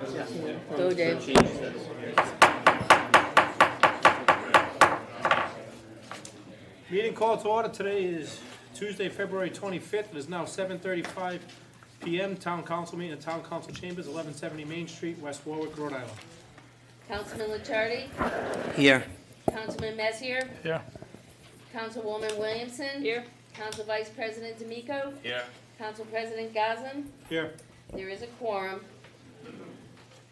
Go, Dave. Meeting called to order. Today is Tuesday, February 25th. It is now 7:35 PM. Town Council meeting in Town Council Chambers, 1170 Main Street, West Warwick, Rhode Island. Councilman Licciardi, Here. Councilman Messier, Here. Councilwoman Williamson. Here. Council Vice President D'Amico. Here. Council President Goslin. Here. There is a quorum.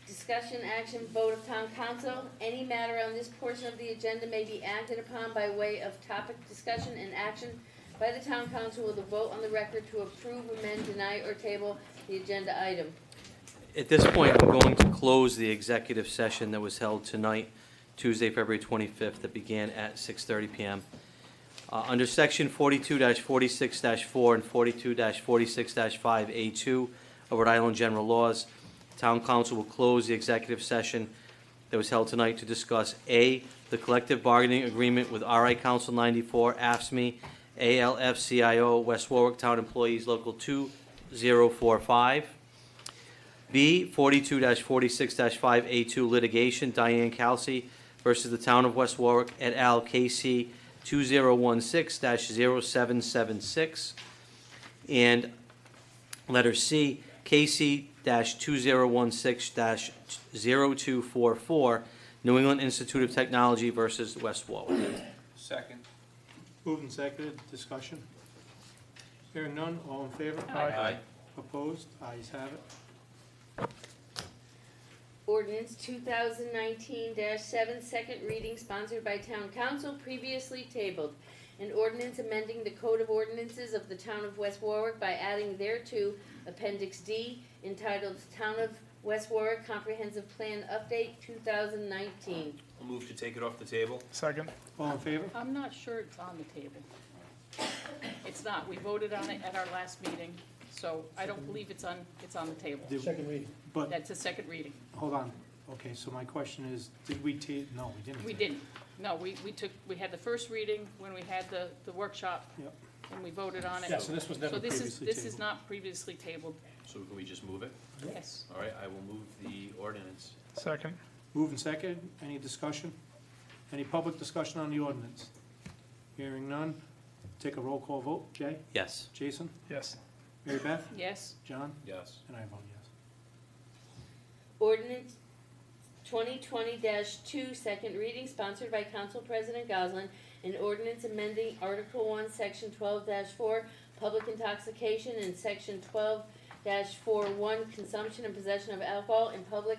Discussion, action, vote of town council. Any matter on this portion of the agenda may be acted upon by way of topic discussion and action by the town council with a vote on the record to approve, amend, deny, or table the agenda item. At this point, I'm going to close the executive session that was held tonight, Tuesday, February 25th, that began at 6:30 PM. Under Section 42-46-4 and 42-46-5A2 of Rhode Island General Laws, Town Council will close the executive session that was held tonight to discuss A, the collective bargaining agreement with RI Council 94, AFSCME, ALF-CIO, West Warwick Town Employees Local 2045. B, 42-46-5A2 litigation, Diane Kelsey versus the Town of West Warwick et al. KC 2016-0776. And letter C, KC-2016-0244, New England Institute of Technology versus West Warwick. Second. Moved and seconded. Discussion. Hearing none. All in favor? Aye. Opposed? Ayes have it. Ordinance 2019-7, second reading, sponsored by town council, previously tabled. An ordinance amending the Code of Ordinances of the Town of West Warwick by adding thereto Appendix D, entitled Town of West Warwick Comprehensive Plan Update 2019. I'll move to take it off the table. Second. All in favor? I'm not sure it's on the table. It's not. We voted on it at our last meeting, so I don't believe it's on the table. Second reading. But, That's a second reading. hold on. Okay, so my question is, did we no, we didn't. We didn't. No, we had the first reading when we had the workshop, Yep. and we voted on it. Yeah, so this was never So previously tabled. this is not previously tabled, So can we just move it? yes. All right, I will move the ordinance. Second. Moved and seconded. Any discussion? Any public discussion on the ordinance? Hearing none. Take a roll call vote. Jay? Yes. Jason? Yes. Mary Beth? Yes, John? Yes. And I vote yes. Ordinance 2020-2, second reading, sponsored by Council President Goslin. An ordinance amending Article 1, Section 12-4, public intoxication, and Section 12-4-1, consumption and possession of alcohol in public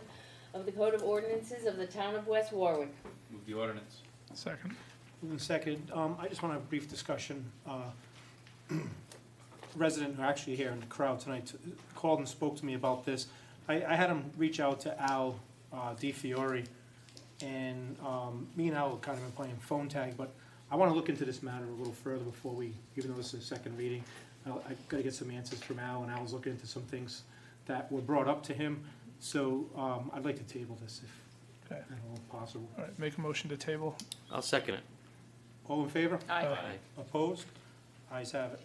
of the Code of Ordinances of the Town of West Warwick. Move the ordinance. Second. Moved and seconded. I just want to have a brief discussion. Resident who are actually here in the crowd tonight called and spoke to me about this. I had him reach out to Al DiFiore, and me and Al have kind of been playing phone tag, but I want to look into this matter a little further before we, even though this is a second reading, I got to get some answers from Al, and Al's looking into some things that were brought up to him. So I'd like to table this if Okay. at all possible. All right, make a motion to table. I'll second it. All in favor? aye. Opposed? Ayes have it.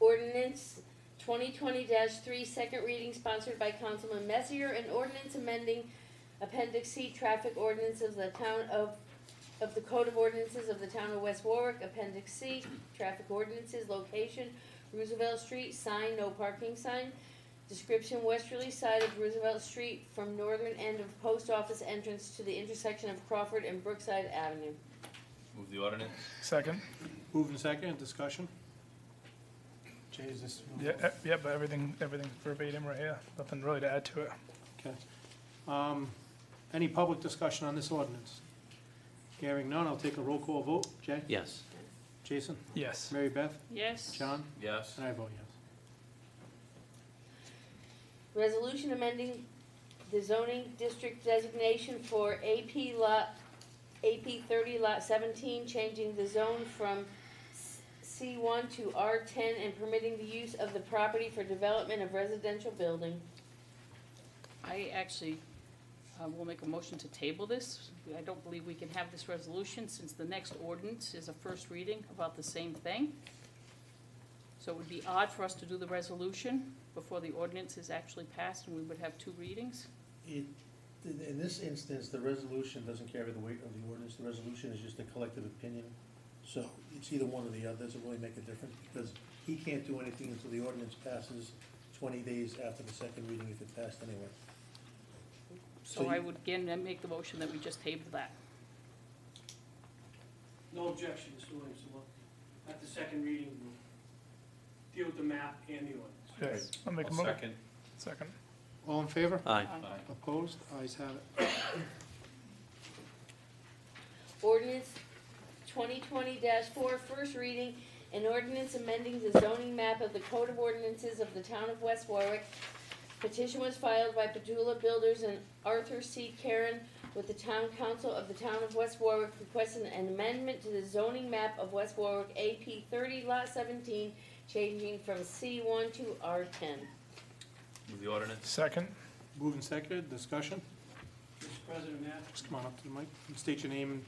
Ordinance 2020-3, second reading, sponsored by Councilman Messier. An ordinance amending Appendix C, traffic ordinance of the town of the Code of Ordinances of the Town of West Warwick. Appendix C, traffic ordinances, location, Roosevelt Street, sign, no parking sign. Description, westerly side of Roosevelt Street from northern end of post office entrance to the intersection of Crawford and Brookside Avenue. Move the ordinance. Second. Moved and seconded. Discussion? Jay, is this? Yeah, but everything verbatim right here. Nothing really to add to it. Okay. Any public discussion on this ordinance? Hearing none, I'll take a roll call vote. Jay? Yes. Jason? Yes. Mary Beth? Yes, John? Yes. And I vote yes. Resolution amending the zoning district designation for AP 30 lot 17, changing the zone from C1 to R10 and permitting the use of the property for development of residential building. I actually will make a motion to table this. I don't believe we can have this resolution since the next ordinance is a first reading about the same thing. So it would be odd for us to do the resolution before the ordinance is actually passed and we would have two readings? In this instance, the resolution doesn't carry the weight of the ordinance. The resolution is just a collective opinion. So it's either one or the other. Doesn't really make a difference because he can't do anything until the ordinance passes 20 days after the second reading if it passed anyway. So I would again make the motion that we just table that. No objection, Mr. Williamson. Well, at the second reading, we'll deal with the map and the ordinance. Yes, I'll make a I'll motion. second. Second. All in favor? Aye. Aye. Opposed? Ayes have it. Ordinance 2020-4, first reading, an ordinance amending the zoning map of the Code of Ordinances of the Town of West Warwick. Petition was filed by Padula Builders and Arthur C. Karen with the Town Council of the Town of West Warwick requesting an amendment to the zoning map of West Warwick, AP 30, Lot 17, changing from C1 to R10. Move the ordinance. Second. Moved and seconded, discussion? Mr. President, may I? Just come on up to the mic, and state your name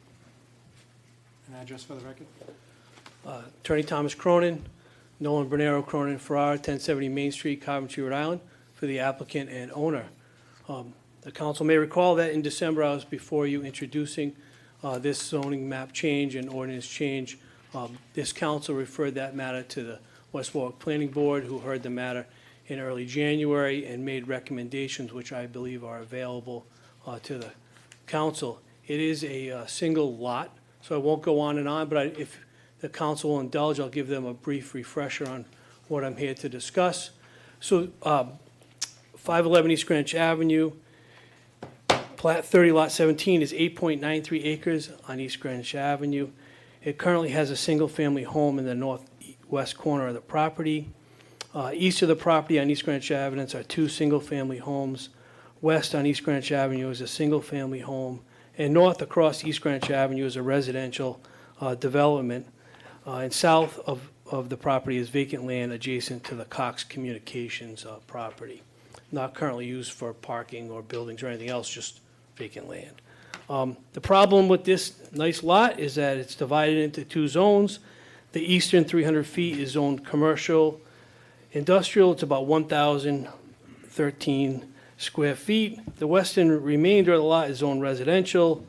and address for the record. Attorney Thomas Cronin, Nolan Bernero Cronin Farrar, 1070 Main Street, Coventry, Rhode Island, for the applicant and owner. The council may recall that in December, I was before you introducing this zoning map change and ordinance change. This council referred that matter to the West Warwick Planning Board, who heard the matter in early January and made recommendations, which I believe are available to the council. It is a single lot, so I won't go on and on, but if the council will indulge, I'll give them a brief refresher on what I'm here to discuss. So 511 East Greenwich Avenue, Plat 30, Lot 17 is 8.93 acres on East Greenwich Avenue. It currently has a single-family home in the northwest corner of the property. East of the property on East Greenwich Avenue are two single-family homes. West on East Greenwich Avenue is a single-family home. And north across East Greenwich Avenue is a residential development. And south of the property is vacant land adjacent to the Cox Communications property. Not currently used for parking or buildings or anything else, just vacant land. The problem with this nice lot is that it's divided into two zones. The eastern 300 feet is zoned commercial. Industrial, it's about 1,013 square feet. The western remainder of the lot is zoned residential.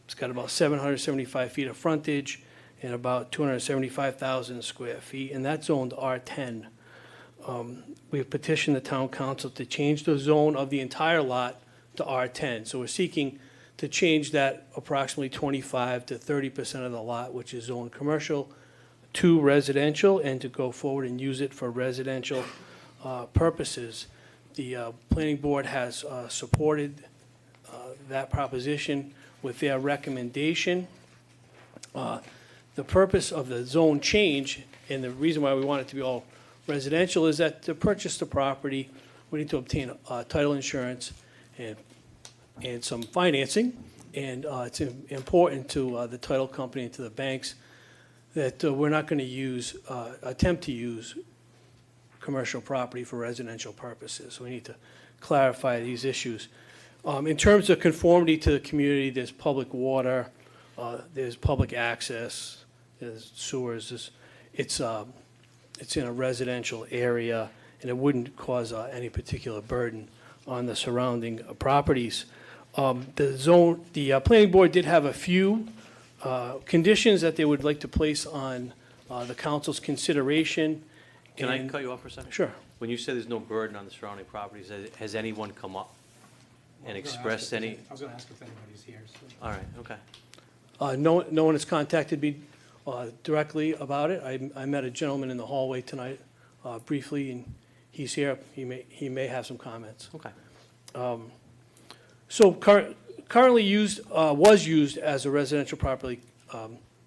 It's got about 775 feet of frontage and about 275,000 square feet, and that's zoned R10. We have petitioned the town council to change the zone of the entire lot to R10. So we're seeking to change that approximately 25 to 30% of the lot, which is zoned commercial, to residential, and to go forward and use it for residential purposes. The planning board has supported that proposition with their recommendation. The purpose of the zone change, and the reason why we want it to be all residential, is that to purchase the property, we need to obtain title insurance and some financing. And it's important to the title company and to the banks that we're not going to attempt to use commercial property for residential purposes. So we need to clarify these issues. In terms of conformity to the community, there's public water, there's public access, there's sewers. It's in a residential area, and it wouldn't cause any particular burden on the surrounding properties. The planning board did have a few conditions that they would like to place on the council's consideration. Can I and- cut you off for a second? Sure. When you say there's no burden on the surrounding properties, has anyone come up and expressed any? I was gonna ask if anybody's here, so. All right, okay. No one has contacted me directly about it. I met a gentleman in the hallway tonight briefly, and he's here. He may have some comments. Okay. So currently was used as a residential property.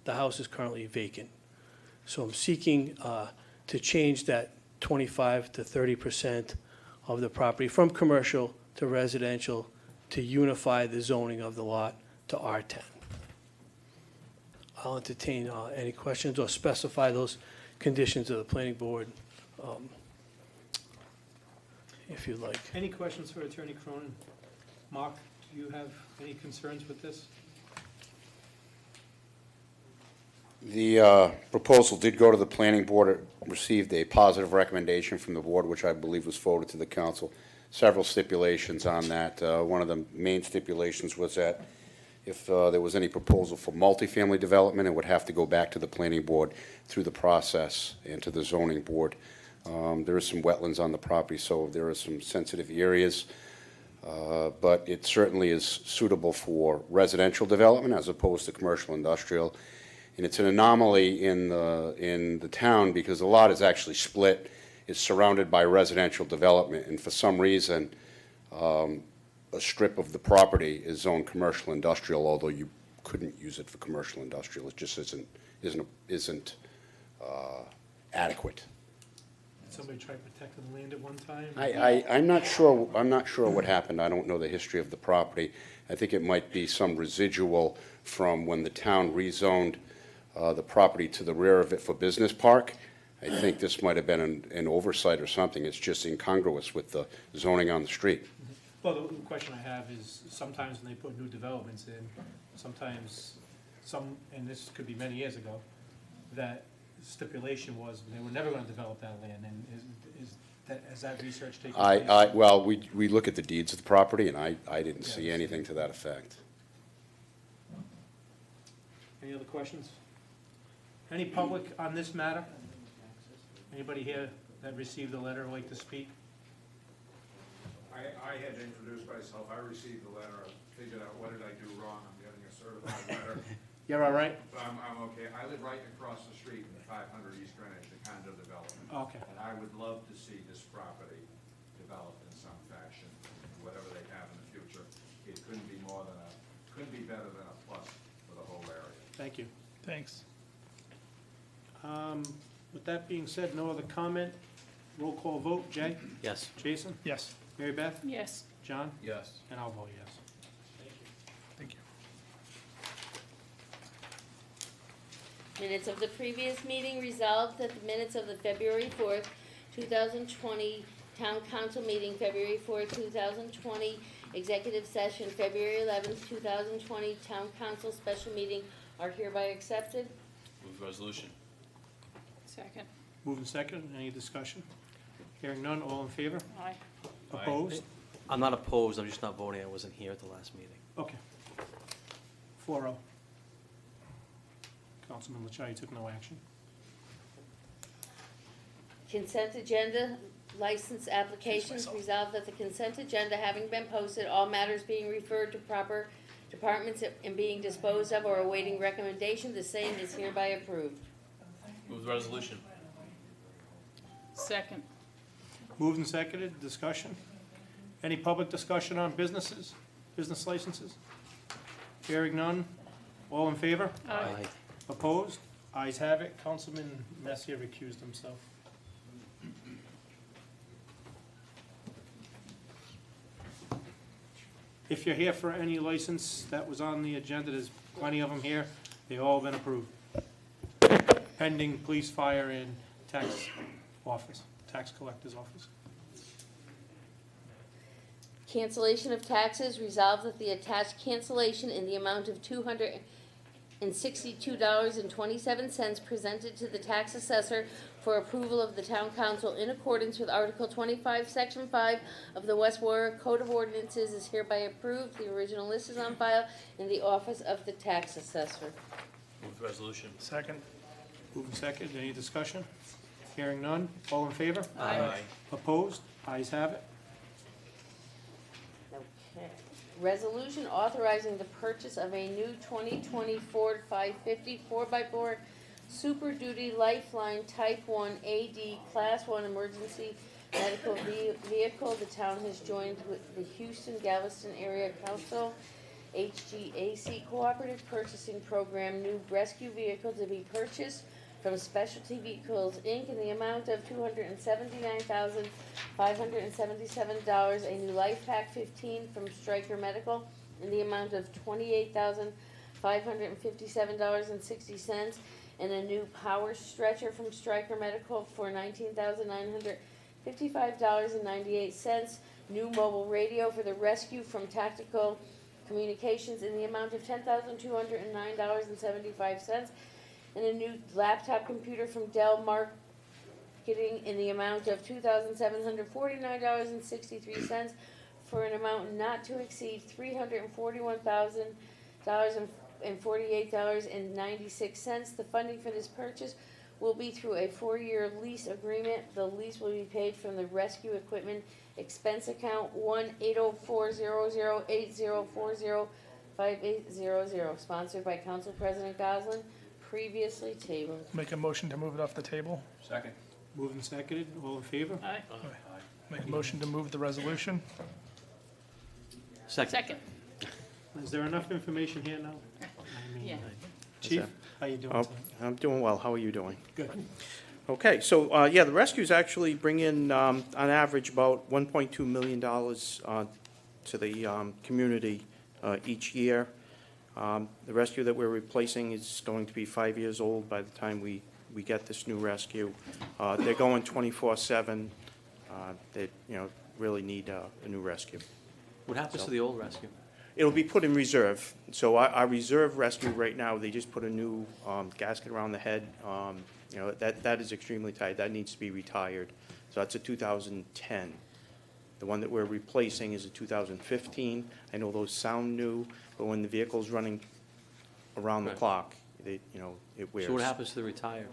The house is currently vacant. So I'm seeking to change that 25 to 30% of the property from commercial to residential to unify the zoning of the lot to R10. I'll entertain any questions or specify those conditions of the planning board if you'd like. Any questions for Attorney Cronin? Mark, do you have any concerns with this? The proposal did go to the planning board. It received a positive recommendation from the board, which I believe was forwarded to the council. Several stipulations on that. One of the main stipulations was that if there was any proposal for multifamily development, it would have to go back to the planning board through the process and to the zoning board. There is some wetlands on the property, so there are some sensitive areas. But it certainly is suitable for residential development as opposed to commercial industrial. And it's an anomaly in the town because the lot is actually split. It's surrounded by residential development, and for some reason, a strip of the property is zoned commercial industrial, although you couldn't use it for commercial industrial. It just isn't adequate. Did somebody try protecting the land at one time? I'm not sure what happened. I don't know the history of the property. I think it might be some residual from when the town rezoned the property to the rear of it for business park. I think this might have been an oversight or something. It's just incongruous with the zoning on the street. Well, the question I have is, sometimes when they put new developments in, sometimes and this could be many years ago, that stipulation was they were never gonna develop that land, and has that research taken place? Well, we look at the deeds of the property, and I didn't see anything to that effect. Any other questions? Any public on this matter? Anybody here that received the letter would like to speak? I had to introduce myself. I received the letter. I figured out what did I do wrong. I'm getting a certified letter. You're all right? But I'm okay. I live right across the street from 500 East Greenwich, the condo development. Okay. And I would love to see this property developed in some fashion, whatever they have in the future. It couldn't be better than a plus for the whole area. Thank you. Thanks. With that being said, no other comment. Roll call vote. Jay? Yes. Jason? Yes. Mary Beth? Yes. John? Yes. And I'll vote yes. Thank you. Minutes of the previous meeting resolved that the minutes of the February 4th, 2020 Town Council meeting, February 4th, 2020 executive session, February 11th, 2020 Town Council special meeting are hereby accepted. Move the resolution. Second. Moving second. Any discussion? Hearing none. All in favor? Aye. Opposed? I'm not opposed, I'm just not voting, I wasn't here at the last meeting. Okay. 4-0. Councilman Luciani took no action. Consent agenda, license applications, resolved that the consent agenda having been posted, all matters being referred to proper departments and being disposed of or awaiting recommendation, the same is hereby approved. Move the resolution. Second. Moved and seconded. Discussion? Any public discussion on businesses, business licenses? Hearing none. All in favor? Aye. Opposed? Ayes have it. Councilman Messier recused himself. If you're here for any license that was on the agenda, there's plenty of them here. They've all been approved. Pending police, fire, and tax office, tax collector's office. Cancellation of taxes, resolved that the attached cancellation in the amount of $262.27 presented to the tax assessor for approval of the town council in accordance with Article 25, Section 5 of the West Warwick Code of Ordinances is hereby approved. The original list is on file in the office of the tax assessor. Move the resolution. Second. Moving second, any discussion? Hearing none, all in favor? Aye. Opposed? Ayes have it. Okay. Resolution authorizing the purchase of a new 2020 Ford 550 4x4 Super Duty Lifeline Type 1 AD Class 1 Emergency Medical Vehicle. The town has joined with the Houston Galveston Area Council HGAC Cooperative Purchasing Program new rescue vehicle to be purchased from Specialty Vehicles, Inc. in the amount of $279,577, a new Life Pack 15 from Stryker Medical in the amount of $28,557.60, and a new Power Stretcher from Stryker Medical for $19,955.98, new mobile radio for the rescue from Tactical Communications in the amount of $10,209.75, and a new laptop computer from Dell Marketing in the amount of $2,749.63 for an amount not to exceed $341,048.96. The funding for this purchase will be through a 4-year lease agreement. The lease will be paid from the rescue equipment expense account 1-804-008040-5800, sponsored by Council President Goslin, previously tabled. Make a motion to move it off the table. Second. Moved and seconded, all in favor? Aye. Make a motion to move the resolution. Second. Is there enough information here now? I mean, Yeah. Chief, how you doing Oh, tonight? I'm doing well. How are you doing? Good. Okay, so, yeah, the rescues actually bring in, on average, about $1.2 million to the community each year. The rescue that we're replacing is going to be 5 years old by the time we get this new rescue. They're going 24/7. They, really need a new rescue. What happens to the old rescue? It'll be put in reserve. So our reserve rescue right now, they just put a new gasket around the head. That is extremely tight. That needs to be retired. So that's a 2010. The one that we're replacing is a 2015. I know those sound new, but when the vehicle's running around the Right. clock, it wears. So what happens to the retired?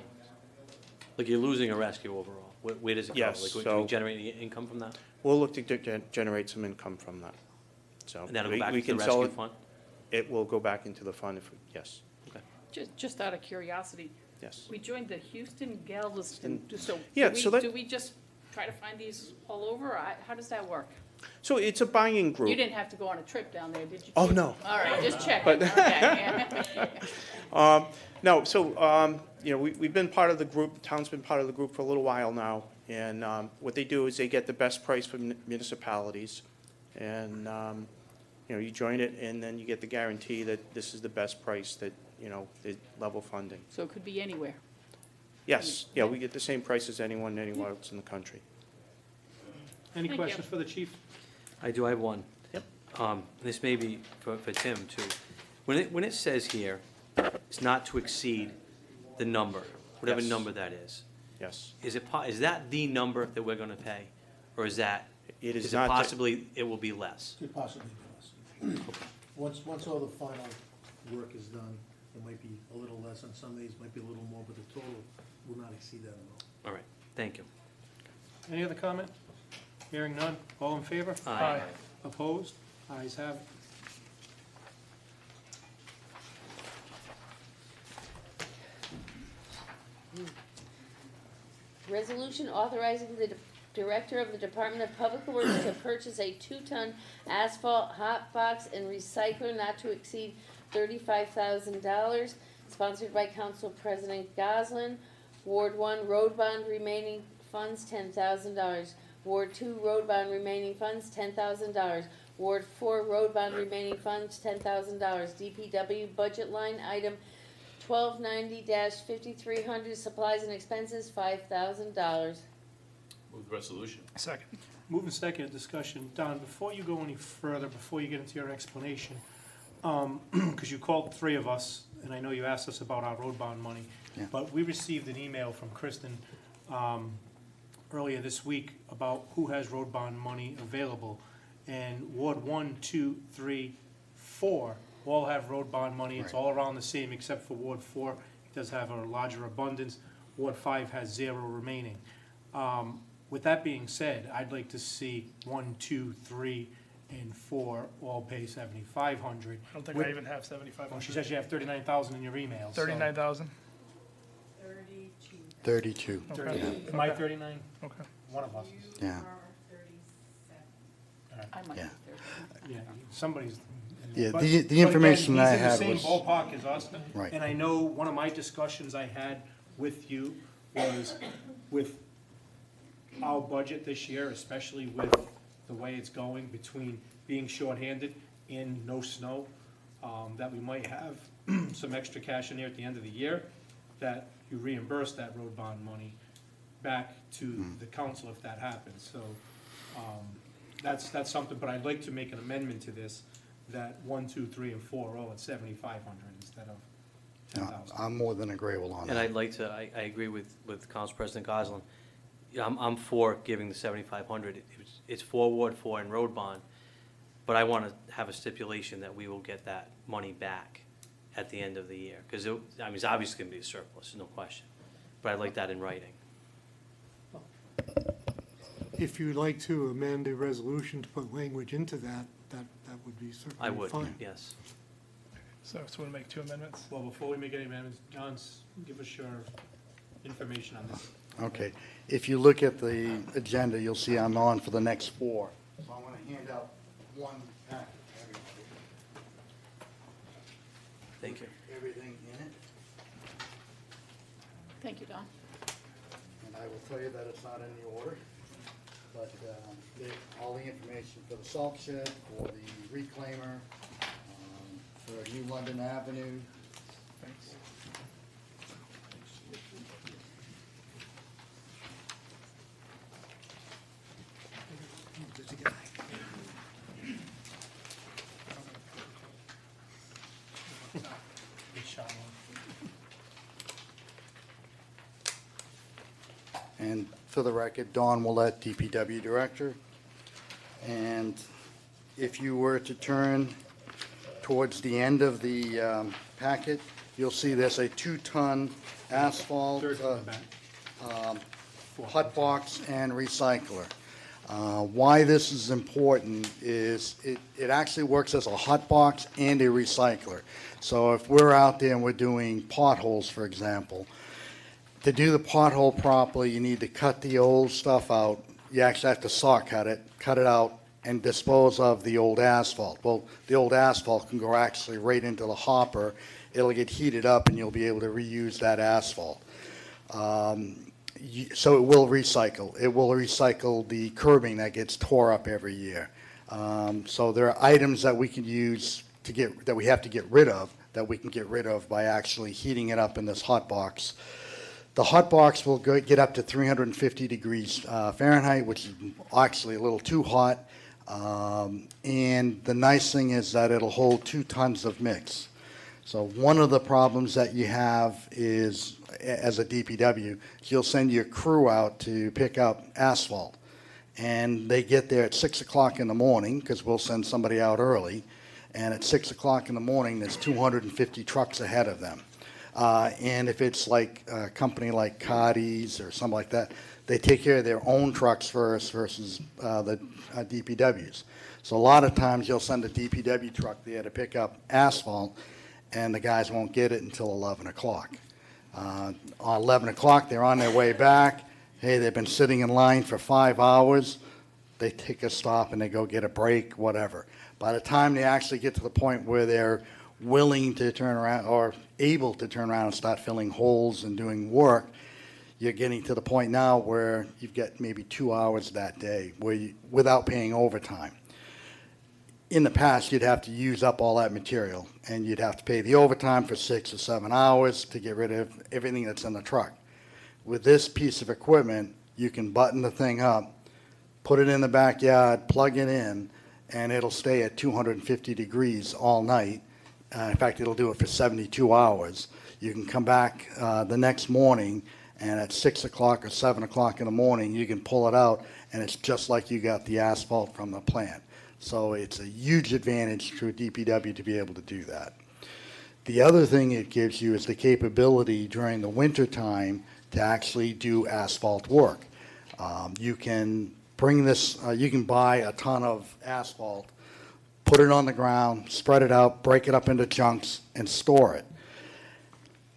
Like you're losing a rescue overall. Where does it go? Yes, Like, do so- we generate any income from that? We'll look to generate some income from that. So And that'll go we- back we to the can sell rescue it. fund? It will go back into the fund yes, Just out of curiosity, yes. we joined the Houston Galveston, so Yeah, do so we, that- do we just try to find these all over, or how does that work? So it's a buying group. You didn't have to go on a trip down there, did you? Oh, Chief? no. All right, just checking, okay. No, so, we've been part of the group, the town's been part of the group for a little while now, and what they do is they get the best price from municipalities, and, you join it, and then you get the guarantee that this is the best price that, the level funding. So it could be anywhere. Yes, yeah, we get the same price as anyone anywhere else in the country. Any Thank questions you. for the chief? I do, I have one. Yep. This may be for Tim, too. When it says here, it's not to exceed the number, whatever Yes. number that is, Yes. is that the number that we're gonna pay? Or is that, It is is it not to- possibly, it will be less? Could possibly be less. Once all the final work is done, it might be a little less on some of these, might be a little more, but the total will not exceed that amount. All right, thank you. Any other comment? Hearing none, all in favor? Aye. Opposed? Ayes have it. Resolution authorizing the Director of the Department of Public Works to purchase a 2-ton asphalt hot box and recycler not to exceed $35,000, sponsored by Council President Goslin. Ward 1 road bond remaining funds $10,000. Ward 2 road bond remaining funds $10,000. Ward 4 road bond remaining funds $10,000. DPW budget line item 1290-5300 supplies and expenses $5,000. Move the resolution. Second. Moving second, discussion. Don, before you go any further, before you get into your explanation, because you called 3 of us, and I know you asked us about our road bond money, Yeah. but we received an email from Kristen earlier this week about who has road bond money available. And Ward 1, 2, 3, 4 all have road bond money. It's Right. all around the same, except for Ward 4. It does have a larger abundance. Ward 5 has 0 remaining. With that being said, I'd like to see 1, 2, 3, and 4 all pay 7,500. I don't think I even have 7,500. Well, she says you have 39,000 in your email. so- 39,000? 32, Okay. Am I 39? Okay. One of us is. yeah. I might Yeah. be there. Yeah, somebody's. Yeah, but- the but again, information I had He's in was- the same ballpark as us. Right. And I know one of my discussions I had with you was with our budget this year, especially with the way it's going between being shorthanded and no snow, that we might have some extra cash in there at the end of the year, that you reimburse that road bond money back to the council if that happens. So, that's something, but I'd like to make an amendment to this, that 1, 2, 3, and 4 are all at 7,500 instead of 10,000. I'm more than agreeable on And that. I'd like to, I agree with Council President Goslin. Yeah, I'm for giving the 7,500. It's for Ward 4 and road bond, but I want to have a stipulation that we will get that money back at the end of the year. Because, it's obviously going to be a surplus, no question. But I'd like that in writing. If you'd like to amend a resolution to put language into that, that would be certainly fine. I would, yes. So we'll make 2 amendments. Well, before we make any amendments, John, give us your information on this. Okay, if you look at the agenda, you'll see I'm on for the next 4. So I'm going to hand out one packet to everybody. Thank you. Everything in it, Thank you, Don. and I will tell you that it's not in the order, but all the information for the salt shed, for the reclaimer, for New London Avenue. Thanks. Good shot, And for the record, Dawn Willett, DPW Director. And if you were to turn towards the end of the packet, you'll see there's a 2-ton asphalt, Third from the back. hot box and recycler. Why this is important is it actually works as a hot box and a recycler. So if we're out there and we're doing potholes, for example, to do the pothole properly, you need to cut the old stuff out. You actually have to saw cut it out, and dispose of the old asphalt. Well, the old asphalt can go actually right into the hopper. It'll get heated up, and you'll be able to reuse that asphalt. So it will recycle. It will recycle the curbing that gets tore up every year. So there are items that we can use that we have to get rid of, that we can get rid of by actually heating it up in this hot box. The hot box will get up to 350 degrees Fahrenheit, which is actually a little too hot. And the nice thing is that it'll hold 2 tons of mix. So one of the problems that you have is, as a DPW, you'll send your crew out to pick up asphalt. And they get there at 6 o'clock in the morning, because we'll send somebody out early. And at 6 o'clock in the morning, there's 250 trucks ahead of them. And if it's like a company like Cotty's or something like that, they take care of their own trucks first versus the DPWs. So a lot of times you'll send a DPW truck there to pick up asphalt, and the guys won't get it until 11 o'clock. On 11 o'clock, they're on their way back. Hey, they've been sitting in line for 5 hours. They take a stop and they go get a break, whatever. By the time they actually get to the point where they're willing to turn around or able to turn around and start filling holes and doing work, you're getting to the point now where you've got maybe 2 hours that day without paying overtime. In the past, you'd have to use up all that material, and you'd have to pay the overtime for 6 or 7 hours to get rid of everything that's in the truck. With this piece of equipment, you can button the thing up, put it in the backyard, plug it in, and it'll stay at 250 degrees all night. In fact, it'll do it for 72 hours. You can come back the next morning, and at 6 o'clock or 7 o'clock in the morning, you can pull it out, and it's just like you got the asphalt from the plant. So it's a huge advantage to a DPW to be able to do that. The other thing it gives you is the capability during the winter time to actually do asphalt work. You can bring this, you can buy a ton of asphalt, put it on the ground, spread it out, break it up into chunks, and store it.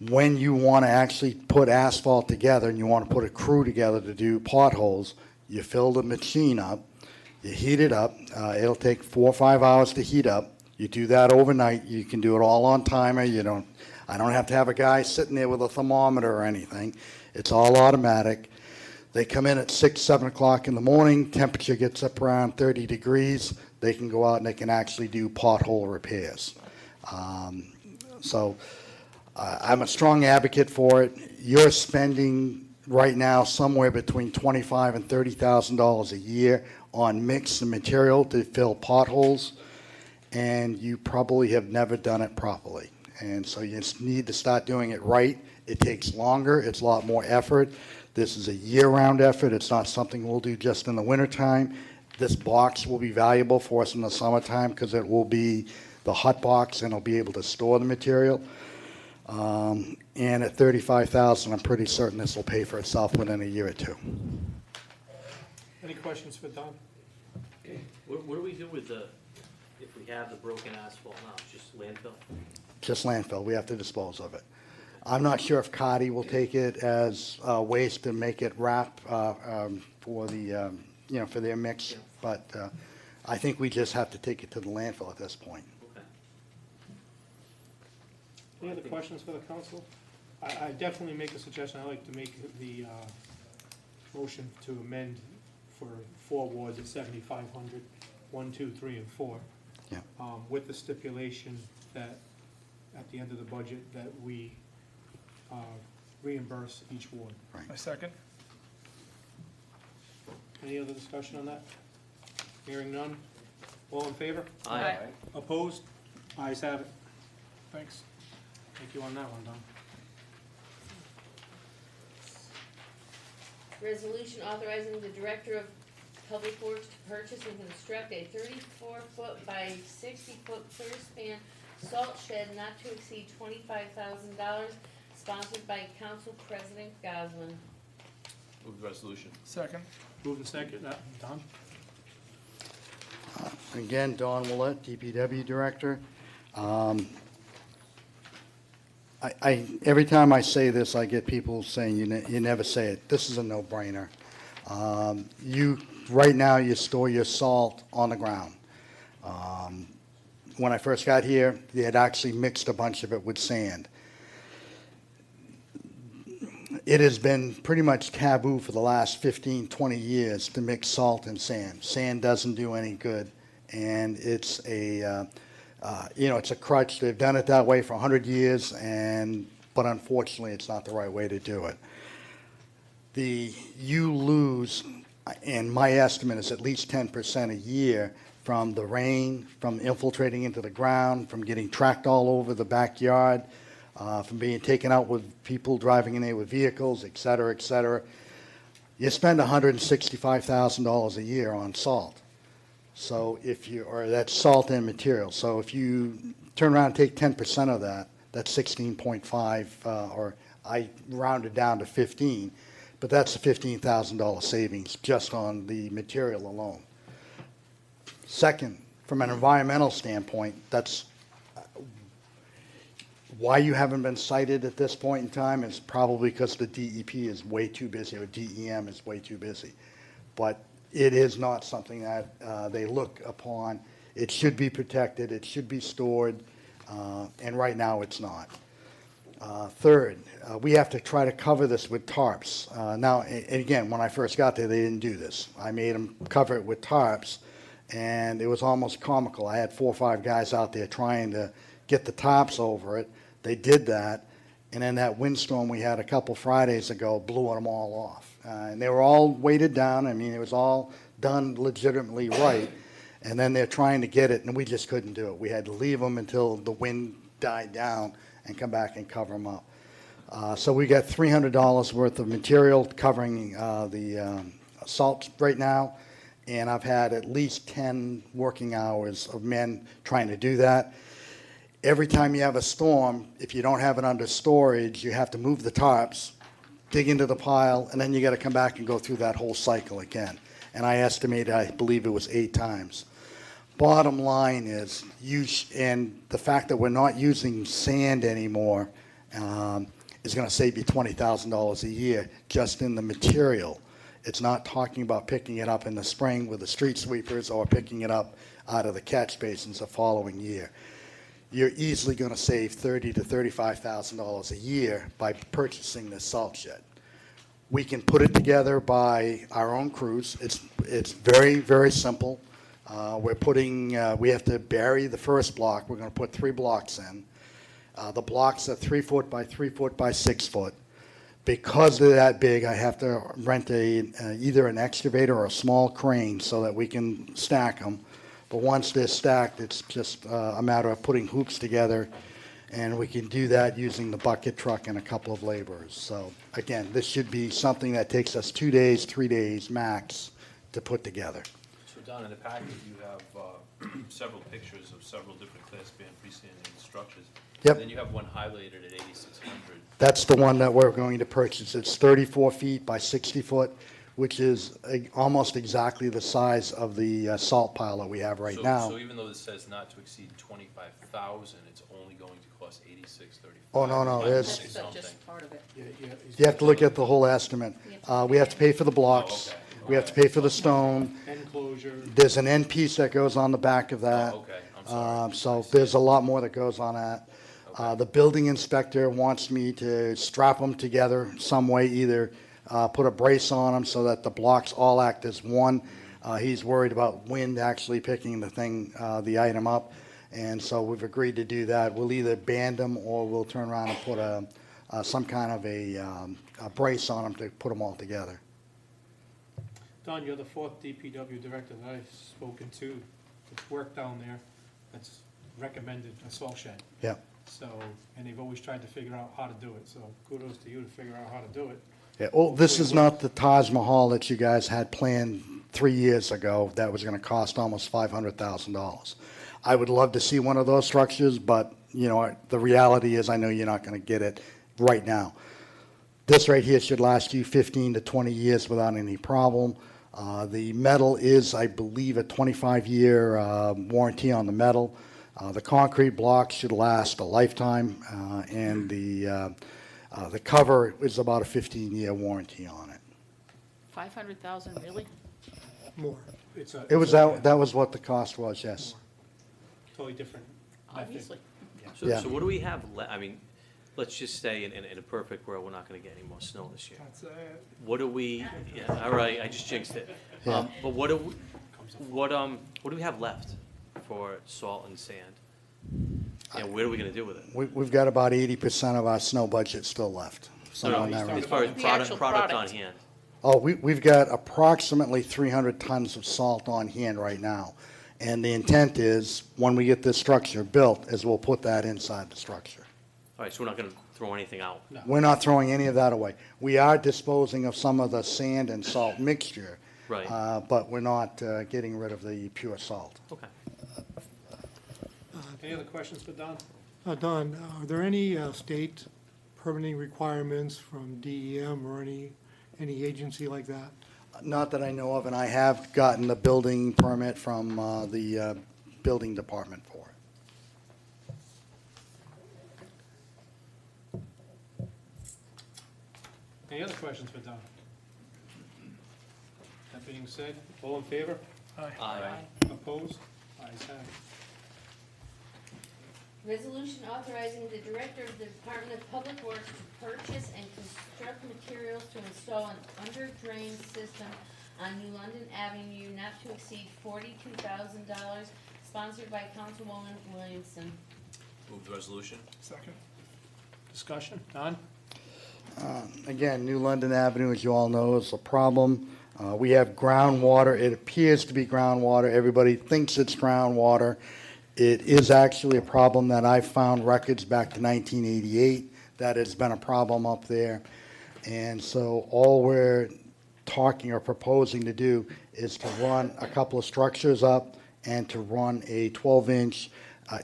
When you want to actually put asphalt together and you want to put a crew together to do potholes, you fill the machine up, you heat it up. It'll take 4 or 5 hours to heat up. You do that overnight. You can do it all on timer. I don't have to have a guy sitting there with a thermometer or anything. It's all automatic. They come in at 6, 7 o'clock in the morning. Temperature gets up around 30 degrees. They can go out and they can actually do pothole repairs. So I'm a strong advocate for it. You're spending right now somewhere between $25,000 and $30,000 a year on mix and material to fill potholes, and you probably have never done it properly. And so you just need to start doing it right. It takes longer, it's a lot more effort. This is a year-round effort, it's not something we'll do just in the wintertime. This box will be valuable for us in the summertime because it will be the hot box and it'll be able to store the material. And at $35,000, I'm pretty certain this will pay for itself within a year or two. Any questions for Don? What do we do with if we have the broken asphalt now, just landfill? Just landfill, we have to dispose of it. I'm not sure if Cardi will take it as waste and make it wrap for the, for their mix, but I think we just have to take it to the landfill at this point. Okay. Any other questions for the council? I definitely make a suggestion. I'd like to make the motion to amend for 4 wards at 7,500, 1, 2, 3, and 4. Yeah. With the stipulation that at the end of the budget that we reimburse each ward. I second. Any other discussion on that? Hearing none. All in favor? Aye. Opposed? Ayes have it. Thanks. Thank you on that one, Don. Resolution authorizing the Director of Public Works to purchase and construct a 34-foot by 60-foot clear span salt shed not to exceed $25,000, sponsored by Council President Goslin. Move the resolution. Second. Moving second, Don? Again, Don Willett, DPW Director. Every time I say this, I get people saying, you never say it. This is a no-brainer. Right now, you store your salt on the ground. When I first got here, they had actually mixed a bunch of it with sand. It has been pretty much taboo for the last 15, 20 years to mix salt and sand. Sand doesn't do any good, and it's it's a crutch. They've done it that way for 100 years, but unfortunately, it's not the right way to do it. You lose, and my estimate is at least 10% a year from the rain, from infiltrating into the ground, from getting tracked all over the backyard, from being taken out with people driving in there with vehicles, et cetera, et cetera. You spend $165,000 a year on salt. So that's salt and material. So if you turn around and take 10% of that, that's 16.5, or I rounded down to 15, but that's a $15,000 savings just on the material alone. Second, from an environmental standpoint, that's why you haven't been cited at this point in time is probably because the DEP is way too busy, or DEM is way too busy. But it is not something that they look upon. It should be protected, it should be stored, and right now it's not. Third, we have to try to cover this with tarps. Now, and again, when I first got there, they didn't do this. I made them cover it with tarps, and it was almost comical. I had 4 or 5 guys out there trying to get the tops over it. They did that, and then that windstorm we had a couple Fridays ago blew them all off. And they were all weighted down. I mean, it was all done legitimately right. And then they're trying to get it, and we just couldn't do it. We had to leave them until the wind died down and come back and cover them up. So we got $300 worth of material covering the salt right now, and I've had at least 10 working hours of men trying to do that. Every time you have a storm, if you don't have it under storage, you have to move the tarps, dig into the pile, and then you got to come back and go through that whole cycle again. And I estimate, I believe it was 8 times. Bottom line is, and the fact that we're not using sand anymore is going to save you $20,000 a year just in the material. It's not talking about picking it up in the spring with the street sweepers or picking it up out of the catch basins the following year. You're easily going to save $30,000 to $35,000 a year by purchasing this salt shed. We can put it together by our own crews. It's very, very simple. We have to bury the first block. We're going to put 3 blocks in. The blocks are 3 foot by 3 foot by 6 foot. Because they're that big, I have to rent either an excavator or a small crane so that we can stack them. But once they're stacked, it's just a matter of putting hoops together And we can do that using the bucket truck and a couple of laborers. So again, this should be something that takes us 2 days, 3 days max to put together. So Don, in the packet, you have several pictures of several different Class B and freestanding structures. Yep. And then you have one highlighted at 8,600. That's the one that we're going to purchase. It's 34 feet by 60 foot, which is almost exactly the size of the salt pile that we have right So- now. So even though this says not to exceed 25,000, it's only going to cost 86,35. Oh, no, That's it's, just part of it. you have to look at the whole estimate. We have to pay for the blocks. Oh, okay. We have to pay for the stone. Enclosure. There's an end piece that goes on the back of that. Oh, okay, I'm sorry. So there's a lot more that goes on that. The building inspector wants me to strap them together some way, either put a brace on them so that the blocks all act as one. He's worried about wind actually picking the item up. And so we've agreed to do that. We'll either band them or we'll turn around and put some kind of a brace on them to put them all together. Don, you're the fourth DPW director that I've spoken to that's worked down there, that's recommended a salt shed. Yeah. So, and they've always tried to figure out how to do it, so kudos to you to figure out how to do it. Yeah, well, this is not the Taj Mahal that you guys had planned 3 years ago that was gonna cost almost $500,000. I would love to see one of those structures, but, you know, the reality is I know you're not gonna get it right now. This right here should last you 15 to 20 years without any problem. The metal is, I believe, a 25-year warranty on the metal. The concrete block should last a lifetime, and the cover is about a 15-year warranty on it. 500,000, really? More. It was that was what the cost was, yes. Totally different method. Obviously. Yeah. So what do we have I mean, let's just say in a perfect world, we're not gonna get any more snow this year. What do we, yeah, all right, I just jinxed it. Yeah. But what do we have left for salt and sand? And what are we gonna do with it? We've got about 80% of our snow budget still left. No, somewhere in that no, range. as far as The product actual on product. hand. Oh, we've got approximately 300 tons of salt on hand right now. And the intent is, when we get this structure built, is we'll put that inside the structure. All right, so we're not gonna throw anything out? We're not throwing any of that away. We are disposing of some of the sand and salt mixture. Right. But we're not getting rid of the pure salt. Okay. Any other questions for Don? Don, are there any state permitting requirements from DEM or any agency like that? Not that I know of, and I have gotten the building permit from the building department for it. Any other questions for Don? That being said, all in favor? Aye. Opposed? Ayes have it. Resolution authorizing the Director of the Department of Public Works to purchase and construct materials to install an under-drain system on New London Avenue not to exceed $42,000, sponsored by Councilwoman Williamson. Move the resolution. Second. Discussion, Don? Again, New London Avenue, as you all know, is a problem. We have groundwater. It appears to be groundwater. Everybody thinks it's groundwater. It is actually a problem that I found records back to 1988 that has been a problem up there. And so all we're talking or proposing to do is to run a couple of structures up and to run a 12-inch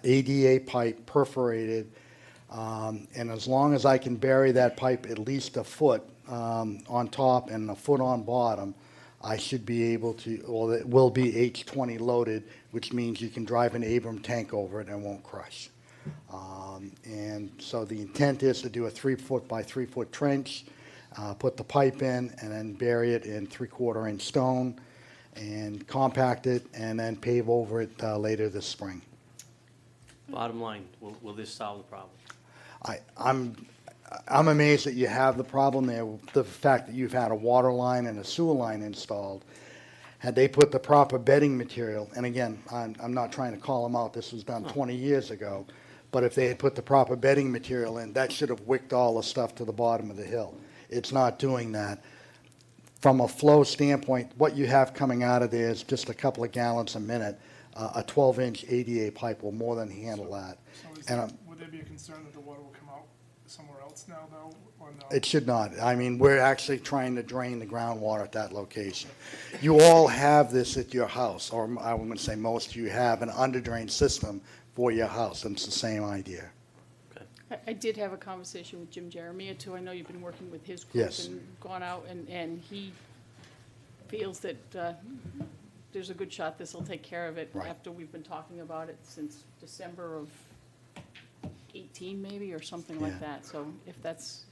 ADA pipe perforated. And as long as I can bury that pipe at least a foot on top and a foot on bottom, I should be able to, well, it will be H20 loaded, which means you can drive an Abram tank over it and it won't crush. And so the intent is to do a 3-foot by 3-foot trench, put the pipe in, and then bury it in 3/4 inch stone, and compact it, and then pave over it later this spring. Bottom line, will this solve the problem? I'm amazed that you have the problem there, the fact that you've had a water line and a sewer line installed. Had they put the proper bedding material, and again, I'm not trying to call them out, this was done 20 years ago, but if they had put the proper bedding material in, that should have wicked all the stuff to the bottom of the hill. It's not doing that. From a flow standpoint, what you have coming out of there is just a couple of gallons a minute. A 12-inch ADA pipe will more than handle that. And would there be a concern that the water will come out somewhere else now, though, or no? It should not. I mean, we're actually trying to drain the groundwater at that location. You all have this at your house, or I wouldn't say most of you have an under-drain system for your house, and it's the same idea. I did have a conversation with Jim Jeremia, too. I know you've been working with his group. Yes. And gone out, and he feels that there's a good shot this will take care of it. Right. After we've been talking about it since December of 18, maybe, or something like Yeah. that. So if that's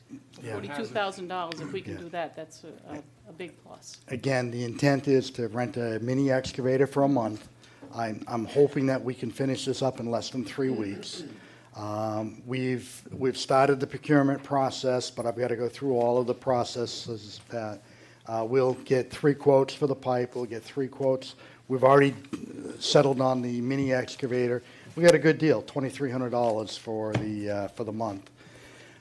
Yeah. $42,000, if we can Yeah. do that, that's a big plus. Again, the intent is to rent a mini excavator for a month. I'm hoping that we can finish this up in less than 3 weeks. We've started the procurement process, but I've got to go through all of the processes that, we'll get 3 quotes for the pipe, we'll get 3 quotes. We've already settled on the mini excavator. We got a good deal, $2,300 for the month.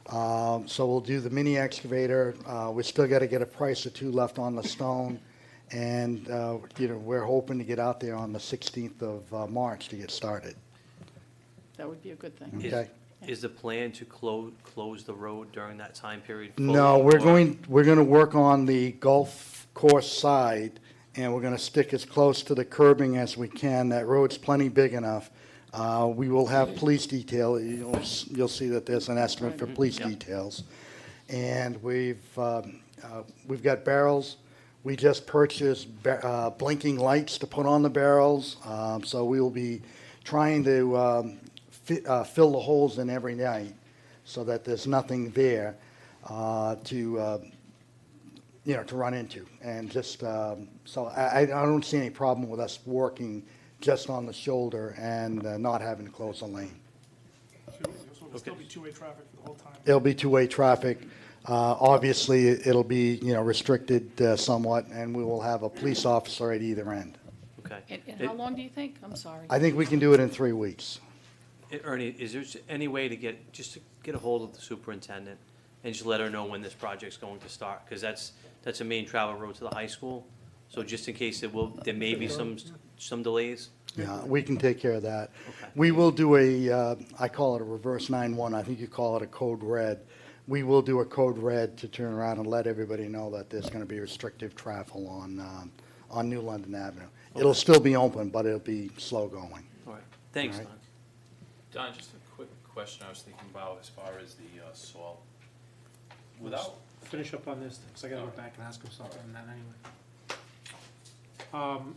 So we'll do the mini excavator. We still got to get a price or 2 left on the stone. And, we're hoping to get out there on the 16th of March to get started. That would be a good thing. Is- Okay. Is the plan to close the road during that time period? No, fully, we're going to work on the golf course side, and we're going to stick as close to the curbing as we can. That road's plenty big enough. We will have police detail. You'll see that there's an estimate for police Yeah. details. And we've got barrels. We just purchased blinking lights to put on the barrels. So we will be trying to fill the holes in every night so that there's nothing there to run into. And just, so I don't see any problem with us working just on the shoulder and not having to close a lane. So it'll still be two-way traffic for the whole time? It'll be two-way traffic. Obviously, it'll be, restricted somewhat, and we will have a police officer at either end. Okay. And how long do you think? I'm sorry. I think we can do it in 3 weeks. Ernie, is there any way to get a hold of the superintendent and just let her know when this project's going to start? Because that's a main travel road to the high school. So just in case there may be some delays? Yeah, we can take care of that. Okay. We will do I call it a reverse 9-1, I think you call it a code red. We will do a code red to turn around and let everybody know that there's going to be restrictive traffic on New London Avenue. It'll still be open, but it'll be slow going. All right. Thanks, All right. Don, just a quick question I was thinking about as far as the salt. Without, Finish up on this, because I gotta go back and ask him something on that anyway.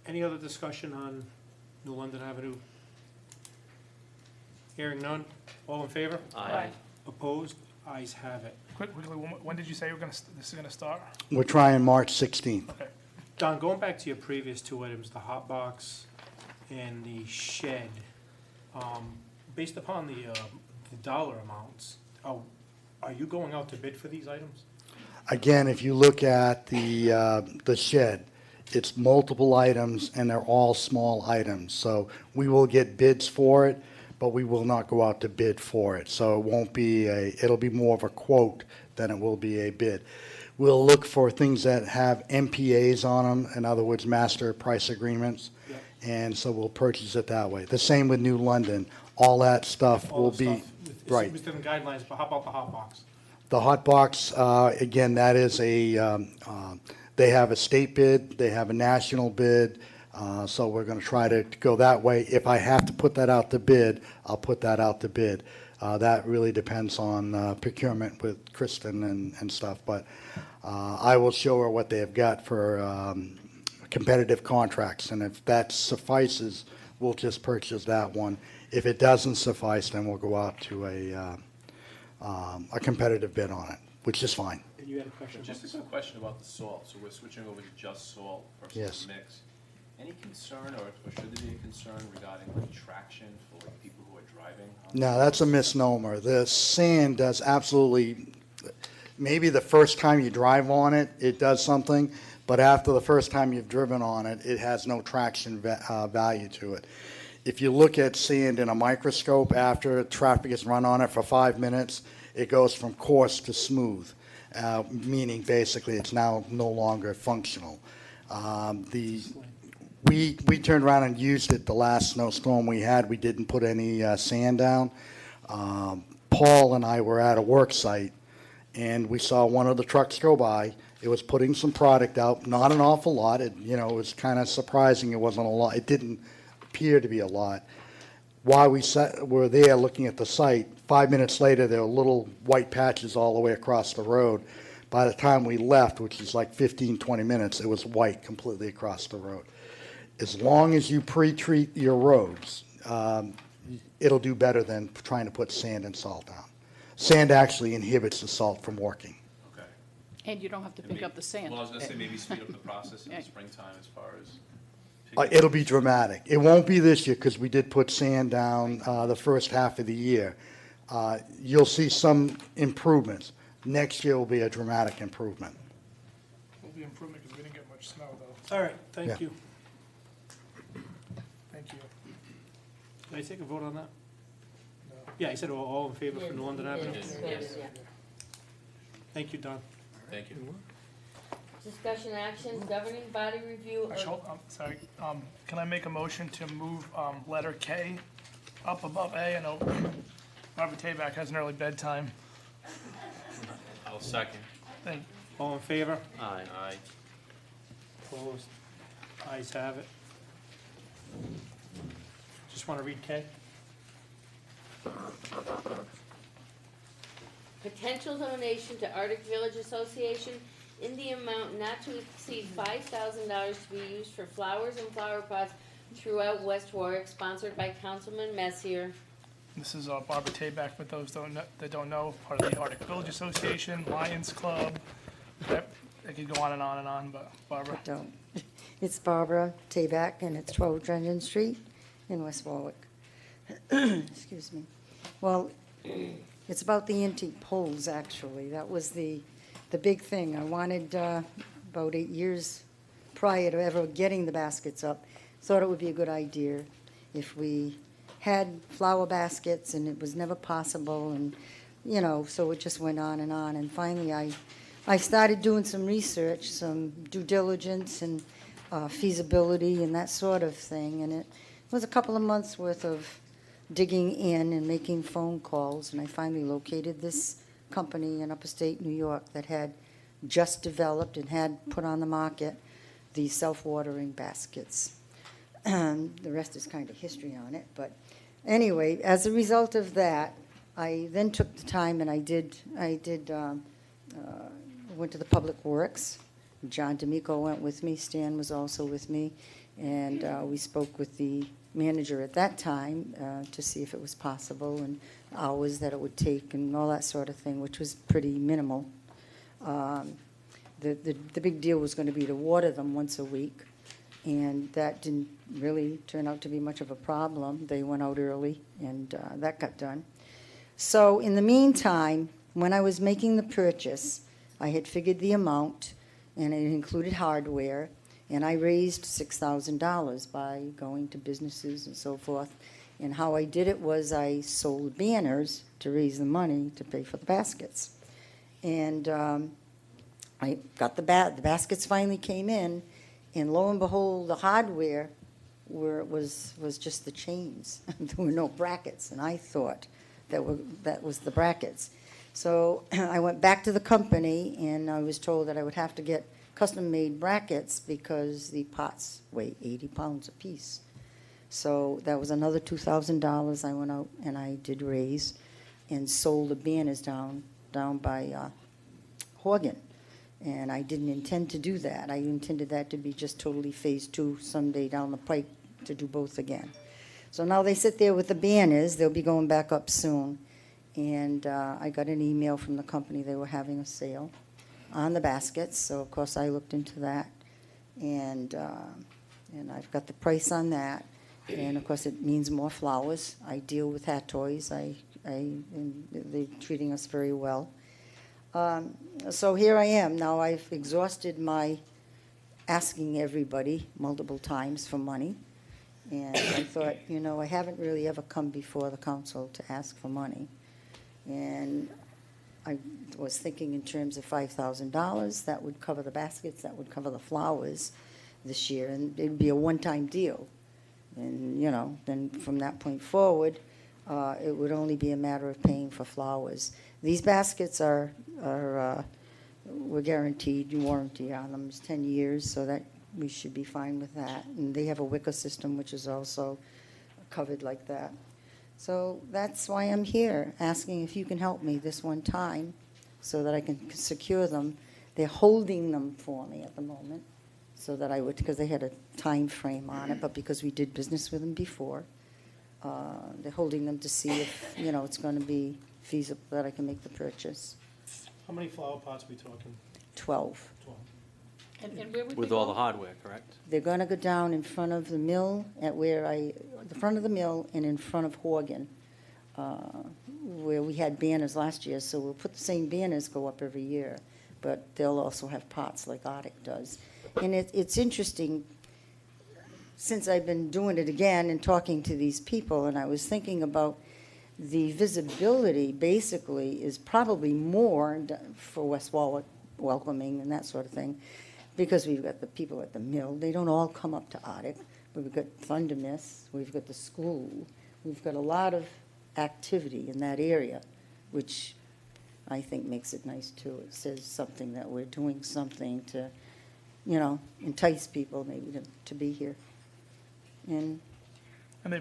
Any other discussion on New London Avenue? Hearing none, all in favor? Aye. Opposed? Ayes have it. Quickly, when did you say this is gonna start? We're trying March 16th. Okay. Don, going back to your previous 2 items, the hot box and the shed, based upon the dollar amounts, are you going out to bid for these items? Again, if you look at the shed, it's multiple items, and they're all small items. So we will get bids for it, but we will not go out to bid for it. So it won't be it'll be more of a quote than it will be a bid. We'll look for things that have MPAs on them, in other words, master price agreements. Yep. And so we'll purchase it that way. The same with New London. All that stuff All will the be, stuff with- right. With different guidelines, but how about the hot box? The hot box, again, that is they have a state bid, they have a national bid, so we're going to try to go that way. If I have to put that out to bid, I'll put that out to bid. That really depends on procurement with Kristen and stuff, but I will show her what they have got for competitive contracts, and if that suffices, we'll just purchase that one. If it doesn't suffice, then we'll go out to a competitive bid on it, which is fine. And you had a question? just a quick question about the salt. So we're switching over to just salt Yes. versus mix. Any concern, or should there be a concern regarding like traction for like people who are driving? No, that's a misnomer. The sand does absolutely, maybe the first time you drive on it, it does something, but after the first time you've driven on it, it has no traction value to it. If you look at sand in a microscope after traffic is run on it for 5 minutes, it goes from coarse to smooth, meaning basically it's now no longer functional. We turned around and used it the last snowstorm we had. We didn't put any sand down. Paul and I were at a work site, and we saw one of the trucks go by. It was putting some product out, not an awful lot. It was kind of surprising it wasn't a lot. It didn't appear to be a lot. While were there looking at the site, 5 minutes later, there were little white patches all the way across the road. By the time we left, which was like 15, 20 minutes, it was white completely across the road. As long as you pre-treat your roads, it'll do better than trying to put sand and salt down. Sand actually inhibits the salt from working. Okay. And you don't have to pick up the sand. Well, I was gonna say, maybe speed up the process in the springtime as far as. It'll be dramatic. It won't be this year because we did put sand down the first half of the year. You'll see some improvements. Next year will be a dramatic improvement. Will be improvement because we didn't get much snow though. All right, thank Yeah. you. Thank you. Did I take a vote on that? No. Yeah, I said all in favor for New London Avenue? Yes. Thank you, Don. Thank you. Discussion actions, governing body review Actually, of, I'm sorry, can I make a motion to move, letter K up above A? I know Robert Tabak has an early bedtime. I'll second. Thank, All in favor? Aye. Aye. Opposed? Ayes have it. Just want to read K? potential donation to Arctic Village Association in the amount not to exceed $5,000 to be used for flowers and flower pots throughout West Warwick, sponsored by Councilman Messier. this is Barbara Tabak, for those that don't know, part of the Arctic Village Association, Lions Club. I could go on and on and on, but Barbara. Don't. It's Barbara Tabak, and it's 12 Drennan Street in West Warwick. Excuse me. Well, it's about the antique poles, actually. That was the big thing. I wanted, about 8 years prior to ever getting the baskets up, thought it would be a good idea if we had flower baskets, and it was never possible, and, so it just went on, and finally I started doing some research, some due diligence and feasibility and that sort of thing, and it was a couple of months' worth of digging in and making phone calls, and I finally located this company in upstate New York that had just developed and had put on the market these self-watering baskets. The rest is kind of history on it, but anyway, as a result of that, I then took the time and I went to the Public Works. John D'Amico went with me, Stan was also with me, and we spoke with the manager at that time to see if it was possible and hours that it would take and all that sort of thing, which was pretty minimal. The big deal was going to be to water them once a week, and that didn't really turn out to be much of a problem. They went out early, and that got done. So in the meantime, when I was making the purchase, I had figured the amount, and it included hardware, and I raised $6,000 by going to businesses and so forth. And how I did it was I sold banners to raise the money to pay for the baskets. And I got the baskets finally came in, and lo and behold, the hardware was just the chains. There were no brackets, and I thought that was the brackets. So I went back to the company, and I was told that I would have to get custom-made brackets because the pots weigh 80 pounds apiece. So that was another $2,000 I went out and I did raise and sold the banners down by Horgan. And I didn't intend to do that. I intended that to be just totally phase 2 someday down the pike to do both again. So now they sit there with the banners. They'll be going back up soon. And I got an email from the company. They were having a sale on the baskets. So, of course, I looked into that. And I've got the price on that. And, of course, it means more flowers. I deal with Hat Toys. And they're treating us very well. So here I am. Now I've exhausted my asking everybody multiple times for money. And I thought, I haven't really ever come before the council to ask for money. And I was thinking in terms of $5,000. That would cover the baskets. That would cover the flowers this year. And it'd be a one-time deal. And, then from that point forward, It would only be a matter of paying for flowers. These baskets we're guaranteed warranty on them, it's 10 years, so that we should be fine with that. And they have a wicker system, which is also covered like that. So that's why I'm here, asking if you can help me this one time so that I can secure them. They're holding them for me at the moment, so that I would, because they had a time frame on it, but because we did business with them before, they're holding them to see if, it's going to be feasible that I can make the purchase. How many flower pots are we talking? 12. 12. And where would they With all the go? hardware, correct? They're going to go down in front of the mill, the front of the mill and in front of Horgan, where we had banners last year, so we'll put the same banners go up every year, but they'll also have pots like Arctic does. And it's interesting, since I've been doing it again and talking to these people, and I was thinking about the visibility basically is probably more for West Warwick welcoming and that sort of thing, because we've got the people at the mill. They don't all come up to Arctic. We've got Thunder Miss, we've got the school, we've got a lot of activity in that area, which I think makes it nice too. It says something that we're doing something to, entice people maybe to be here. And they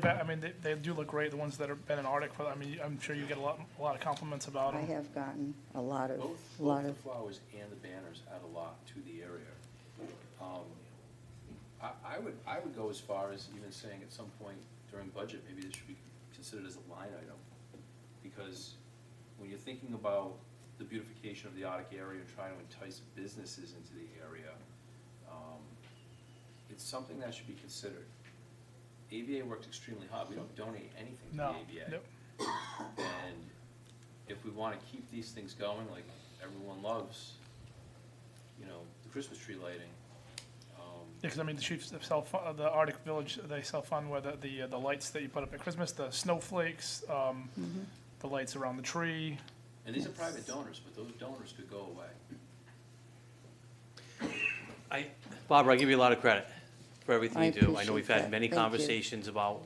do look great, the ones that have been in Arctic, I'm sure you get a lot of compliments about I them. have gotten a lot of, Both the flowers and the banners add a lot to the area. I would go as far as even saying at some point during budget, maybe this should be considered as a line item. Because when you're thinking about the beautification of the Arctic area and trying to entice businesses into the area, it's something that should be considered. AVA works extremely hard. We don't donate anything to No, the AVA. nope. And if we want to keep these things going, like everyone loves, the Christmas tree lighting. Yeah, because the Chiefs the Arctic Village, they self-fund where the lights that you put up at Christmas, the snowflakes, the lights around the tree. And these are private donors, but those donors could go away. Barbara, I give you a lot of credit for everything I you do. I know appreciate we've had that. many Thank you. conversations about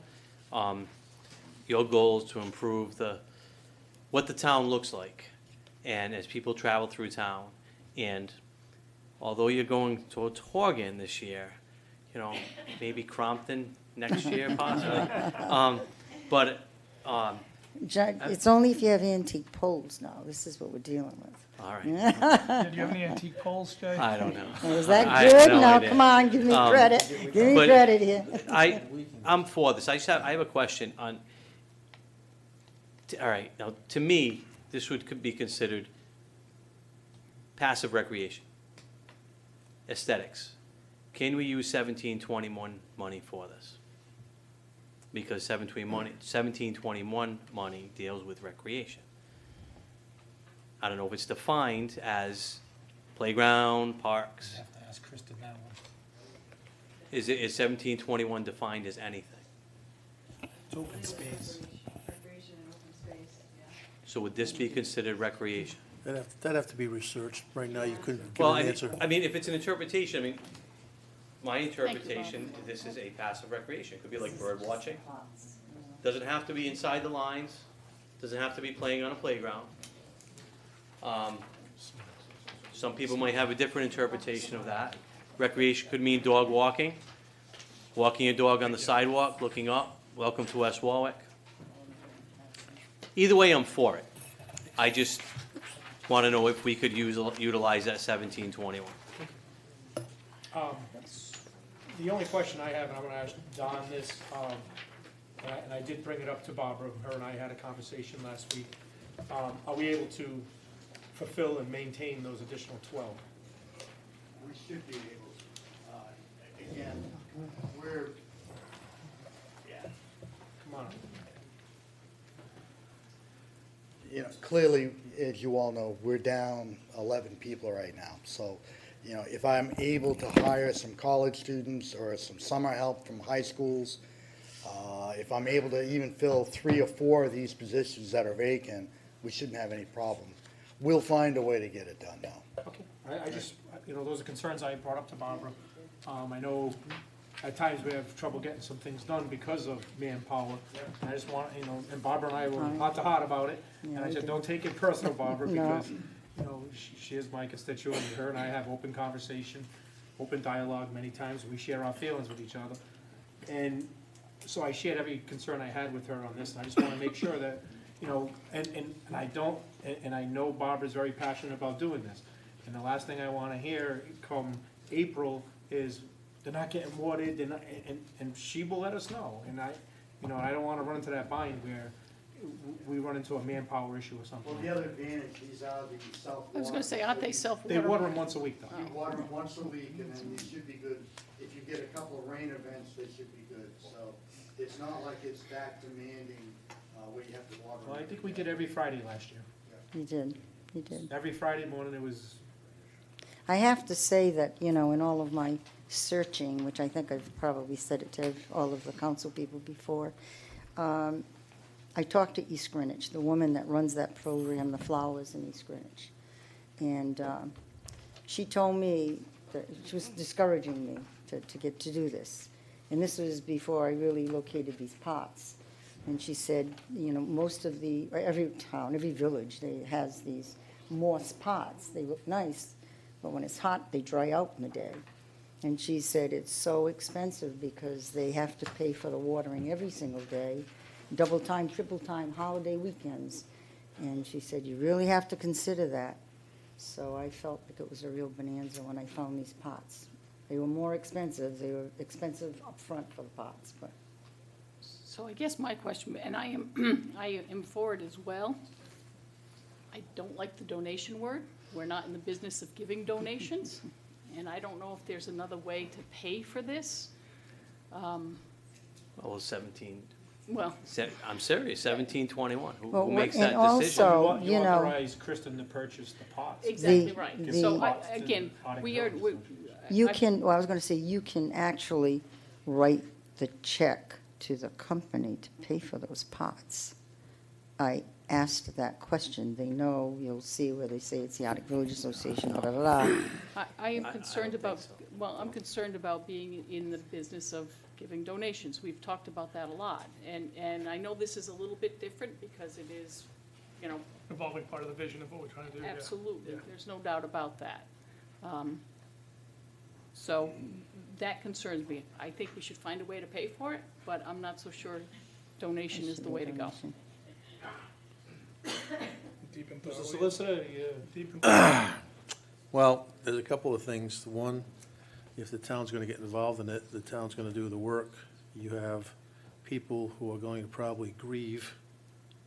your goals to improve what the town looks like, and as people travel through town. And although you're going towards Horgan this year, maybe Crompton next year possibly. It's only if you have antique poles now. This is what we're dealing with. All right. Yeah, do you have any antique poles, Jay? I don't know. Is that I have good? no No, idea. come on, give me credit. Give me but credit here. I'm for this. I have a question on, all right, now, to me, this could be considered passive recreation, aesthetics. Can we use 1721 money for this? Because 1721 money deals with recreation. I don't know if it's defined as playground, parks. I have to ask Kristen that one. Is 1721 defined as anything? It's open space. So would this be considered recreation? That'd have to be researched. Right now, you couldn't give Well, an answer. I mean, if it's an interpretation, my interpretation, this is a passive recreation. It could be like bird watching. Doesn't have to be inside the lines, doesn't have to be playing on a playground. Some people might have a different interpretation of that. Recreation could mean dog walking, walking your dog on the sidewalk, looking up, welcome to West Warwick. Either way, I'm for it. I just want to know if we could utilize that 1721. The only question I have, and I'm gonna ask Don this, and I did bring it up to Barbara, her and I had a conversation last week. Are we able to fulfill and maintain those additional 12? We should be able to. Again, Come on. Clearly, as you all know, we're down 11 people right now. So, if I'm able to hire some college students or some summer help from high schools, if I'm able to even fill 3 or 4 of these positions that are vacant, we shouldn't have any problem. We'll find a way to get it done now. Okay, I just, those are concerns I brought up to Barbara. I know at times we have trouble getting some things done because of manpower. And I just want, and Barbara and I were heart to heart about it, and Yeah, I we said, did. don't take it personal, Barbara, No. because, she is my constituent, and her and I have open conversation, open dialogue many times, we share our feelings with each other. And so I shared every concern I had with her on this, and I just wanna make sure that, and I don't, and I know Barbara's very passionate about doing this. And the last thing I wanna hear come April is, they're not getting watered, they're not, and she will let us know. And I don't wanna run into that bind where we run into a manpower issue or something. Well, the other advantage, these are the self-water. I was gonna say, aren't they They self-water? water them once a week, though. You water them once a week, and then they should be good. If you get a couple of rain events, they should be good. So it's not like it's that demanding, where you have to water them. Well, I think we did every Friday last year. You did, you did. Every Friday morning, it was, I have to say that, in all of my searching, which I think I've probably said it to all of the council people before, I talked to East Greenwich, the woman that runs that program, the flowers in East Greenwich. And she told me that she was discouraging me to get to do this. And this was before I really located these pots. And she said, most of every town, every village, they has these moss pots. They look nice, but when it's hot, they dry out in the day. And she said it's so expensive because they have to pay for the watering every single day, double time, triple time, holiday weekends. And she said, you really have to consider that. So I felt like it was a real bonanza when I found these pots. They were more expensive. They were expensive up front for the pots, but. So I guess my question, and I am, I am for it as well. I don't like the donation word. We're not in the business of giving donations. And I don't know if there's another way to pay for this. Well, 17, Well, I'm serious, 1721. Well, Who makes and that also- decision? So, you you know- authorize Kristen to purchase the pots. exactly The- right. the- So Pots to again, Arctic we are, Village. You I- can, well, I was going to say, you can actually write the check to the company to pay for those pots. I asked that question. They know, you'll see where they say it's the Arctic Village Association, blah, blah, blah. I am concerned don't about, think so. well, I'm concerned about being in the business of giving donations. We've talked about that a lot. And I know this is a little bit different because it is, Involving part of the vision of what we're trying to do. yeah. absolutely, Yeah. there's no doubt about that. So that concerns me. I think we should find a way to pay for it, but I'm not so sure donation is the way to go. Deep into Was the it. solicitor, Deep into Well, there's a couple of things. One, if the town's gonna get involved in it, the town's gonna do the work. You have people who are going to probably grieve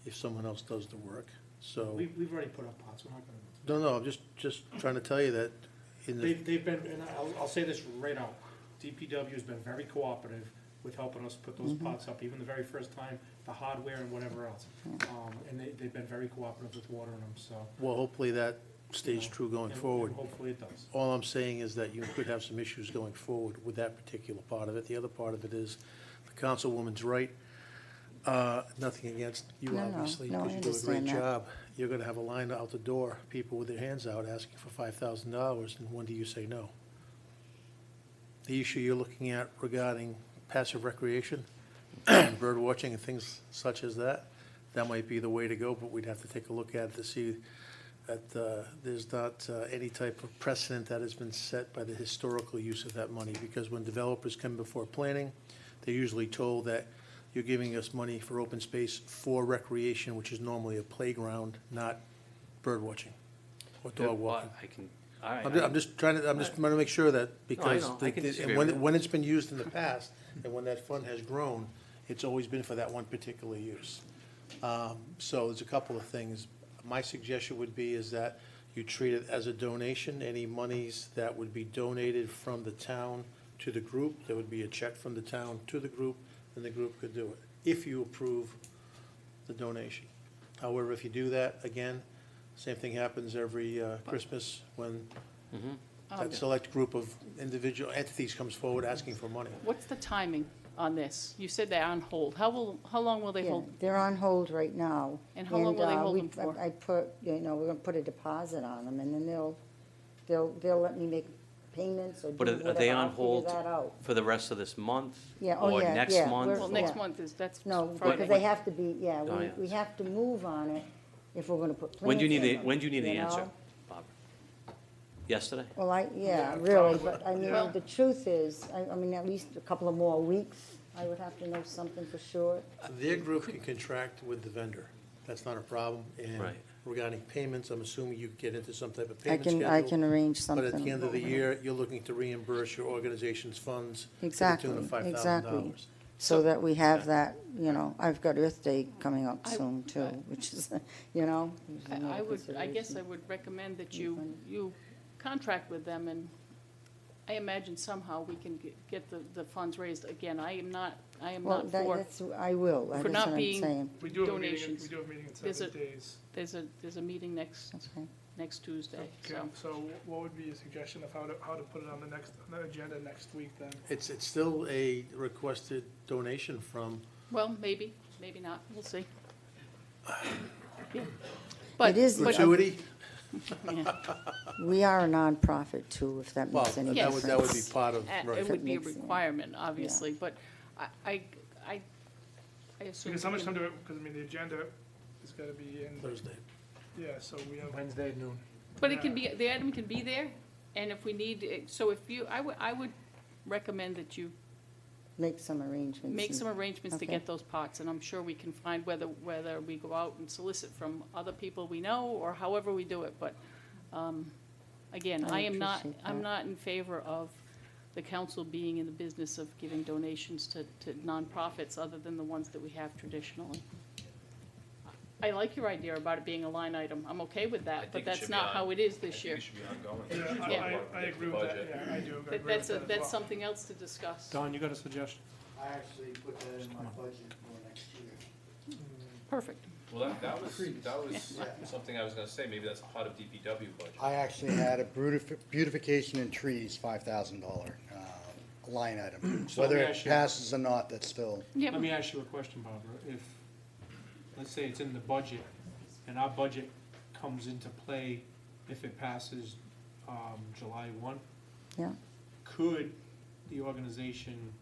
if someone else does the work, so. we've already put up pots, we're not gonna. No, I'm just trying to tell you that in the, They've been, and I'll say this right out, DPW has been very cooperative with helping us put those pots up, even the very first time, the hardware and whatever else. And they've been very cooperative with watering them, so. well, hopefully that stays true going and forward. Hopefully it does. All I'm saying is that you could have some issues going forward with that particular part of it. The other part of it is, the councilwoman's right. Nothing against you, No, no, obviously, no, I because you do a great understand that. job. You're gonna have a line out the door, people with their hands out asking for $5,000, and when do you say no? The issue you're looking at regarding passive recreation, bird watching and things such as that, that might be the way to go, but we'd have to take a look at it to see that there's not any type of precedent that has been set by the historical use of that money, because when developers come before planning, they're usually told that you're giving us money for open space for recreation, which is normally a playground, not bird watching or dog walking. I can, all right. I'm just trying to make sure that, because, know. I can disagree and with you. when it's been used in the past, and when that fund has grown, it's always been for that one particular use. So there's a couple of things. My suggestion would be is that you treat it as a donation. Any monies that would be donated from the town to the group, there would be a check from the town to the group, and the group could do it, if you approve the donation. However, if you do that, again, same thing happens every Christmas when that select group of individual entities comes forward asking for money. What's the timing on this? You said they're on hold. How long will they Yeah, hold? they're on hold right now. And how long will they hold them we- for? I put, we're gonna put a deposit on them, and then they'll let me make payments or do But are whatever. they on I'll figure hold that out. for the rest of this month? Yeah, oh, Or yeah, next yeah, month? Well, next Yeah. month is, that's No, Friday. because they have to be, yeah, Oh, yeah. we have to move on it if we're gonna put plants in When do you need the, them, when do you need the you answer, know? Barbara? Yesterday? Well, yeah, Yeah, really, probably. but I mean, Well- the truth is, I mean, at least a couple of more weeks, I would have to know something for sure. Their group can contract with the vendor. That's not a problem. And Right. regarding payments, I'm assuming you get into some type of I payment schedule. can arrange But at the end something. of the year, you're looking to reimburse your organization's funds to the Exactly, tune of $5,000. exactly. So that we have that, you know, I've got Earth Day coming up soon too, which is, you know. is another I guess I consideration. would recommend that you contract with them, and I imagine somehow we can get the funds raised. Again, I am not Well, for, that's, I will, for that's what not I'm being saying. We do have a meeting, donations. we do have a meeting in There's 7 days. There's a meeting next Okay. Tuesday, Okay, so. so what would be a suggestion of how to put it on the agenda next week then? It's still a requested donation from, Well, maybe not, we'll see. Yeah. But- It is- but- gratuity. yeah. We are a nonprofit too, if that Well, makes any that difference. would be part of, It right. would be a Makes, yeah. requirement, obviously, but I assume. Because how much time do it, because I mean, the agenda is gotta be in, Thursday. yeah, so we have. Wednesday at noon. But it can be, the item can be there, and if we need, so if you, I would recommend that you Make some arrangements. make and- some arrangements to Okay. get those pots, and I'm sure we can find whether we go out and solicit from other people we know, or however we do it, but, again, I I am not, appreciate I'm that. not in favor of the council being in the business of giving donations to nonprofits other than the ones that we have traditionally. I like your idea about it being a line item, I'm okay with I that, think but it that's should be not on- how it is I this think year. it should be ongoing. Yeah, Yeah. I agree with that, yeah, I do, I agree with that as That's well. something else to discuss. Don, you got a suggestion? I actually put that in my budget for next year. Perfect. Well, that was something I was gonna say, maybe that's part of DPW budget. I actually had a beautification in trees, $5,000 line item. So Whether let me it ask you- passes or not, that's still, Yeah, Let me ask you a question, Barbara. If, let's say it's in the budget, and our budget comes into play if it passes, July 1, Yeah, could the organization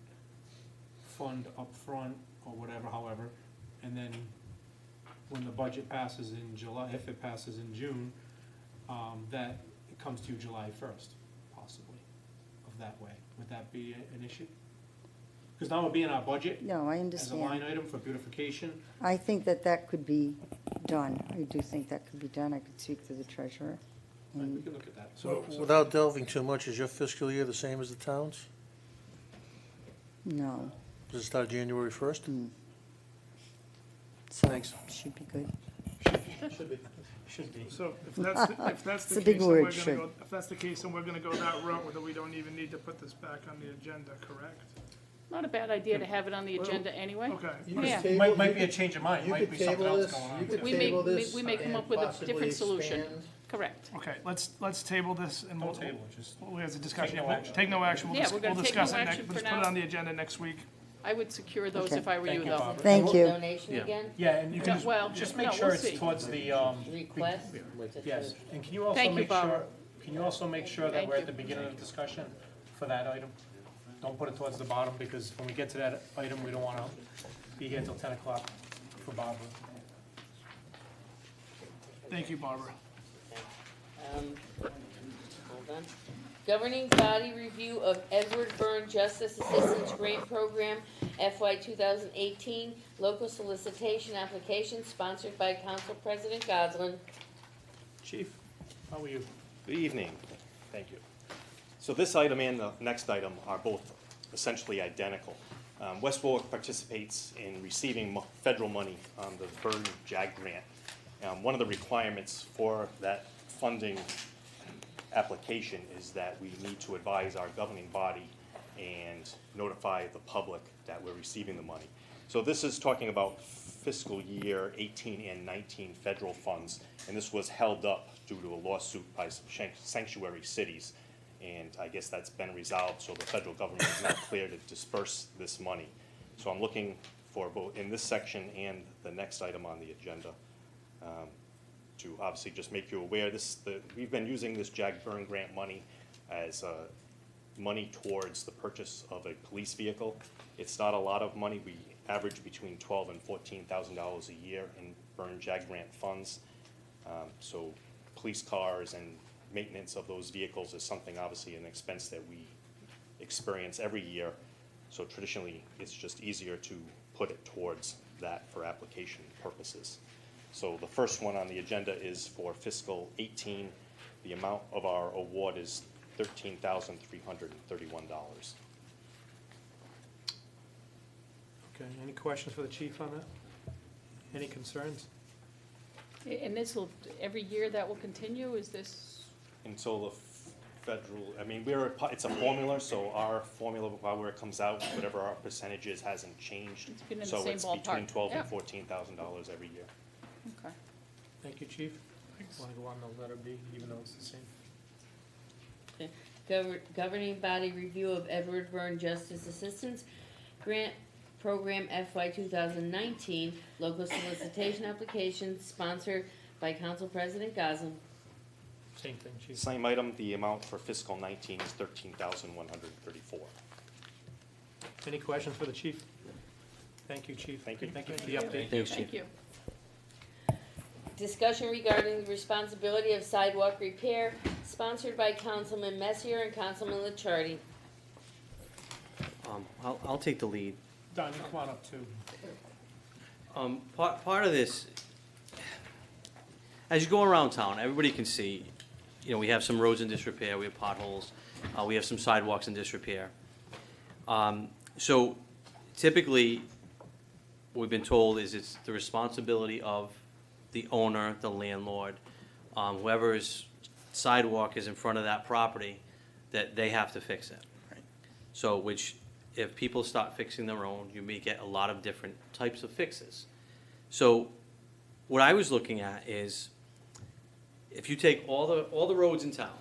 fund upfront or whatever, however, and then when the budget passes in July, if it passes in June, that it comes to you July 1st, possibly, of that way? Would that be an issue? Because now it'll be in our budget no, I as a understand. line item for beautification. I think that could be done. I do think that could be done. I could speak to the treasurer. We And can look at that. So without delving too much, is your fiscal year the same as the town's? no, Does it start January 1st? so Thanks. should be good. Should be. So if that's, if that's It's the a big case, then we're word, gonna should. go, if that's the case, then we're gonna go that route, whether we don't even need to put this back on the agenda, correct? not a bad idea to have it on the agenda anyway. Okay. Yeah. Might be a change of mind, might be something else going on. too. We may come up with a different solution. Correct. Okay, let's table this and we'll, Don't table it, just we have a discussion. no We'll action. Take no action, Yeah, we're gonna we'll take discuss no it action next, for let's put it now. on the agenda next week. I would secure those Okay. if I were you, Thank you, though. Barbara. Thank you. Donation Yeah. again? Yeah, and you can Yeah, well, just make no, sure we'll it's see. towards the, Request? yes, and can you also Thank you, make sure, Barbara. can you also make sure that Thank we're you. at the beginning of the discussion for that item? Don't put it towards the bottom, because when we get to that item, we don't wanna be here till 10 o'clock for Barbara. Thank you, Barbara. Hold on. Governing body review of Edward Byrne Justice Assistance Grant Program, FY 2018, local solicitation application sponsored by Council President Goslin. Chief, how are you? Good evening. Thank you. So this item and the next item are both essentially identical. West Warwick participates in receiving federal money on the Byrne JAG grant. One of the requirements for that funding application is that we need to advise our governing body and notify the public that we're receiving the money. So this is talking about fiscal year 18 and 19 federal funds, and this was held up due to a lawsuit by some sanctuary cities. And I guess that's been resolved, so the federal government is now clear to disperse this money. So I'm looking for both in this section and the next item on the agenda to obviously just make you aware, we've been using this JAG Byrne grant money as money towards the purchase of a police vehicle. It's not a lot of money. We average between $12,000 and $14,000 a year in Byrne JAG grant funds. So police cars and maintenance of those vehicles is something, obviously, an expense that we experience every year. So traditionally, it's just easier to put it towards that for application purposes. So the first one on the agenda is for fiscal 18. The amount of our award is $13,331. Okay, any questions for the chief on that? Any concerns? And this will, every year that will continue, is this? Until the federal, I mean, it's a formula, so our formula, where it comes out, whatever our percentage is, hasn't changed. It's been in the So same it's between ballpark. $12,000 and $14,000 every year. Okay. Thank you, chief. Want to go on the letter B, even though it's the same? Governing body review of Edward Byrne Justice Assistance Grant Program FY 2019, local solicitation application sponsored by Council President Goslin. Same thing, chief. Same item, the amount for fiscal 19 is $13,134. Any questions for the chief? Thank you, chief. Thank you. Thank you for the update. Thanks, chief. Thank you. Discussion regarding the responsibility of sidewalk repair, sponsored by Councilman Messier and Councilman Lichardi. I'll take the lead. Don, you come on up too. Part of this, as you go around town, everybody can see, you know, we have some roads in disrepair, we have potholes, we have some sidewalks in disrepair. So typically, what we've been told is it's the responsibility of the owner, the landlord, whoever's sidewalk is in front of that property, that they have to fix it. So, which, if people start fixing their own, you may get a lot of different types of fixes. So, what I was looking at is, if you take all the roads in town,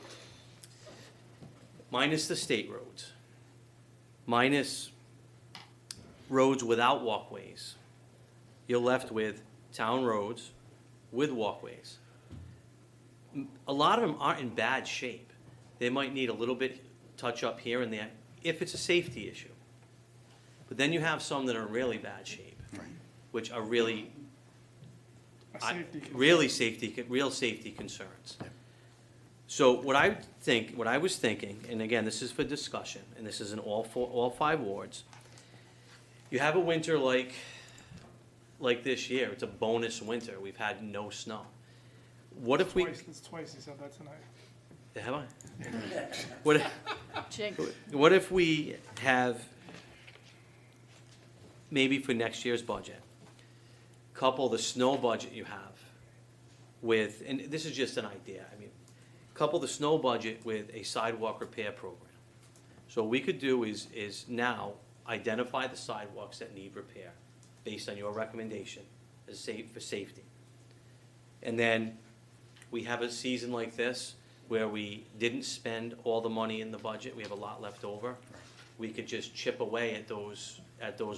minus the state roads, minus roads without walkways, you're left with town roads with walkways. A lot of them aren't in bad shape. They might need a little bit touch up here and there if it's a safety issue. But then you have some that are in really bad shape, which are really, real safety concerns. So what I was thinking, and again, this is for discussion, and this is in all 5 wards. You have a winter like this year. It's a bonus winter. We've had no snow. What if we? It's twice you said that tonight. Have I? Jinx. What if we have, maybe for next year's budget, couple the snow budget you have with, and this is just an idea, I mean, couple the snow budget with a sidewalk repair program. So what we could do is now identify the sidewalks that need repair based on your recommendation for safety. And then we have a season like this where we didn't spend all the money in the budget, we have a lot left over. We could just chip away at those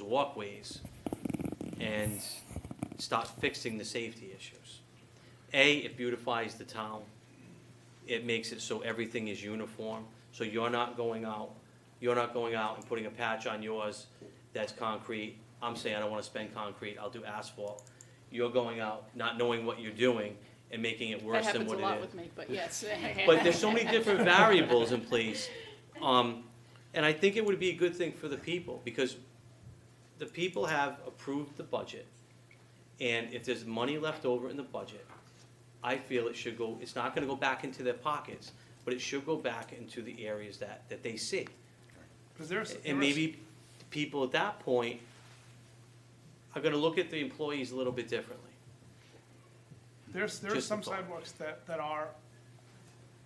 walkways and start fixing the safety issues. It beautifies the town. It makes it so everything is uniform. So you're not going out and putting a patch on yours that's concrete. I'm saying I don't want to spend concrete, I'll do asphalt. You're going out not knowing what you're doing and making it worse than what it is. That happens a lot with me, but yes. But there's so many different variables in place. And I think it would be a good thing for the people, because the people have approved the budget. And if there's money left over in the budget, I feel it should go, it's not gonna go back into their pockets, but it should go back into the areas that they see. And maybe people at that point are gonna look at the employees a little bit differently. There are Just some a thought. sidewalks that are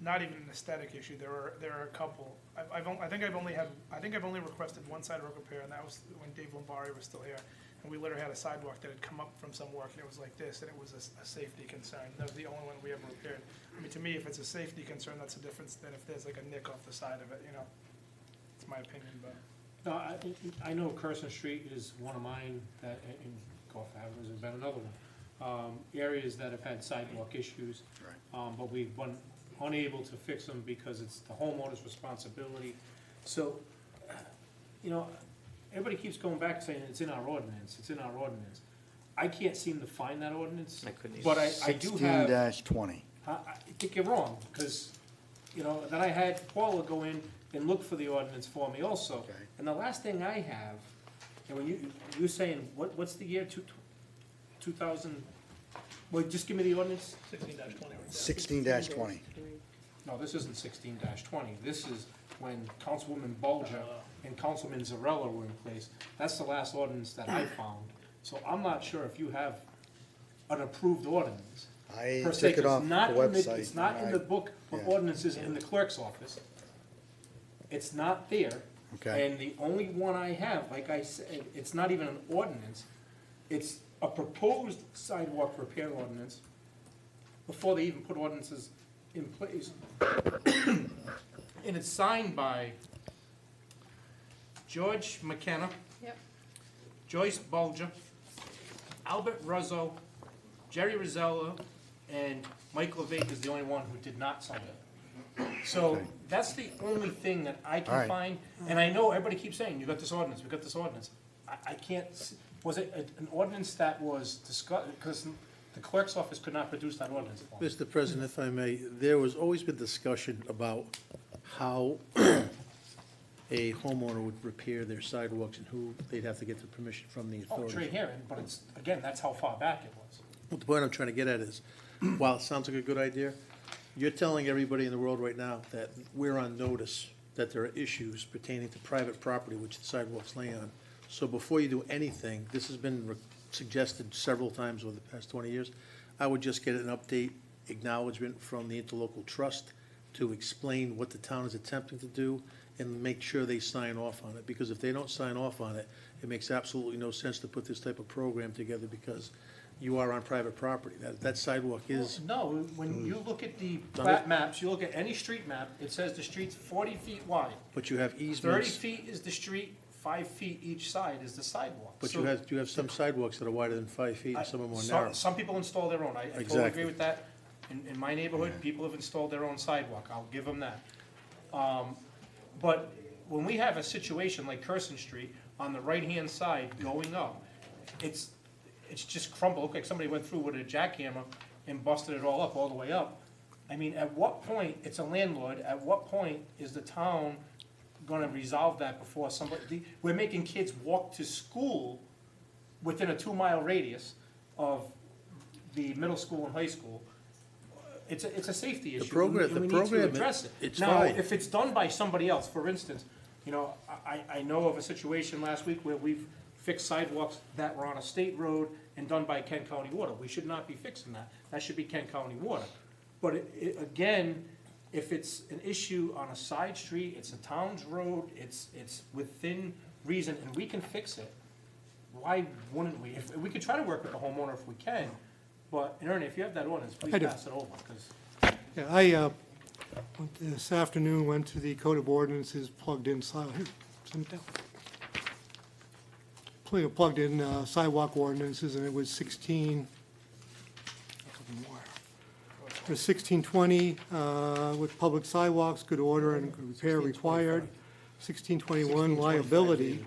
not even an aesthetic issue. There are a couple. I think I've only requested one sidewalk repair, and that was when Dave Lombari was still here. And we literally had a sidewalk that had come up from some work, and it was like this, and it was a safety concern. That was the only one we ever repaired. I mean, to me, if it's a safety concern, that's a difference than if there's like a nick off the side of it, you know? It's my opinion, but. No, I know Carson Street is one of mine, that, and Gulf Avenue has been another one. Areas that have had sidewalk issues. But we've unable to fix them because it's the homeowner's responsibility. So, you know, everybody keeps going back saying it's in our ordinance, it's in our ordinance. I can't seem to find that ordinance. I couldn't either. But I do have. 16-20. I think you're wrong, because, you know, then I had Paula go in and look for the ordinance for me also. Okay. And the last thing I have, and when you saying, what's the year, 2000, well, just give me the ordinance. 16-20. No, this isn't 16-20. This is when Councilwoman Bolger and Councilman Zarella were in place. That's the last ordinance that I found. So I'm not sure if you have an approved ordinance. I Per se, took it 'cause off it's the not in website. It's not in the book of Yeah. ordinances in the clerk's office. It's not there. Okay. And the only one I have, like I said, it's not even an ordinance. It's a proposed sidewalk repair ordinance before they even put ordinances in place. And it's signed by George McKenna. Yep. Joyce Bulger, Albert Ruzzo, Jerry Rosello, and Mike LeVake is the only one who did not sign it. So Okay. that's the only thing that I All can right. find, and I know everybody keeps saying, you got this ordinance, we got this ordinance. I can't, was it an ordinance that was discussed, because the clerk's office could not produce that ordinance for me. Mr. President, if I may, there was always been discussion about how a homeowner would repair their sidewalks and who they'd have to get the permission from the Oh, authorities. Trey Heron, but it's, again, that's how far back it was. Well, the point I'm trying to get at is, while it sounds like a good idea, you're telling everybody in the world right now that we're on notice that there are issues pertaining to private property which the sidewalks lay on. So before you do anything, this has been suggested several times over the past 20 years, I would just get an update, acknowledgement from the interlocal trust to explain what the town is attempting to do and make sure they sign off on it. Because if they don't sign off on it, it makes absolutely no sense to put this type of program together because you are on private property. That sidewalk is, No, when you look at the plat maps, you look at any street map, it says the street's 40 feet wide. but you have 30 easements, feet is the street, 5 feet each side is the sidewalk. but So you have some sidewalks that are wider than 5 feet and some are more some- narrow. Some people install their own. I totally Exactly. agree with that. In my neighborhood, people have installed their own sidewalk. I'll give them that. But when we have a situation like Curson Street on the right-hand side going up, it's just crumbled. Looked like somebody went through with a jackhammer and busted it all up, all the way up. I mean, at what point, it's a landlord, at what point is the town gonna resolve that before somebody, we're making kids walk to school within a 2-mile radius of the middle school and high school. It's a safety issue. program- and the we need to program, address it. it's Now, fine. if it's done by somebody else, for instance, you know, I know of a situation last week where we've fixed sidewalks that were on a state road and done by Kent County Water. We should not be fixing that. That should be Kent County Water. But again, if it's an issue on a side street, it's a town's road, it's within reason, and we can fix it, why wouldn't we? If we could try to work with the homeowner if we can, but, and Ernie, if you have that ordinance, please I do. pass it over, because Yeah, I, this afternoon went to the Code of Ordinances, plugged in, here, send it down. Plugged in sidewalk ordinances, and it was 16, a couple more. It was 1620, with public sidewalks, good order and repair required. 1621, liability.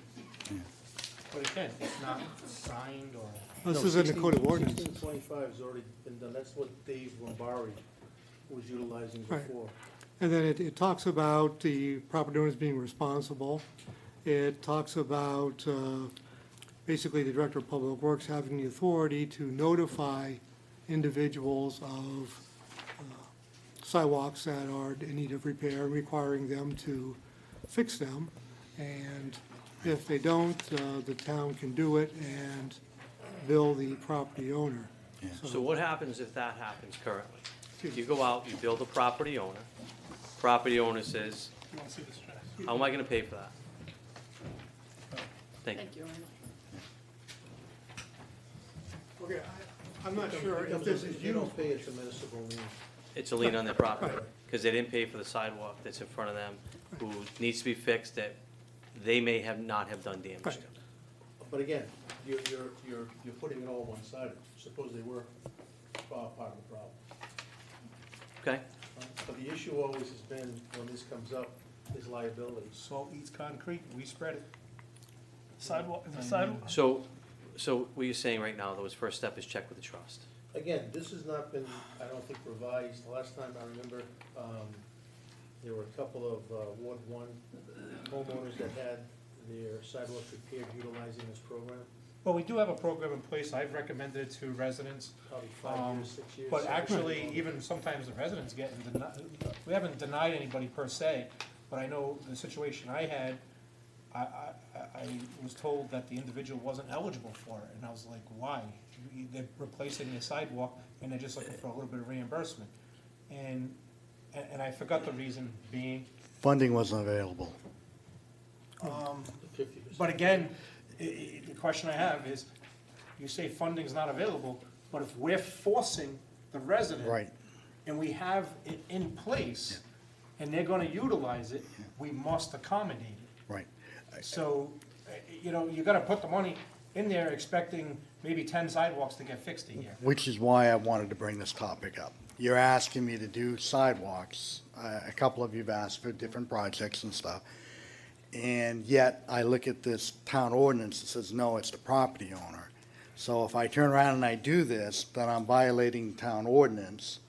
But again, it's not signed or. This is in the Code of Ordinances. 1625 has already been done, that's what Dave Lombari was utilizing Right. before. And then it talks about the property owners being responsible. It talks about, basically, the Director of Public Works having the authority to notify individuals of sidewalks that are in need of repair, requiring them to fix them. And if they don't, the town can do it and bill the property owner. So what happens if that happens currently? You go out, you bill the property owner says, You want to see this trash? how am I gonna pay for that? Thank you. Thank you, Ernie. Okay, I'm not sure if this is You don't pay, it's a municipal lien. It's a lien on their property, because they didn't pay for the sidewalk that's in front of them, who needs to be fixed, that they may not have done damage to. But again, you're putting it all one-sided. Suppose they were part of the problem. Okay? Fine. But the issue always has been, when this comes up, is liability. Salt eats concrete, we spread it. Sidewalk, the sidewalk, So what you're saying right now, though, is first step is check with the trust. Again, this has not been, I don't think, revised. The last time I remember, there were a couple of Ward One homeowners that had their sidewalks repaired utilizing this program, Well, we do have a program in place, I've recommended it to residents, probably 5 years, 6 years. but actually, even sometimes the residents getting denied, we haven't denied anybody per se, but I know the situation I had, I was told that the individual wasn't eligible for it, and I was like, why? They're replacing the sidewalk, and they're just looking for a little bit of reimbursement. And I forgot the reason being, Funding wasn't available. 50%. but again, the question I have is, you say funding's not available, but if we're forcing the resident. Right. And we have it in place, and they're gonna utilize it, we must accommodate it. Right. So, you know, you gotta put the money in there expecting maybe 10 sidewalks to get fixed a year. Which is why I wanted to bring this topic up. You're asking me to do sidewalks. A couple of you've asked for different projects and stuff. And yet, I look at this town ordinance that says, no, it's the property owner. So if I turn around and I do this, then I'm violating town ordinance,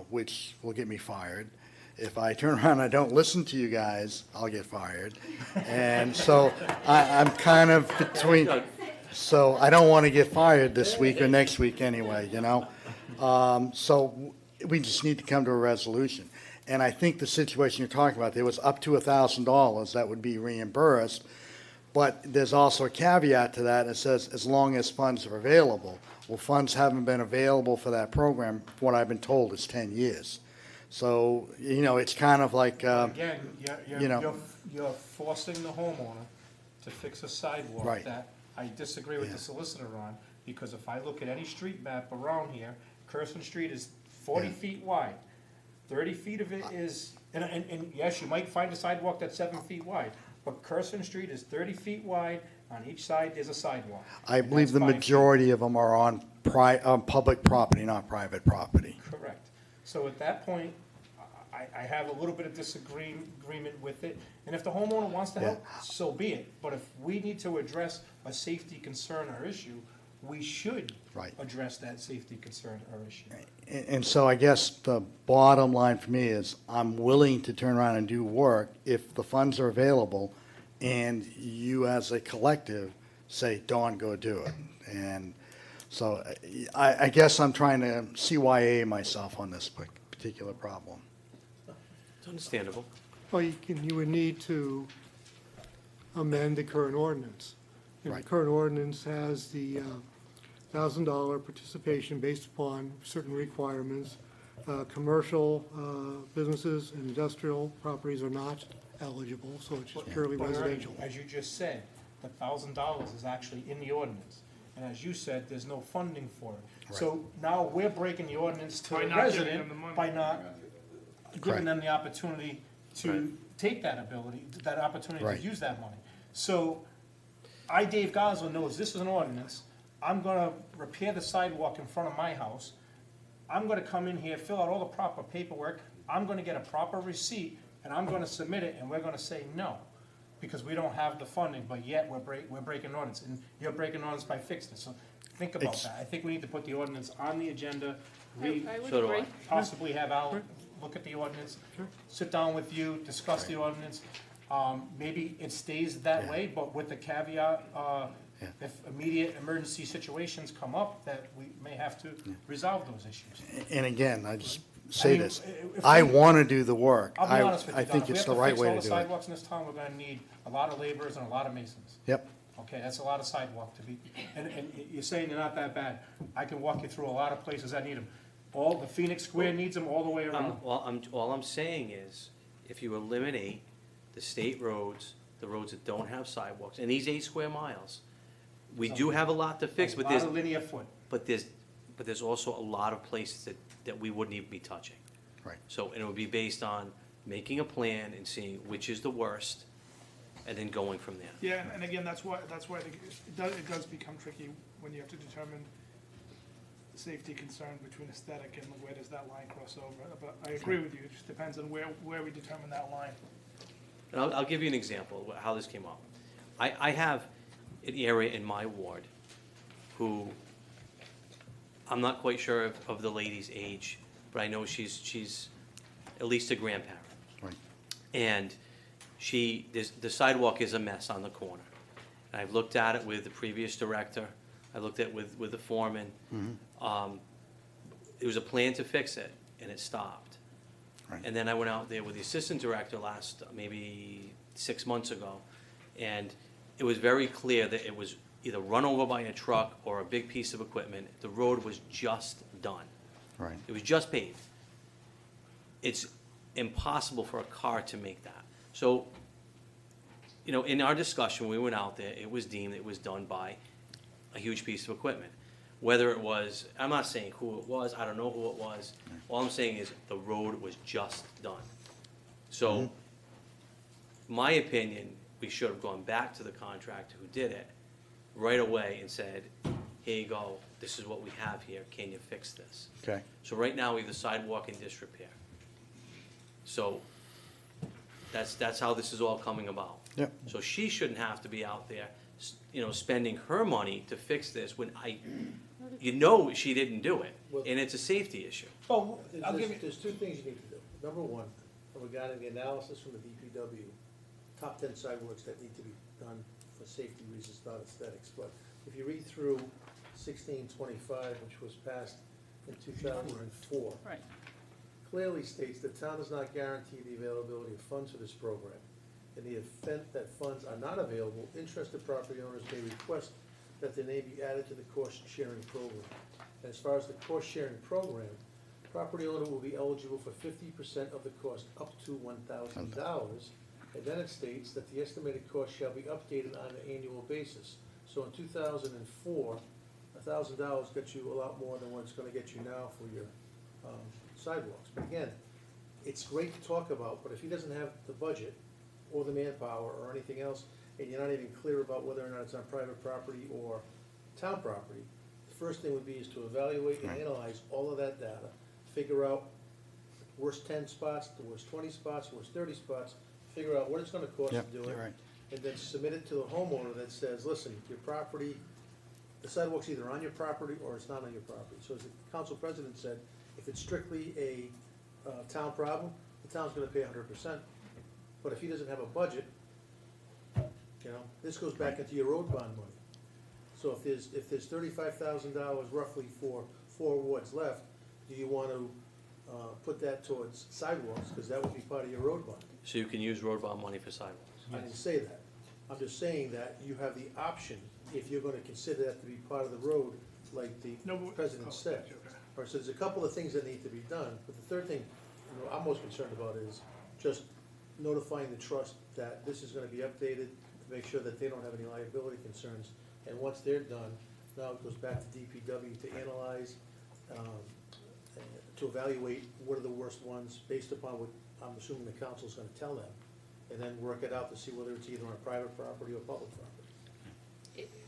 which will get me fired. If I turn around and I don't listen to you guys, I'll get fired. And so I'm kind of between, so I don't want to get fired this week or next week anyway, you know? So we just need to come to a resolution. And I think the situation you're talking about, there was up to $1,000 that would be reimbursed. But there's also a caveat to that. It says, as long as funds are available. Well, funds haven't been available for that program, what I've been told is 10 years. So, you know, it's kind of like, Again, you know. you're forcing the homeowner to fix a sidewalk Right. that I disagree with Yeah. the solicitor on, because if I look at any street map around here, Curson Street is 40 Yeah. feet wide. 30 feet of it is, and yes, you might find a sidewalk that's 7 feet wide, but Curson Street is 30 feet wide, on each side there's a sidewalk. I And believe that's the 5 feet. majority of them are on public property, not private property. Correct. So at that point, I have a little bit of disagreement with it, and if the homeowner wants to help, so be it. But if we need to address a safety concern or issue, we should Right. address that safety concern or issue. And so I guess the bottom line for me is, I'm willing to turn around and do work if the funds are available, and you as a collective say, Dawn, go do it. And so I guess I'm trying to CYA myself on this particular problem. It's understandable. Well, you would need to amend the current ordinance. And the Right. current ordinance has the $1,000 participation based upon certain requirements. Commercial businesses and industrial properties are not eligible, so it's just purely But residential. as you just said, the $1,000 is actually in the ordinance. And as you said, there's no funding for it. So now we're breaking the ordinance to By the not giving resident them the money. by not giving Correct. them the opportunity to take that opportunity to Right. use that money. So Dave Gosler knows this is an ordinance. I'm gonna repair the sidewalk in front of my house. I'm gonna come in here, fill out all the proper paperwork. I'm gonna get a proper receipt, and I'm gonna submit it, and we're gonna say no, because we don't have the funding, but yet we're breaking ordinance, and you're breaking ordinance by fixing it. So think about It's- that. I think we need to put the ordinance on the agenda, I would So do I. agree. possibly have Al look at the ordinance, sit down with you, discuss the ordinance. Maybe it stays that Yeah. way, but with the caveat, Yeah. if immediate emergency situations come up, that we may have to resolve those issues. And again, I just say mean, this, if I we- want to do the work. I'll be honest with you, I Don, think if we it's have the right way to fix do all the it. sidewalks in this town, we're gonna need a lot of laborers and a lot of masons. Yep, Okay, that's a lot of sidewalk to be, and you're saying they're not that bad. I can walk you through a lot of places that need them. All, the Phoenix Square needs them all the way around. All I'm saying is, if you eliminate the state roads, the roads that don't have sidewalks, and these 8 square miles, we do have a lot to fix, A but lot there's, of linear foot. but there's also a lot of places that we wouldn't even be touching. right. So, and it would be based on making a plan and seeing which is the worst, and then going from there. yeah, and again, that's why I think it does become tricky when you have to determine safety concern between aesthetic and where does that line cross over. But I agree with you, it just depends on where we determine that line. And I'll give you an example of how this came up. I have an area in my ward who, I'm not quite sure of the lady's age, but I know she's at least a grandparent. Right. And the sidewalk is a mess on the corner. And I've looked at it with the previous director, I looked at it with the foreman. There was a plan to fix it, and it stopped. Right. And then I went out there with the assistant director last, maybe 6 months ago, and it was very clear that it was either run over by a truck or a big piece of equipment. The road was just done. Right. It was just paved. It's impossible for a car to make that. So, you know, in our discussion, we went out there, it was deemed it was done by a huge piece of equipment. Whether it was, I'm not saying who it was, I don't know who it was. All I'm saying is the road was just done. So, my opinion, we should have gone back to the contractor who did it right away and said, here you go, this is what we have here, can you fix this? Okay. So right now, we have the sidewalk in disrepair. So, that's how this is all coming about. Yep. So she shouldn't have to be out there, you know, spending her money to fix this when you know she didn't do it, and it's a safety issue. Oh, I'll give you, There's two things you need to do. Number one, regarding the analysis from the DPW, top 10 sidewalks that need to be done for safety reasons, not aesthetics. But if you read through 1625, which was passed in 2004, Right. clearly states the town does not guarantee the availability of funds for this program. In the event that funds are not available, interested property owners may request that their name be added to the cost-sharing program. And as far as the cost-sharing program, property owner will be eligible for 50% of the cost up to $1,000. And then it states that the estimated cost shall be updated on an annual basis. So in 2004, $1,000 got you a lot more than what it's gonna get you now for your sidewalks. But again, it's great to talk about, but if he doesn't have the budget or the manpower or anything else, and you're not even clear about whether or not it's on private property or town property, the first thing would be is to evaluate and analyze all of that data, figure out worst 10 spots, the worst 20 spots, worst 30 spots, figure out what it's gonna cost to Yep, do you're it, right. and then submit it to the homeowner that says, listen, your property, the sidewalk's either on your property or it's not on your property. So as the council president said, if it's strictly a town problem, the town's gonna pay 100%. But if he doesn't have a budget, you know, this goes back into your road bond money. So if there's $35,000 roughly for 4 wards left, do you want to put that towards sidewalks, because that would be part of your road bond? So you can use road bond money for sidewalks. I didn't say that. I'm just saying that you have the option, if you're gonna consider that to be part of the road, like the president said. All right, so there's a couple of things that need to be done, but the third thing, you know, I'm most concerned about is just notifying the trust that this is gonna be updated to make sure that they don't have any liability concerns. And once they're done, now it goes back to DPW to analyze, to evaluate what are the worst ones based upon what I'm assuming the council's gonna tell them, and then work it out to see whether it's either on private property or public property.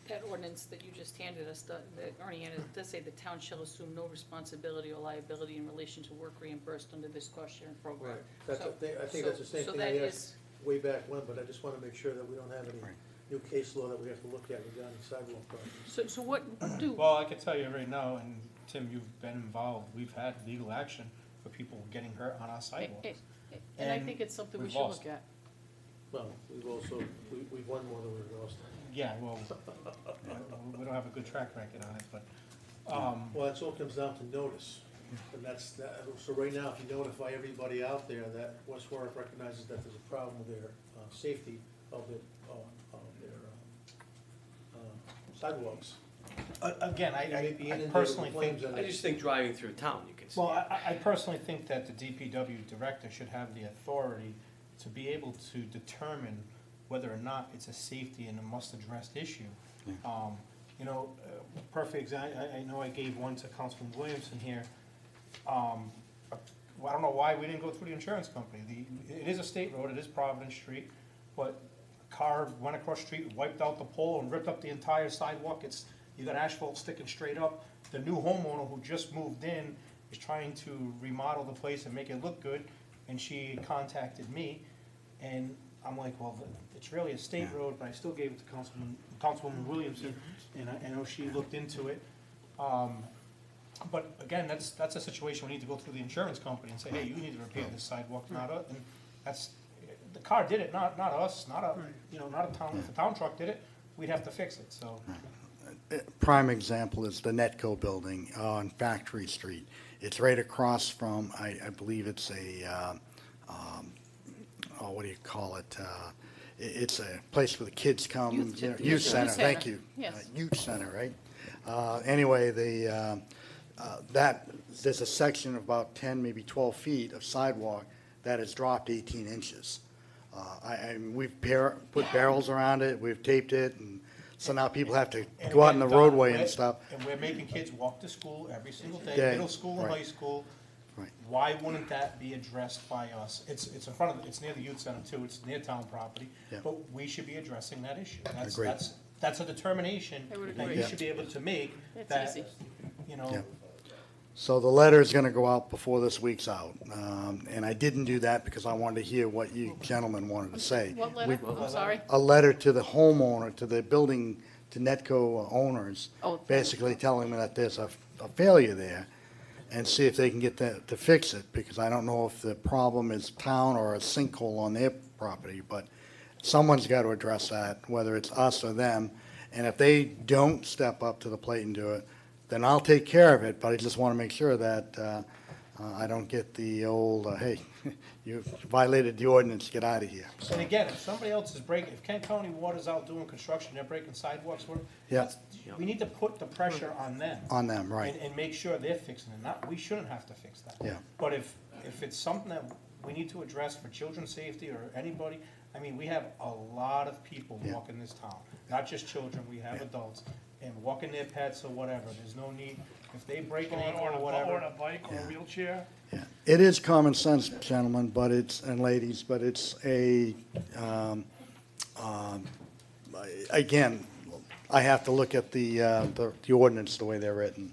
That ordinance that you just handed us, that Ernie handed, does say the town shall assume no responsibility or liability in relation to work reimbursed under this cost-sharing program. That's, So- I think that's the same so thing that I is- asked way back when, but I just wanna make sure that we don't have any new case law that we have to look at regarding sidewalk projects. So what do, well, I can tell you right now, and Tim, you've been involved, we've had legal action for people getting hurt on our sidewalks. and I And think it's something we we've should lost. look at. Well, we've won more than we've lost. Yeah, well, we don't have a good track record on it, but, Well, that's all comes down to notice, and that's, so right now, if you notify everybody out there that West Warwick recognizes that there's a problem with their safety of their sidewalks. again, You may be I inundated personally with think, claims on I just think driving through town, you can see. well, it. I personally think that the DPW director should have the authority to be able to determine whether or not it's a safety and a must-addressed issue. You know, perfect example, I know I gave one to Councilman Williamson here. Well, I don't know why we didn't go through the insurance company. It is a state road, it is Providence Street, but a car went across the street, wiped out the pole and ripped up the entire sidewalk. you got asphalt sticking straight up. The new homeowner who just moved in is trying to remodel the place and make it look good, and she contacted me, and I'm like, well, it's really a state road, but I still gave it to Councilwoman Williamson, and I know she looked into it. But again, that's a situation we need to go through the insurance company and say, hey, you need to repair this sidewalk, not us, and that's, the car did it, not us, not a town, if the town truck did it, we'd have to fix it, so. Prime example is the Netco building on Factory Street. It's right across from, I believe it's a, what do you call it? It's a place where the kids come. Youth center, thank you. Yes. Youth center, right? Anyway, there's a section of about 10, maybe 12 feet of sidewalk that has dropped 18 inches. We've put barrels around it, we've taped it, and so now people have to And go out in the again, Don, roadway we're- and stuff. And we're making kids walk to school every single day, Yeah, middle school and right. high school. Right. Why wouldn't that be addressed by us? It's in front of, it's near the youth center too, it's near town property, Yeah. but we should be addressing that issue. Agreed. That's a determination I would that agree. you Yeah. should be able to make, That's that, easy. you know. Yeah. So the letter is gonna go out before this week's out. And I didn't do that because I wanted to hear what you gentlemen wanted to say. What letter? I'm sorry. A letter to the homeowner, to the building, to Netco owners, Oh. basically telling them that there's a failure there, and see if they can get that, to fix it, because I don't know if the problem is town or a sinkhole on their property, but someone's got to address that, whether it's us or them, and if they don't step up to the plate and do it, then I'll take care of it, but I just want to make sure that I don't get the old, hey, you violated the ordinance, get out of here. And again, if somebody else is breaking, if Kent County Water's out doing construction, they're breaking sidewalks, Yeah. we need to put the pressure on them. On them, right. And make sure they're fixing it, not, we shouldn't have to fix that. Yeah. But if it's something that we need to address for children's safety or anybody, I mean, we have a lot of people Yeah. walking this town, not just children, we have adults, and walking their pets or whatever, there's no need, if they break an ankle Or or on whatever. a bike or a wheelchair. Yeah. It is common sense, gentlemen, but and ladies, but it's again, I have to look at the ordinance the way they're written,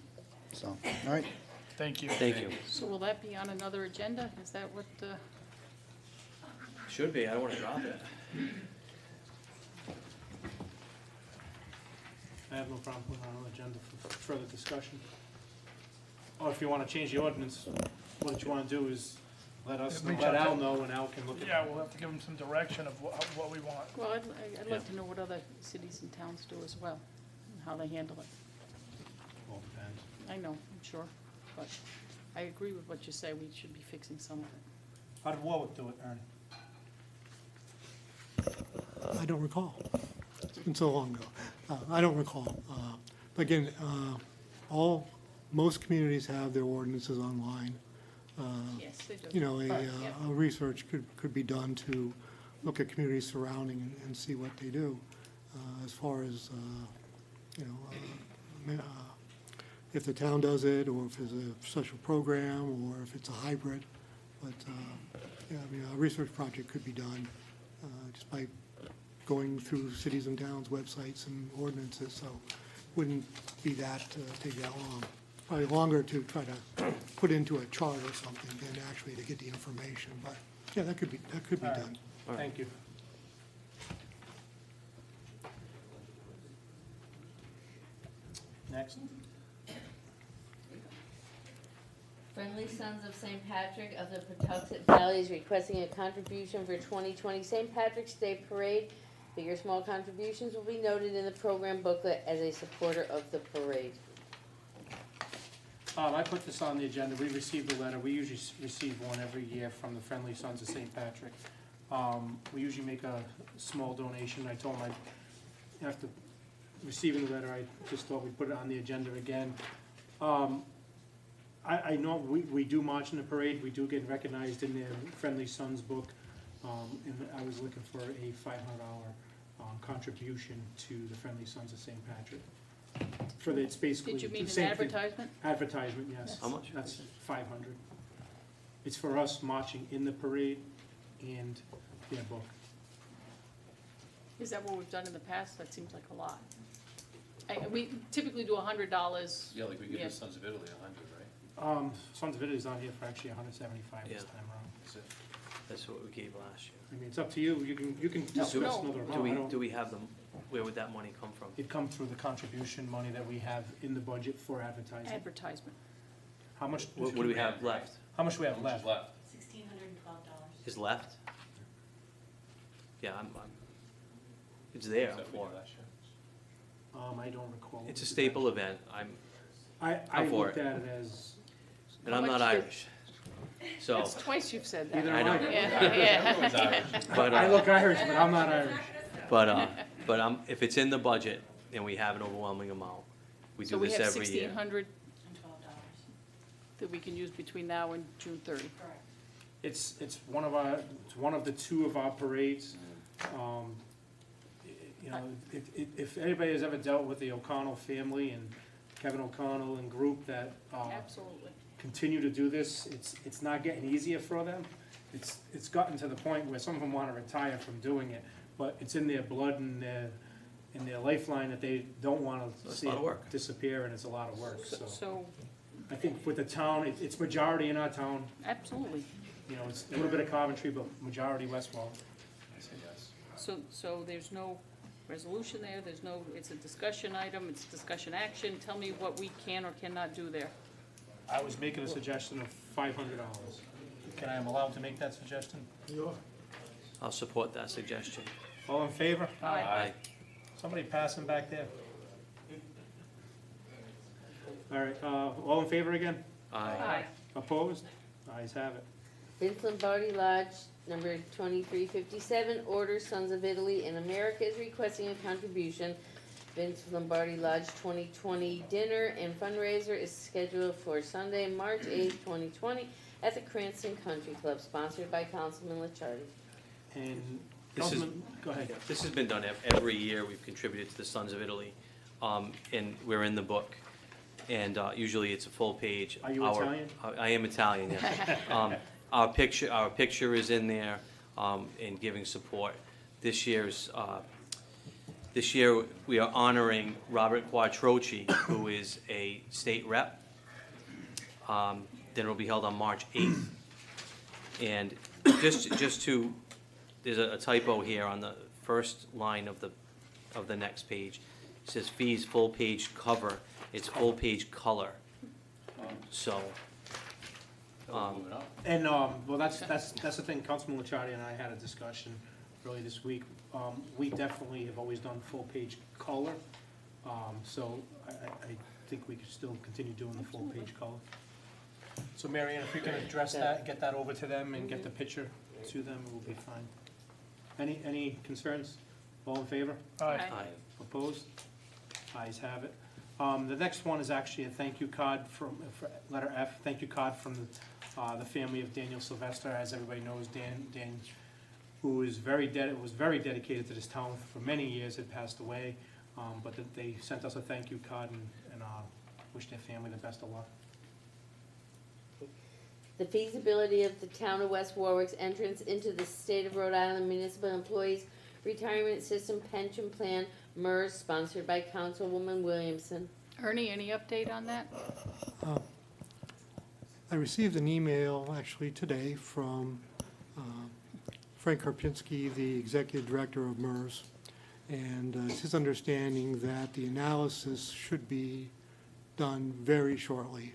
so, all right. Thank you. Thank you. So will that be on another agenda? Is that what, Should be, I don't want to drop it. I have no problem putting it on the agenda for further discussion. Or if you wanna change the ordinance, what you wanna do is let us, Reach let out Al to- know, and Al can look at it. Yeah, we'll have to give them some direction of what we want. well, I'd like to know what other cities and towns do as well, and how they handle it. All depends. I know, I'm sure, but I agree with what you say, we should be fixing some of it. How did Warwick do it, Ernie? I don't recall. It's been so long ago. I don't recall. But again, most communities have their ordinances online. Yes, they do. You know, Yeah. a research could be done to look at communities surrounding and see what they do. As far as, if the town does it, or if there's a special program, or if it's a hybrid. But, yeah, I mean, a research project could be done just by going through cities and towns' websites and ordinances, so wouldn't be take that long. Probably longer to try to put into a chart or something than actually to get the information, but, yeah, that could be All right. done. Thank you. Next. Friendly Sons of St. Patrick of the Patuxent Valley is requesting a contribution for 2020 St. Patrick's Day Parade. Bigger small contributions will be noted in the program booklet as a supporter of the parade. I put this on the agenda, we received a letter, we usually receive one every year from the Friendly Sons of St. Patrick. We usually make a small donation, I told them after receiving the letter, I just thought we'd put it on the agenda again. I know we do march in the parade, we do get recognized in their Friendly Sons book, and I was looking for a $500 contribution to the Friendly Sons of St. Patrick. For the, it's basically Did you mean the an same thing. advertisement? Advertisement, yes. How much? That's 500. It's for us marching in the parade and their book. Is that what we've done in the past? That seems like a lot. We typically do $100. Yeah, like we give Yeah. the Sons of Italy 100, right? Sons of Italy's on here for actually 175 this Yeah. time around. Is it? That's what we gave last year. I mean, it's up to you, you can discuss no. another Do amount, I we, don't. do we have them, where would that money come from? It'd come through the contribution money that we have in the budget for advertising. Advertisement. How much? What do we have left? How much do we have How much is left? left? Is left? Yeah, I'm, it's there Is that what we for did it. last year? I don't recall. It's a staple event, I I'm for looked it. at it as, and I'm How not much did- Irish. So, That's twice you've said that. Either I know. Everyone's Yeah. Irish. but, I look Irish, but I'm not Irish. but if it's in the budget and we have an overwhelming amount, we So do we this have every year. $1,600 that we can use between now and June 30. It's one of the two of our parades. You know, if anybody has ever dealt with the O'Connell family and Kevin O'Connell and group that, Absolutely. continue to do this, it's not getting easier for them. It's gotten to the point where some of them wanna retire from doing it, but it's in their blood and their lifeline that they don't wanna So it's a see lot of it work. disappear, and it's a lot of work, so. So, I think with the town, it's majority in our town, absolutely. you know, it's a little bit of Coventry, but majority Westwall. I say yes. So there's no resolution there, it's a discussion item, it's discussion action. Tell me what we can or cannot do there. I was making a suggestion of $500. Can I am allowed to make that suggestion? I'll support that suggestion. All in favor? Aye. Somebody pass him back there. All right, all in favor again? Aye. Opposed? Ayes have it. Vince Lombardi Lodge, number 2357, order Sons of Italy in America is requesting a contribution. Vince Lombardi Lodge 2020 dinner and fundraiser is scheduled for Sunday, March 8th, 2020, at the Cranston Country Club, sponsored by Councilman Lichardi. And This is- Councilman, go ahead. This has been done every year. We've contributed to the Sons of Italy, and we're in the book. And usually it's a full page. Are you Italian? I am Italian, yes. Our picture is in there in giving support. This year we are honoring Robert Quattrochi, who is a state rep. Dinner will be held on March 8th. And just to, there's a typo here on the first line of the next page. It says fees full page cover, it's full page color. So, Moving up. And, well, that's the thing, Councilman Lichardi and I had a discussion early this week. We definitely have always done full-page color, so I think we could still continue doing the full-page color. So Mary Ann, if we can address that, get that over to them and get the picture to them, we'll be fine. Any concerns? All in favor? Aye. aye. Opposed? Ayes have it. The next one is actually a thank you card for letter F, thank you card from the family of Daniel Sylvester. As everybody knows, Dan, who is was very dedicated to this town for many years, had passed away. But they sent us a thank you card and wish their family the best of luck. The feasibility of the town of West Warwick's entrance into the state of Rhode Island Municipal Employees Retirement System Pension Plan, MERS, sponsored by Councilwoman Williamson. Ernie, any update on that? I received an email actually today from Frank Karpinski, the executive director of MERS, and it's his understanding that the analysis should be done very shortly.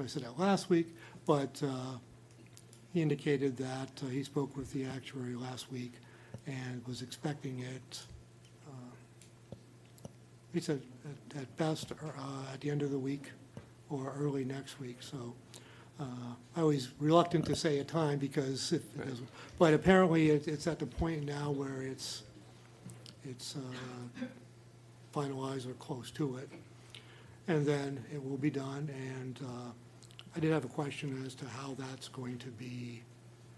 I said that last week, but he indicated that he spoke with the actuary last week and was expecting it, he said at best at the end of the week or early next week. So I was reluctant to say a time because if it doesn't, but apparently it's at the point now where it's finalized or close to it. And then it will be done, and I did have a question as to how that's going to be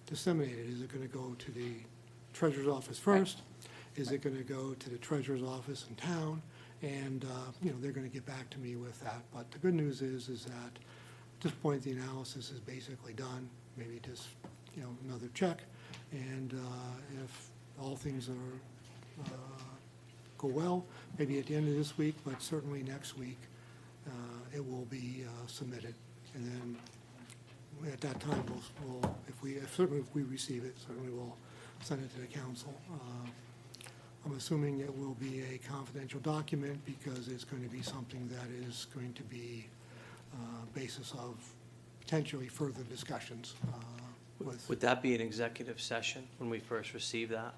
disseminated. Is it going to go to the treasurer's office first? Is it going to go to the treasurer's office in town? And, they're going to get back to me with that. But the good news is that at this point, the analysis is basically done. Maybe just, another check. And if all things are go well, maybe at the end of this week, but certainly next week, it will be submitted. And then at that time, certainly if we receive it, certainly we'll send it to the council. I'm assuming it will be a confidential document because it's going to be something that is going to be basis of potentially further discussions with. Would that be an executive session when we first receive that?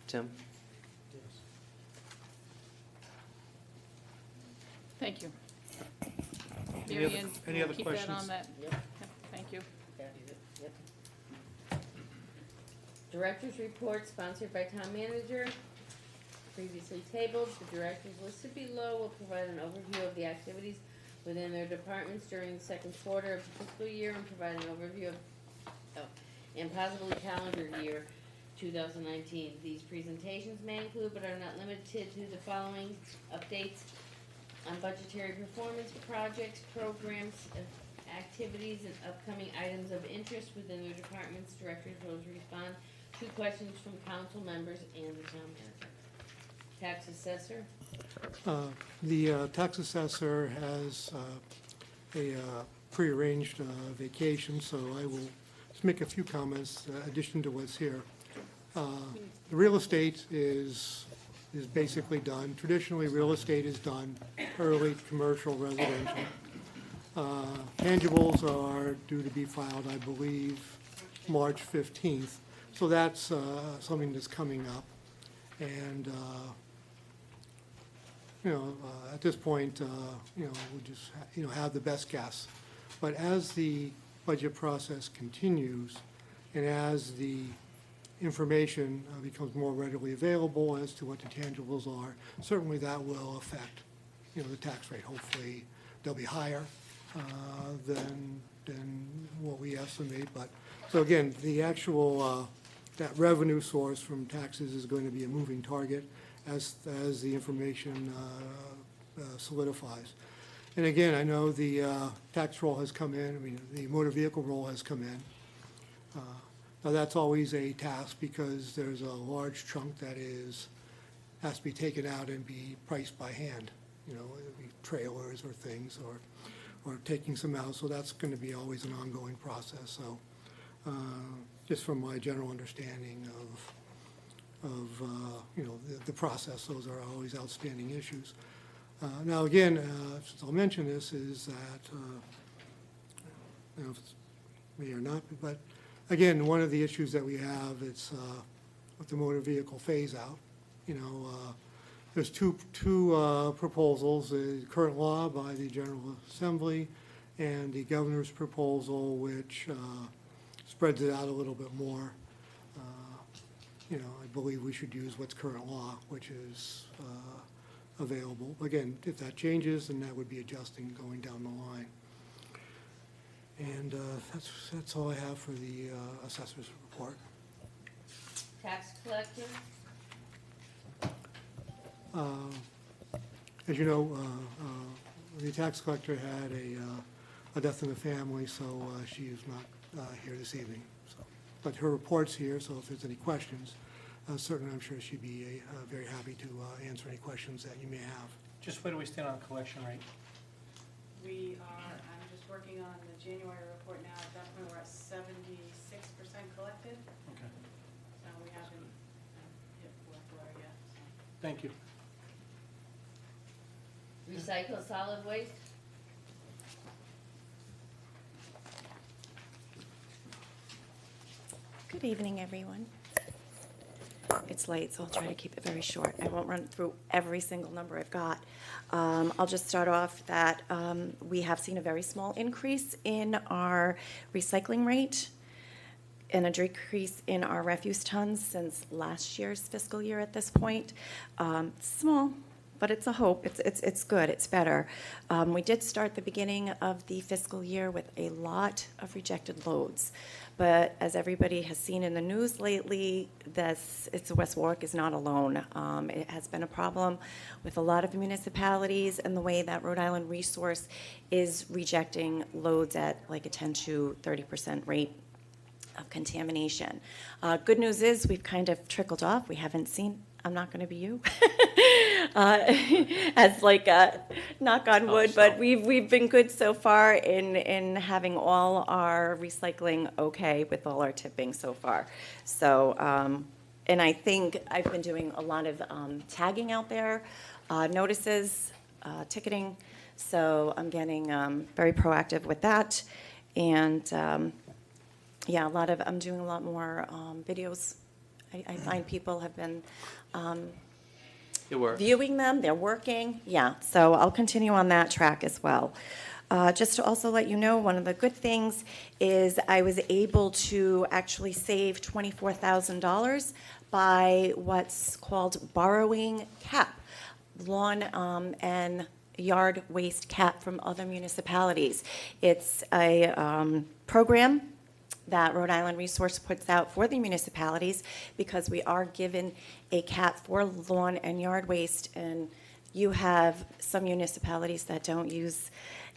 Tim? Thank you. Any other- Mary Ann, any we'll other keep that questions? on that. Yep. Yep, thank you. Director's report sponsored by town manager, previously tabled. The directors listed below will provide an overview of the activities within their departments during the second quarter of the fiscal year and provide an overview of, and possibly calendar year 2019. These presentations may include, but are not limited to, the following updates on budgetary performance, projects, programs, activities, and upcoming items of interest within their departments. Directors will respond to questions from council members and the town manager. Tax assessor. The tax assessor has a prearranged vacation, so I will just make a few comments in addition to what's here. The real estate is basically done. Traditionally, real estate is done early, commercial, residential. Tangibles are due to be filed, I believe, March 15th. So that's something that's coming up. And, at this point, we'll just, have the best guess. But as the budget process continues and as the information becomes more readily available as to what the tangibles are, certainly that will affect, the tax rate. Hopefully, they'll be higher than what we estimate. But, so again, the actual, that revenue source from taxes is going to be a moving target as the information solidifies. And again, I know the tax roll has come in, the motor vehicle roll has come in. Now, that's always a task because there's a large chunk that has to be taken out and be priced by hand. It'll be trailers or things or taking some out. So that's going to be always an ongoing process. So just from my general understanding of the process, those are always outstanding issues. Now, again, since I'll mention this, is that, I don't know if it's me or not, but again, one of the issues that we have, it's with the motor vehicle phase out. There's two proposals, the current law by the General Assembly and the governor's proposal, which spreads it out a little bit more. I believe we should use what's current law, which is available. Again, if that changes, then that would be adjusting going down the line. And that's all I have for the assessor's report. Tax collector. As you know, the tax collector had a death in the family, so she is not here this evening. So, but her report's here, so if there's any questions, certainly I'm sure she'd be very happy to answer any questions that you may have. Just where do we stand on collection rate? We are, I'm just working on the January report now. At that point, we're at 76% collected. Okay. So we haven't hit fourth quarter yet. So. Thank you. Recycle solid waste. Good evening, everyone. It's late, so I'll try to keep it very short. I won't run through every single number I've got. I'll just start off that we have seen a very small increase in our recycling rate and a decrease in our refuse tons since last year's fiscal year at this point. Small, but it's a hope. It's good. It's better. We did start the beginning of the fiscal year with a lot of rejected loads. But as everybody has seen in the news lately, West Warwick is not alone. It has been a problem with a lot of municipalities and the way that Rhode Island Resource is rejecting loads at like a 10 to 30% rate of contamination. Good news is we've kind of trickled off. We haven't seen I'm not going to be you, as like a knock on wood, but we've been good so far in having all our recycling okay with all our tipping so far. So, and I think I've been doing a lot of tagging out there, notices, ticketing, so I'm getting very proactive with that. And yeah, I'm doing a lot more videos. I find people have been viewing them, they're working, yeah, so I'll continue on that track as well. Just to also let you know, one of the good things is I was able to actually save $24,000 by what's called borrowing cap, lawn and yard waste cap from other municipalities. It's a program that Rhode Island Resource puts out for the municipalities because we are given a cap for lawn and yard waste, and you have some municipalities that don't use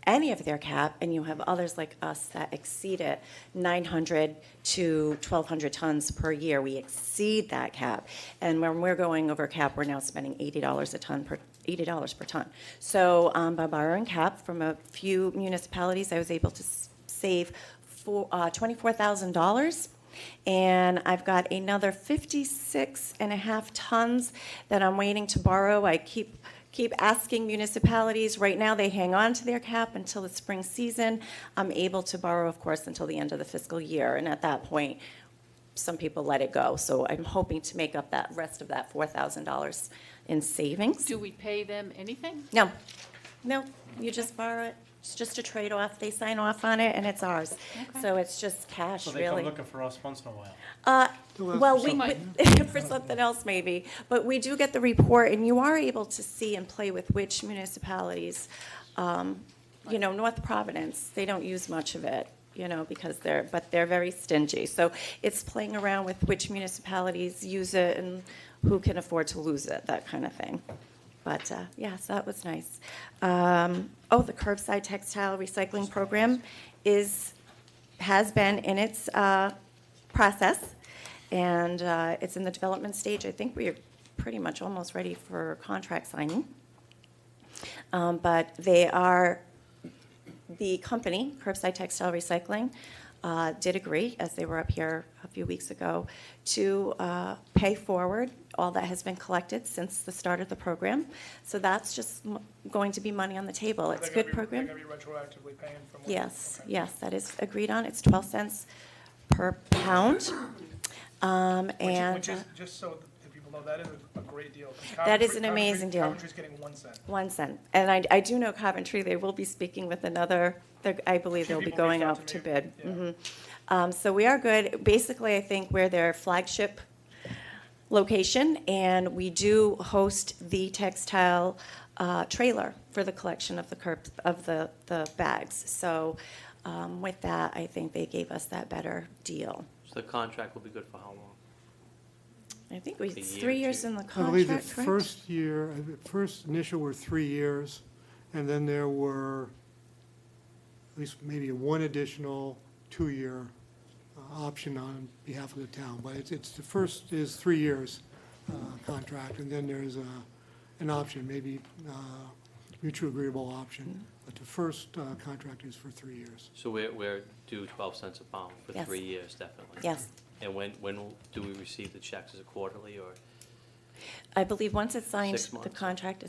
any of their cap, and you have others like us that exceed it, 900 to 1,200 tons per year. We exceed that cap, and when we're going over cap, we're now spending $80 per ton. So by borrowing cap from a few municipalities, I was able to save $24,000, and I've got another 56.5 tons that I'm waiting to borrow. I keep asking municipalities. Right now, they hang on to their cap until the spring season. I'm able to borrow, of course, until the end of the fiscal year, and at that point, some people let it go. So I'm hoping to make up that rest of that $4,000 in savings. Do we pay them anything? No, you just borrow it. It's just a trade-off. They sign off on it, and it's ours. Okay. So it's just cash, So they really. come looking for us once in a while. Well, for something else maybe, but we do get the report, and you are able to see and play with which municipalities, North Providence, they don't use much of it, because they're very stingy. So it's playing around with which municipalities use it and who can afford to lose it, that kind of thing. But, yes, that was nice. The curbside textile recycling program has been in its process, and it's in the development stage. I think we are pretty much almost ready for contract signing. But the company, Curbside Textile Recycling, did agree, as they were up here a few weeks ago, to pay forward all that has been collected since the start of the program. So that's just going to be money on the table. It's a good program. They're going to be retroactively paying from what? Yes, Okay. yes, that is agreed on. It's 12 cents per pound. Which is, just so that people know, that is a great deal. 'Cause That is an amazing deal. Coventry's getting 1 cent. 1 cent. And I do know Coventry, they will be speaking with another, I believe they'll be people going reached out out to to me. bid. Yeah. So we are good. Basically, I think we're their flagship location, and we do host the textile trailer for the collection of the bags. So with that, I think they gave us that better deal. So the contract will be good for how long? I think A it's year, 3 years two. in the I believe the contract, correct? first year, the first initial were 3 years, and then there were at least maybe one additional 2-year option on behalf of the town. But it's the first is 3 years contract, and then there's an option, maybe mutually agreeable option. But the first contract is for 3 years. So we're due 12 cents a pound for Yes. 3 years, definitely. Yes. And when do we receive the checks? Is it quarterly or? I believe once it's signed, 6 the months. contract,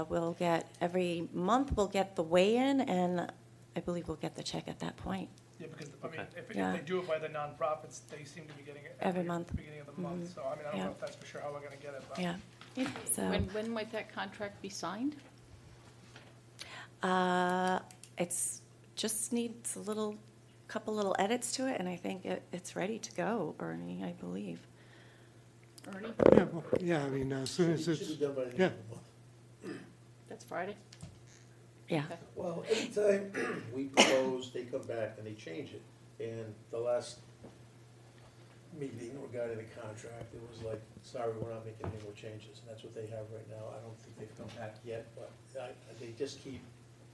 we'll get, every month, we'll get the weigh-in, and I believe we'll get the check at that point. Yeah, because, Okay. if Yeah. they do it by the nonprofits, they seem to be getting it Every month. beginning of the month. So, I don't Yeah. know if that's for sure how we're going to get it, but. Yeah. So, When might that contract be signed? it's, just needs couple little edits to it, and I think it's ready to go, Ernie, I believe. Ernie? Yeah, I mean, as soon as Should it's, be done by the end yeah. of the month. That's Friday? Yeah. Okay. Well, anytime we propose, they come back and they change it. And the last meeting regarding the contract, it was like, sorry, we're not making any more changes. And that's what they have right now. I don't think they've come back yet, but they just keep,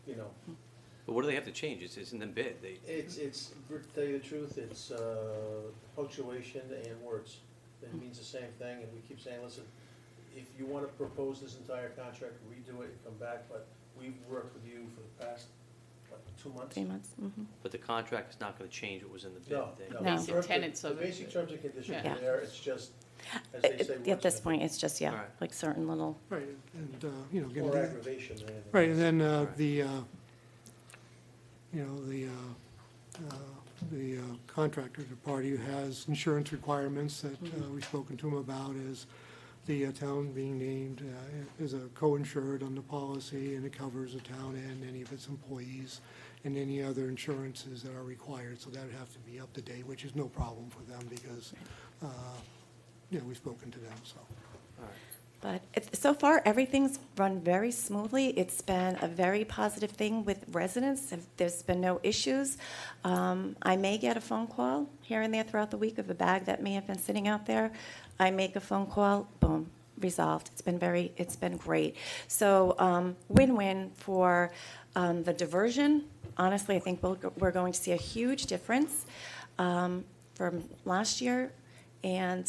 But what do they have to change? It's in the bid. it's, to tell you the truth, it's punctuation and words. It means the same thing, and we keep saying, listen, if you want to propose this entire contract, redo it and come back, but we've worked with you for the past, what, 2 months? 3 months. Mhm. But the contract is not gonna change what was in the bid. No, They- no. No. Basic tenets of The it. basic terms and conditions Yeah. are there, it's just, as they say. At this point, it's just, yeah, All right. like certain little, Right, and, you know, again, Or aggravation than anything. right, and then, Right. you know, the contractor, the party who has insurance requirements that we've spoken to him about is the town being named as a co-insured on the policy, and it covers the town and any of its employees and any other insurances that are required, so that would have to be up to date, which is no problem for them because, you know, we've spoken to them, so. but so far, everything's run very smoothly. It's been a very positive thing with residents. There's been no issues. I may get a phone call here and there throughout the week of a bag that may have been sitting out there. I make a phone call, boom, resolved. It's been great. So win-win for the diversion. Honestly, I think we're going to see a huge difference from last year, and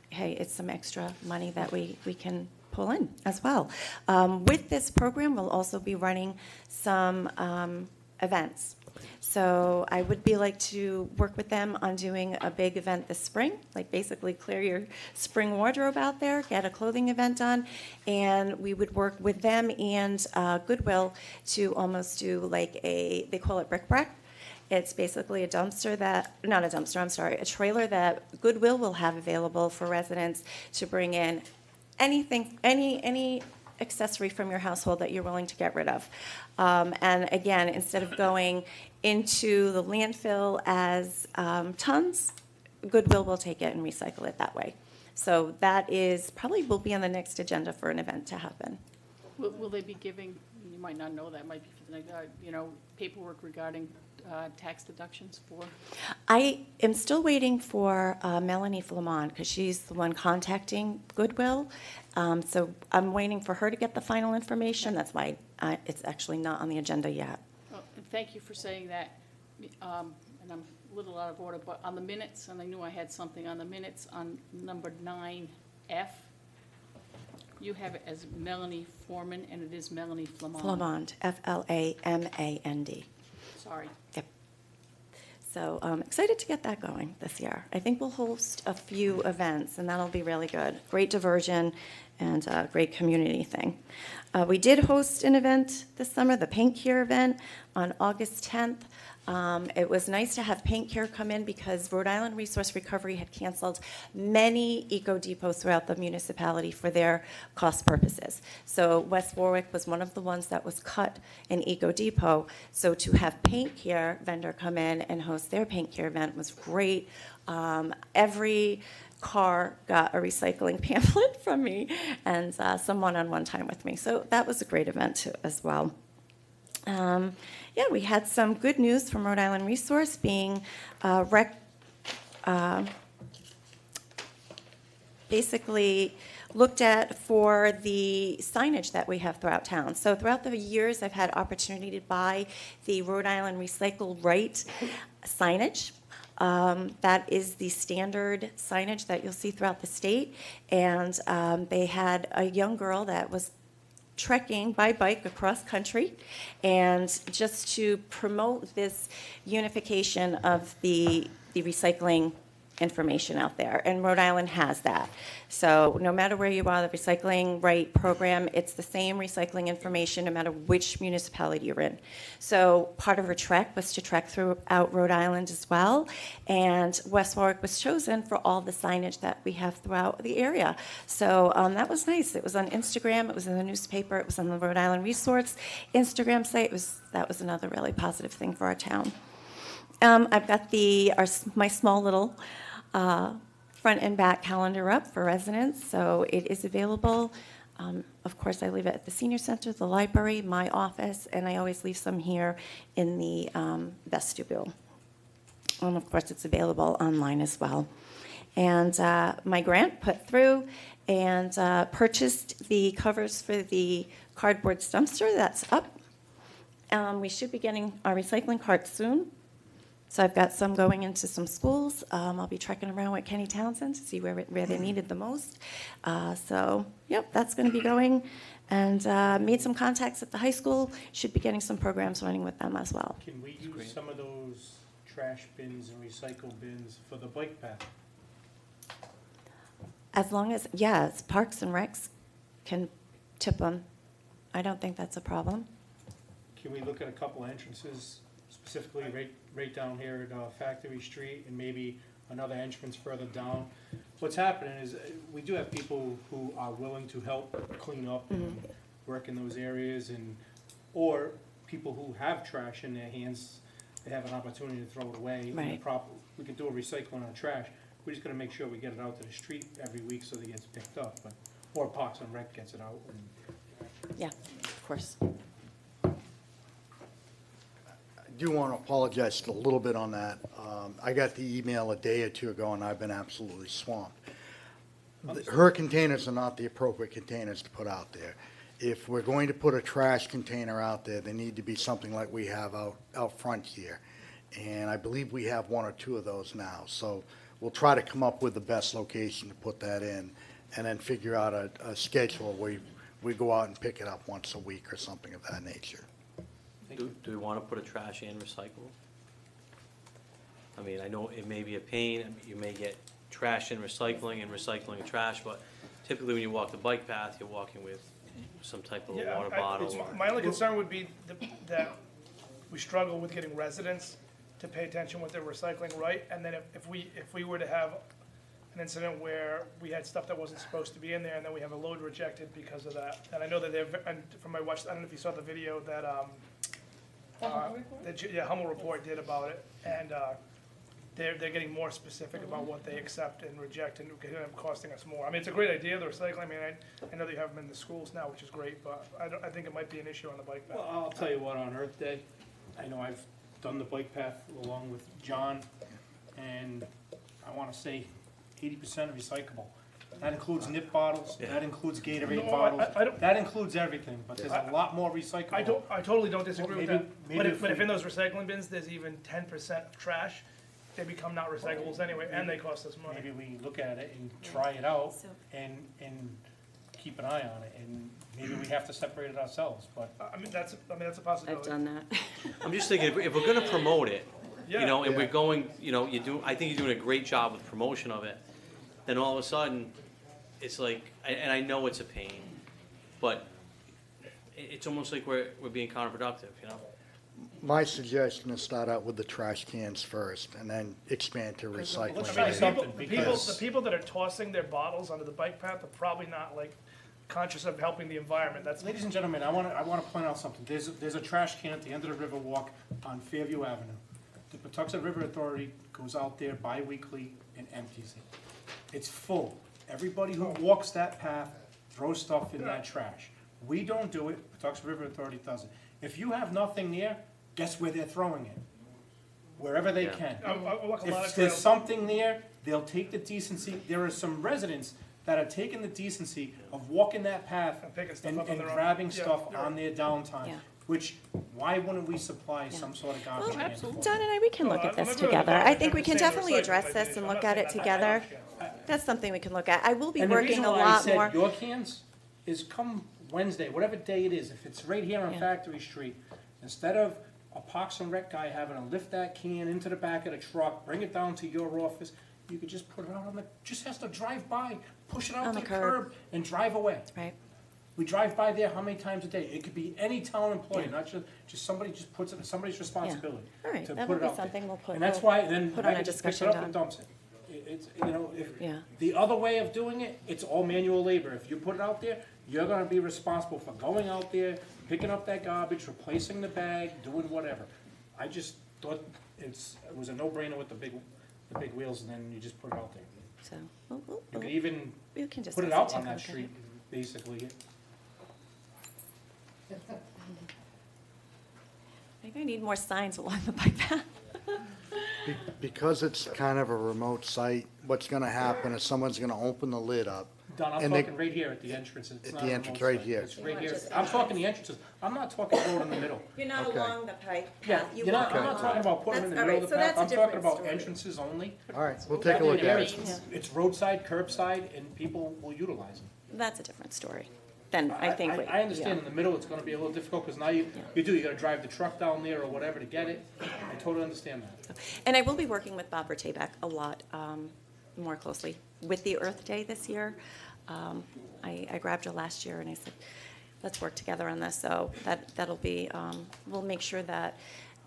hey, it's some extra money that we can pull in as well. With this program, we'll also be running some events. So I would like to work with them on doing a big event this spring, like basically clear your spring wardrobe out there, get a clothing event done, and we would work with them and Goodwill to almost do like they call it brick brack. It's basically a dumpster a trailer that Goodwill will have available for residents to bring in anything, any accessory from your household that you're willing to get rid of. And again, instead of going into the landfill as tons, Goodwill will take it and recycle it that way. So that is probably will be on the next agenda for an event to happen. Will they be giving, you might not know that, might be, you know, paperwork regarding tax deductions for? I am still waiting for Melanie Flamand, because she's the one contacting Goodwill. So I'm waiting for her to get the final information. That's why it's actually not on the agenda yet. Oh, and thank you for saying that. And I'm a little out of order, but on the minutes, and I knew I had something on the minutes, on number 9F, you have it as Melanie Foreman, and it is Melanie Flamand. Flamand, Flamand. Sorry. Yep. So I'm excited to get that going this year. I think we'll host a few events, and that'll be really good. Great diversion and a great community thing. We did host an event this summer, the Paint Cure event, on August 10th. It was nice to have Paint Cure come in because Rhode Island Resource Recovery had canceled many eco depots throughout the municipality for their cost purposes. So West Warwick was one of the ones that was cut an eco depot. So to have Paint Cure vendor come in and host their Paint Cure event was great. Every car got a recycling pamphlet from me and some one-on-one time with me. So that was a great event too, as well. Yeah, we had some good news from Rhode Island Resource being basically looked at for the signage that we have throughout town. So throughout the years, I've had opportunity to buy the Rhode Island Recycle Right signage. That is the standard signage that you'll see throughout the state. And they had a young girl that was trekking by bike across country, and just to promote this unification of the recycling information out there, and Rhode Island has that. So no matter where you are, the Recycling Right program, it's the same recycling information no matter which municipality you're in. So part of her trek was to trek throughout Rhode Island as well, and West Warwick was chosen for all the signage that we have throughout the area. So that was nice. It was on Instagram, it was in the newspaper, it was on the Rhode Island Resource Instagram site. That was another really positive thing for our town. I've got my small little front and back calendar up for residents, so it is available. Of course, I leave it at the senior center, the library, my office, and I always leave some here in the vestibule. And of course, it's available online as well. And my grant put through and purchased the covers for the cardboard dumpster that's up. We should be getting our recycling cart soon. So I've got some going into some schools. I'll be trekking around with Kenny Townsend to see where they're needed the most. So, yep, that's going to be going. And made some contacts at the high school. Should be getting some programs running with them as well. Can we use some of those trash bins and recycle bins for the bike path? As long as, yes, Parks and Recs can tip them. I don't think that's a problem. Can we look at a couple entrances, specifically right down here at Factory Street, and maybe another entrance further down? What's happening is, we do have people who are willing to help clean up and work in those areas, or people who have trash in their hands, they have an opportunity to throw it away. in the Right. We could do a recycling on trash. We just gotta make sure we get it out to the street every week so that it gets picked up, or Parks and Rec gets it out. Yeah, of course. I do want to apologize just a little bit on that. I got the email a day or two ago, and I've been absolutely swamped. Her containers are not the appropriate containers to put out there. If we're going to put a trash container out there, they need to be something like we have out front here. And I believe we have one or two of those now. So we'll try to come up with the best location to put that in, and then figure out a schedule where we go out and pick it up once a week or something of that nature. Do we want to put a trash and recycle? I mean, I know it may be a pain, I mean, you may get trash and recycling and trash, but typically when you walk the bike path, you're walking with some type of a Yeah, water bottle. or- my only concern would be that we struggle with getting residents to pay attention with their recycling right, and then if we were to have an incident where we had stuff that wasn't supposed to be in there, and then we have a load rejected because of that. And I know that and from my watch, I don't know if you saw the video that, Hummel Report did about it, and, they're getting more specific about what they accept and reject, and it could end up costing us more. I mean, it's a great idea, the recycling, I mean, I know that you have them in the schools now, which is great, but I think it might be an issue on the bike path. Well, I'll tell you what, on Earth Day, I know I've done the bike path along with John, and I wanna say 80% recyclable. That includes nip bottles, that includes Gatorade No, bottles, I don't- that includes everything, but there's a lot more recyclable. I totally don't disagree with Well, that, maybe but if if we- in those recycling bins, there's even 10% of trash, they become not recyclables anyway, and they cost us money. Maybe we look at it and try it out and keep an eye on it, and maybe we have to separate it ourselves, but. I mean, that's a possibility. that. I'm just thinking, if we're gonna promote it, you Yeah. know, and we're going, you know, I think you're doing a great job with promotion of it, then all of a sudden, it's like, and I know it's a pain, but it's almost like we're being counterproductive, you know? My suggestion is start out with the trash cans first, and then expand to Let's recycling. try something, The because people that are tossing their bottles onto the bike path are probably not like conscious of helping the environment, that's. Ladies and gentlemen, I wanna point out something. There's a trash can at the end of the Riverwalk on Fairview Avenue. The Patuxent River Authority goes out there bi-weekly and empties it. It's full. Everybody who walks that path throws stuff in that trash. We don't do it, Patuxent River Authority does it. If you have nothing there, guess where they're throwing it? Wherever they Yeah. can. I walk a lot of If there's trails. something there, they'll take the decency. There are some residents that are taking the decency of walking that path And picking stuff and up on their own. grabbing Yeah, stuff you're on their downtime, Yeah. which, why wouldn't we supply some sort of garbage can? absolutely. Don and I, we can look Well, at this I'm agree with together. Bob. I think we I'm can saying definitely recycling address might be this an and issue. look I'm at not it saying together. trash cans. That's something we can look at. I will be And the working reason a why I lot said more. your cans is come Wednesday, whatever day it is, if it's right here on Yeah. Factory Street, instead of a Parks and Rec guy having to lift that can into the back of the truck, bring it down to your office, you could just put it out on the, just has to drive by, push it out On to the the curb. curb and drive away. Right. We drive by there how many times a day? It could be any town employee, not just somebody just puts it, somebody's responsibility All right, to that put would it be out there. something we'll put. And that's why, then put on I a just picks it discussion up and down. dumps it. It's, you know, if, Yeah. the other way of doing it, it's all manual labor. If you put it out there, you're gonna be responsible for going out there, picking up that garbage, replacing the bag, doing whatever. I just thought it was a no-brainer with the big wheels, and then you just put it out there. So, You could even we can just put it also out take on a that look at street, it. basically. Maybe I need more signs along the bike path. Because it's kind of a remote site, what's gonna happen is someone's gonna open the lid up, Don, I'm And they- talking right here at the entrance. It's At not the on entrance, both right sides. here. It's right Not here. just I'm talking the entrances. I'm not talking road in the middle. You're not Okay. along the pipe Yeah, path. You you're not, walk I'm not along. talking about putting them in the That's- middle all of the right, so path. that's I'm a talking different about story. entrances only. All right, we'll take a look at it. It's roadside, curbside, and people will utilize them. That's a different story. Then I think. I understand in the middle, it's gonna be a little difficult, because now you gotta drive the truck down there or whatever to get it. I totally understand that. And I will be working with Bob Ratabek a lot more closely with the Earth Day this year. I grabbed her last year and I said, let's work together on this. So that'll be, we'll make sure that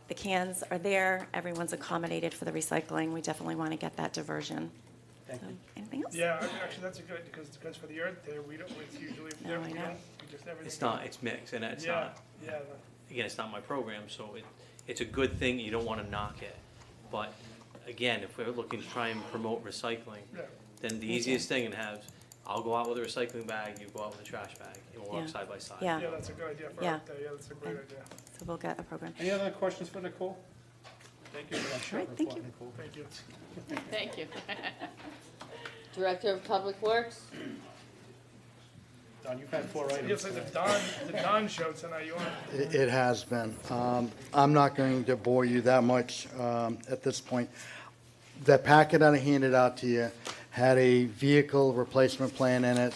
the cans are there, everyone's accommodated for the recycling. We definitely want to get that diversion. Thank you. Anything else? Yeah, actually, that's a good, because for the Earth Day, we don't, it's usually, No, I know. we just everything. It's not, it's mixed, and it's Yeah, not, yeah, again, it's not my program, so it's a good thing, you don't wanna knock it. But, again, if we're looking to try and promote recycling, yeah. then the easiest thing and have, I'll go out with a recycling bag, you go out with a trash bag, and we'll walk Yeah. side by side. Yeah. Yeah, that's a good idea for Yeah. Earth Day, yeah, that's a great idea. So we'll get a program. Any other questions for Nicole? Thank you for that short right, thank report, you. Nicole. Thank you. Thank you. Director of Public Works? Don, you've had 4 items. Yes, like the Don show tonight, you want? It has been. I'm not going to bore you that much at this point. That packet that I handed out to you had a vehicle replacement plan in it.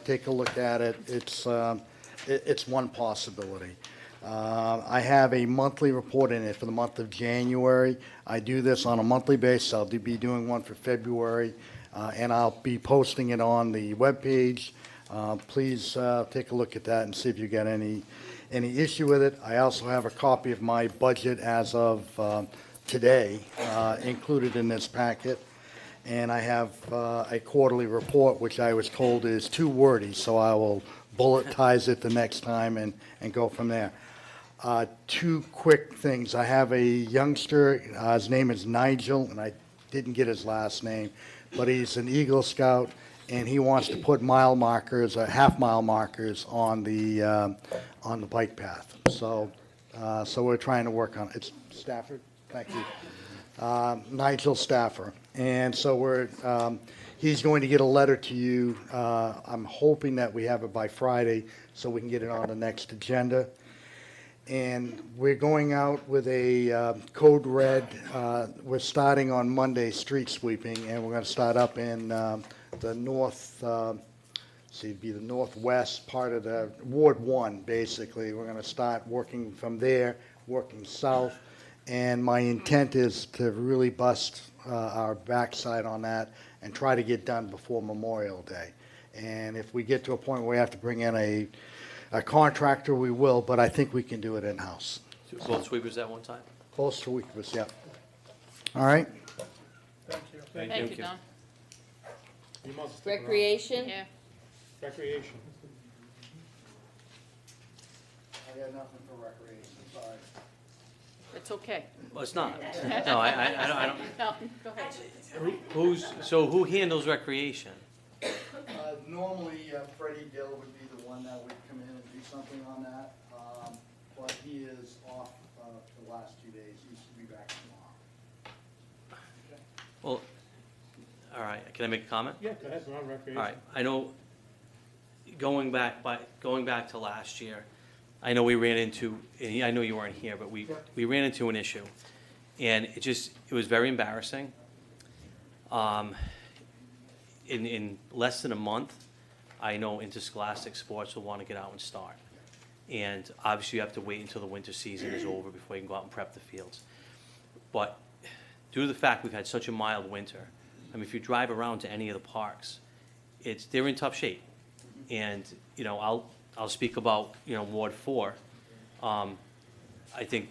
Take a look at it. It's one possibility. I have a monthly report in it for the month of January. I do this on a monthly basis. I'll be doing one for February, and I'll be posting it on the webpage. Please take a look at that and see if you get any issue with it. I also have a copy of my budget as of today included in this packet. And I have a quarterly report, which I was told is too wordy, so I will bulletize it the next time and go from there. 2 quick things. I have a youngster, his name is Nigel, and I didn't get his last name, but he's an Eagle Scout, and he wants to put mile markers, half-mile markers on the bike path. So we're trying to work on it. It's Stafford? Thank you. Nigel Staffer. And so he's going to get a letter to you. I'm hoping that we have it by Friday so we can get it on the next agenda. And we're going out with a code red. We're starting on Monday, street sweeping, and we're going to start up in the north, it'd be the northwest part of the Ward 1, basically. We're going to start working from there, working south. And my intent is to really bust our backside on that and try to get done before Memorial Day. And if we get to a point where we have to bring in a contractor, we will, but I think we can do it in-house. Both sweepers at one time? Both sweepers, yeah. All right? Thank you. Thank you, Don. You must stick around. Recreation? Yeah. Recreation. I got nothing for recreation, sorry. It's okay. Well, it's not. No, I don't. No, go ahead. Who handles recreation? Normally, Freddie Dill would be the one that would come in and do something on that, but he is off the last 2 days. He should be back tomorrow. Well, all right, can I make a comment? Yeah, go ahead, we're on recreation. All right, I know, going back to last year, I know we ran into, and I know you weren't here, but we ran into an issue. And it was very embarrassing. In less than a month, I know interscholastic sports will want to get out and start. And obviously you have to wait until the winter season is over before you can go out and prep the fields. But due to the fact we've had such a mild winter, I mean, if you drive around to any of the parks, they're in tough shape. And, you know, I'll speak about, you know, Ward 4. I think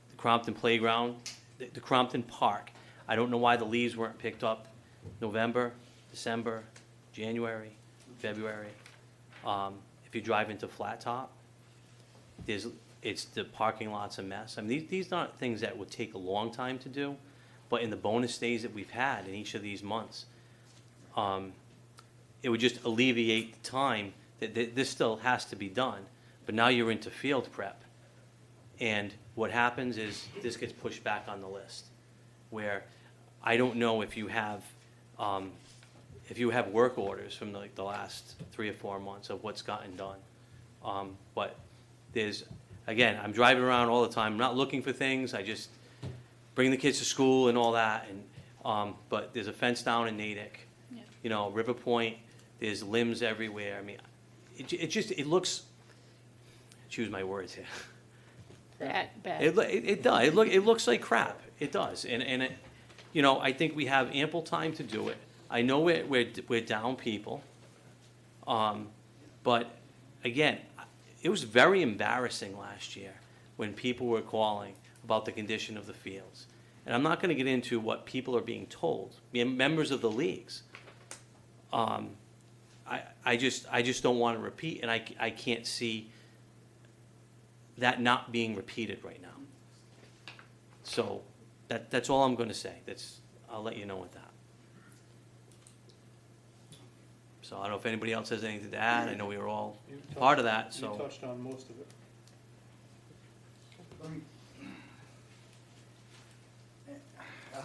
the Crompton Playground, the Crompton Park, I don't know why the leaves weren't picked up November, December, January, February. If you drive into Flat Top, the parking lot's a mess. I mean, these aren't things that would take a long time to do, but in the bonus days that we've had in each of these months, it would just alleviate the time that this still has to be done. But now you're into field prep. And what happens is this gets pushed back on the list, where I don't know if you have, if you have work orders from like the last 3 or 4 months of what's gotten done. But there's, again, I'm driving around all the time, I'm not looking for things, I just bring the kids to school and all that, and, but there's a fence down in Natick. Yeah. You know, River Point, there's limbs everywhere, I mean, it looks, choose my words here. Bad. It does, it looks like crap, it does, and it, you know, I think we have ample time to do it. I know we're down people, but again, it was very embarrassing last year when people were calling about the condition of the fields. And I'm not gonna get into what people are being told, members of the leagues. I just don't wanna repeat, and I can't see that not being repeated right now. So, that's all I'm gonna say, I'll let you know with that. So I don't know if anybody else has anything to add, I know we were all part of that, so. You touched on most of it.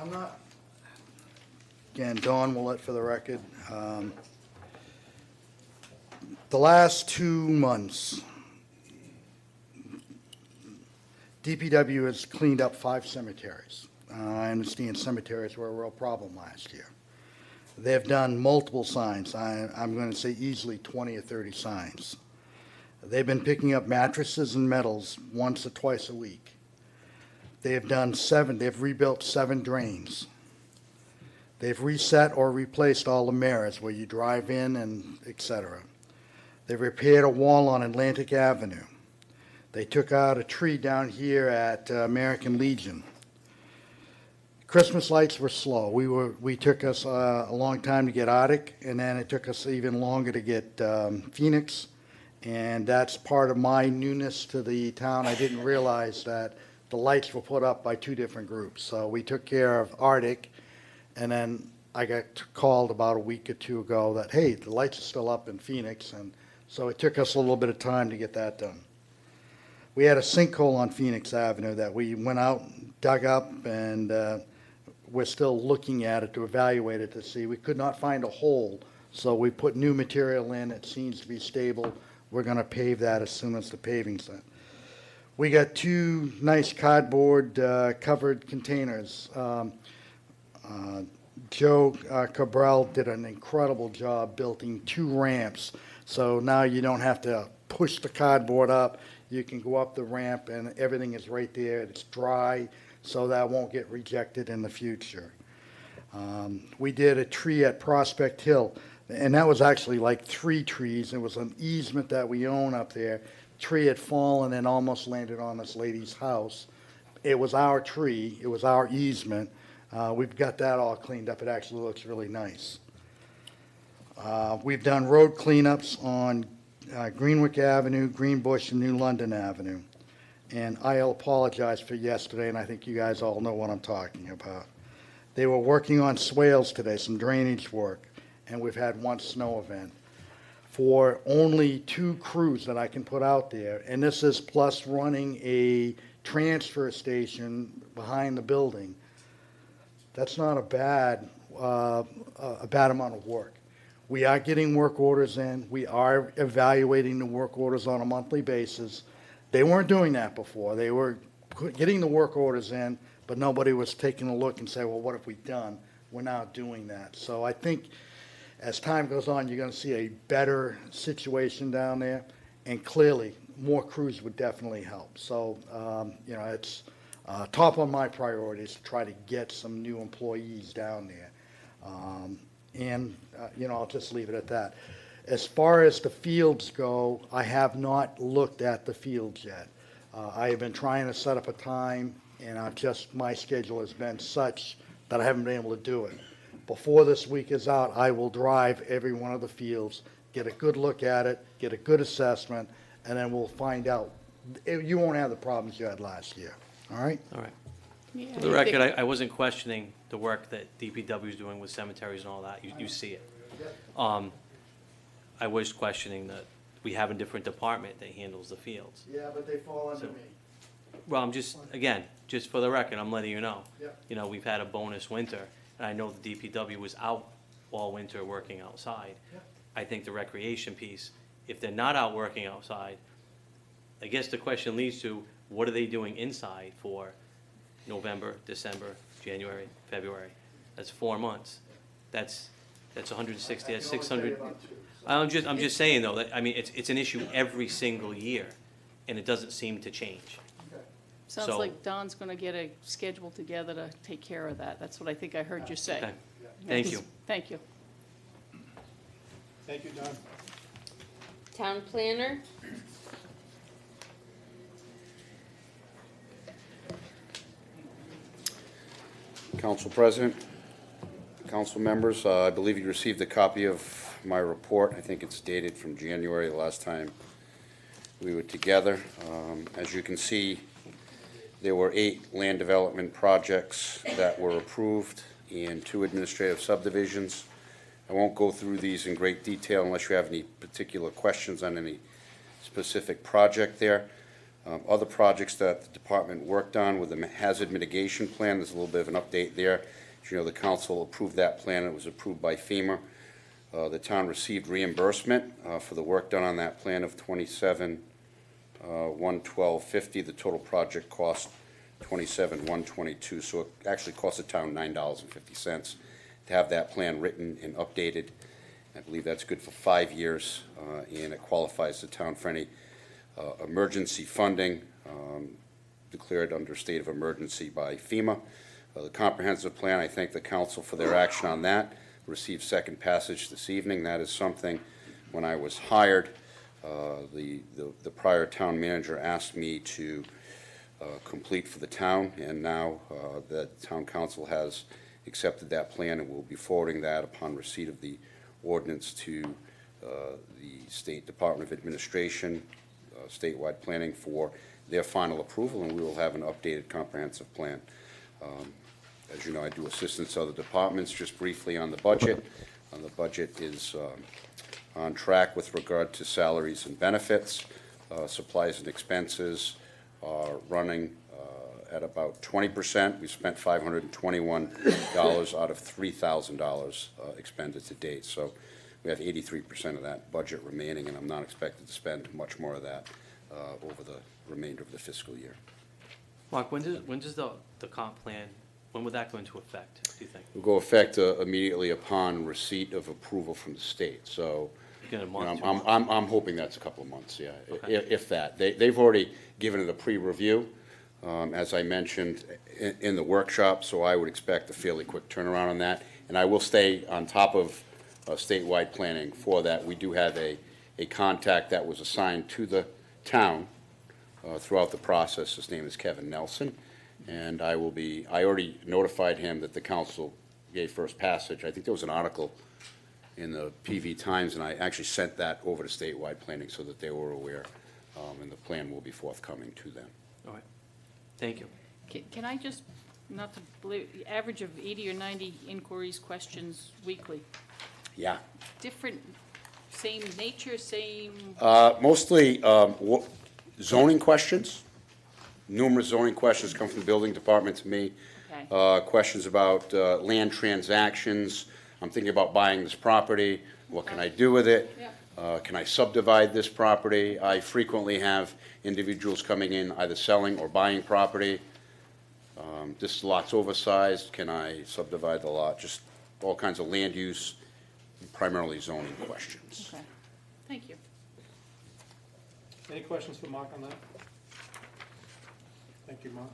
I'm not, again, Dawn Willett for the record. The last 2 months, DPW has cleaned up 5 cemeteries. I understand cemeteries were a real problem last year. They've done multiple signs. I'm going to say easily 20 or 30 signs. They've been picking up mattresses and metals once or twice a week. They've rebuilt 7 drains. They've reset or replaced all the mirrors where you drive in and et cetera. They've repaired a wall on Atlantic Avenue. They took out a tree down here at American Legion. Christmas lights were slow. We took us a long time to get Arctic, and then it took us even longer to get Phoenix, and that's part of my newness to the town. I didn't realize that the lights were put up by 2 different groups. So we took care of Arctic, and then I got called about a week or 2 ago that, hey, the lights are still up in Phoenix, and so it took us a little bit of time to get that done. We had a sinkhole on Phoenix Avenue that we went out, dug up, and we're still looking at it to evaluate it to see. We could not find a hole, so we put new material in. It seems to be stable. We're going to pave that as soon as the paving's done. We got 2 nice cardboard covered containers. Joe Cabral did an incredible job building 2 ramps, so now you don't have to push the cardboard up. You can go up the ramp and everything is right there. It's dry, so that won't get rejected in the future. We did a tree at Prospect Hill, and that was actually like 3 trees. It was an easement that we own up there. Tree had fallen and almost landed on this lady's house. It was our tree, it was our easement. We've got that all cleaned up. It actually looks really nice. We've done road cleanups on Greenwick Avenue, Greenbush, and New London Avenue. And I'll apologize for yesterday, and I think you guys all know what I'm talking about. They were working on swales today, some drainage work, and we've had 1 snow event. For only 2 crews that I can put out there, and this is plus running a transfer station behind the building, that's not a bad amount of work. We are getting work orders in. We are evaluating the work orders on a monthly basis. They weren't doing that before. They were getting the work orders in, but nobody was taking a look and say, well, what have we done? We're now doing that. So I think as time goes on, you're going to see a better situation down there, and clearly more crews would definitely help. So, it's top on my priorities to try to get some new employees down there. I'll just leave it at that. As far as the fields go, I have not looked at the fields yet. I have been trying to set up a time, and my schedule has been such that I haven't been able to do it. Before this week is out, I will drive every one of the fields, get a good look at it, get a good assessment, and then we'll find out. You won't have the problems you had last year, all right? All right. Yeah, For the record, I wasn't questioning the work that DPW is doing with cemeteries and all that. You see it. I was questioning that we have a different department that handles the fields. Yeah, but they fall under me. Well, I'm just for the record, I'm letting you know. Yep. We've had a bonus winter, and I know the DPW was out all winter working outside. I think the recreation piece, if they're not out working outside, I guess the question leads to, what are they doing inside for November, December, January, February? That's 4 months. That's 160, that's 600. I'm just saying though, that, I mean, it's an issue every single year, and it doesn't seem to change. Sounds So- like Don's gonna get a schedule together to take care of that. That's what I think I heard you say. Okay. Thank you. Thank you. Thank you, Don. Town planner, Council President, council members, I believe you received a copy of my report. I think it's dated from January, the last time we were together. As you can see, there were 8 land development projects that were approved and 2 administrative subdivisions. I won't go through these in great detail unless you have any particular questions on any specific project there. Other projects that the department worked on with the hazard mitigation plan, there's a little bit of an update there. As you know, the council approved that plan, it was approved by FEMA. The town received reimbursement for the work done on that plan of $27,112.50. The total project cost $27,122, so it actually cost the town $9.50 to have that plan written and updated. I believe that's good for 5 years, and it qualifies the town for any emergency funding declared under state of emergency by FEMA. The comprehensive plan, I thank the council for their action on that. Received second passage this evening. That is something, when I was hired, the prior town manager asked me to complete for the town, and now the town council has accepted that plan and will be forwarding that upon receipt of the ordinance to the State Department of Administration, statewide planning, for their final approval, and we will have an updated comprehensive plan. As you know, I do assistance to other departments. Just briefly on the budget. The budget is on track with regard to salaries and benefits. Supplies and expenses are running at about 20%. We spent $521 out of $3,000 expended to date. So we have 83% of that budget remaining, and I'm not expected to spend much more of that over the remainder of the fiscal year. Mark, when does the comp plan, when would that go into effect, do you think? Will go effect immediately upon receipt of approval from the state. So In a you know, month, 2 I'm, months? I'm hoping that's a couple of months, yeah, Okay. if that. They've already given it a pre-review, as I mentioned, in the workshop, so I would expect a fairly quick turnaround on that. And I will stay on top of statewide planning for that. We do have a contact that was assigned to the town throughout the process. His name is Kevin Nelson, and I already notified him that the council gave first passage. I think there was an article in the PV Times, and I actually sent that over to statewide planning so that they were aware, and the plan will be forthcoming to them. All right. Thank you. Can I just, not to believe, the average of 80 or 90 inquiries, questions weekly? Yeah. Different, same nature, same, Mostly zoning questions. Numerous zoning questions come from the building department to me. okay. Questions about land transactions. I'm thinking about buying this property. What can I do with it? Yeah. Can I subdivide this property? I frequently have individuals coming in either selling or buying property. This lot's oversized. Can I subdivide the lot? Just all kinds of land use, primarily zoning questions. Okay, thank you. Any questions for Mark on that? Thank you, Mark.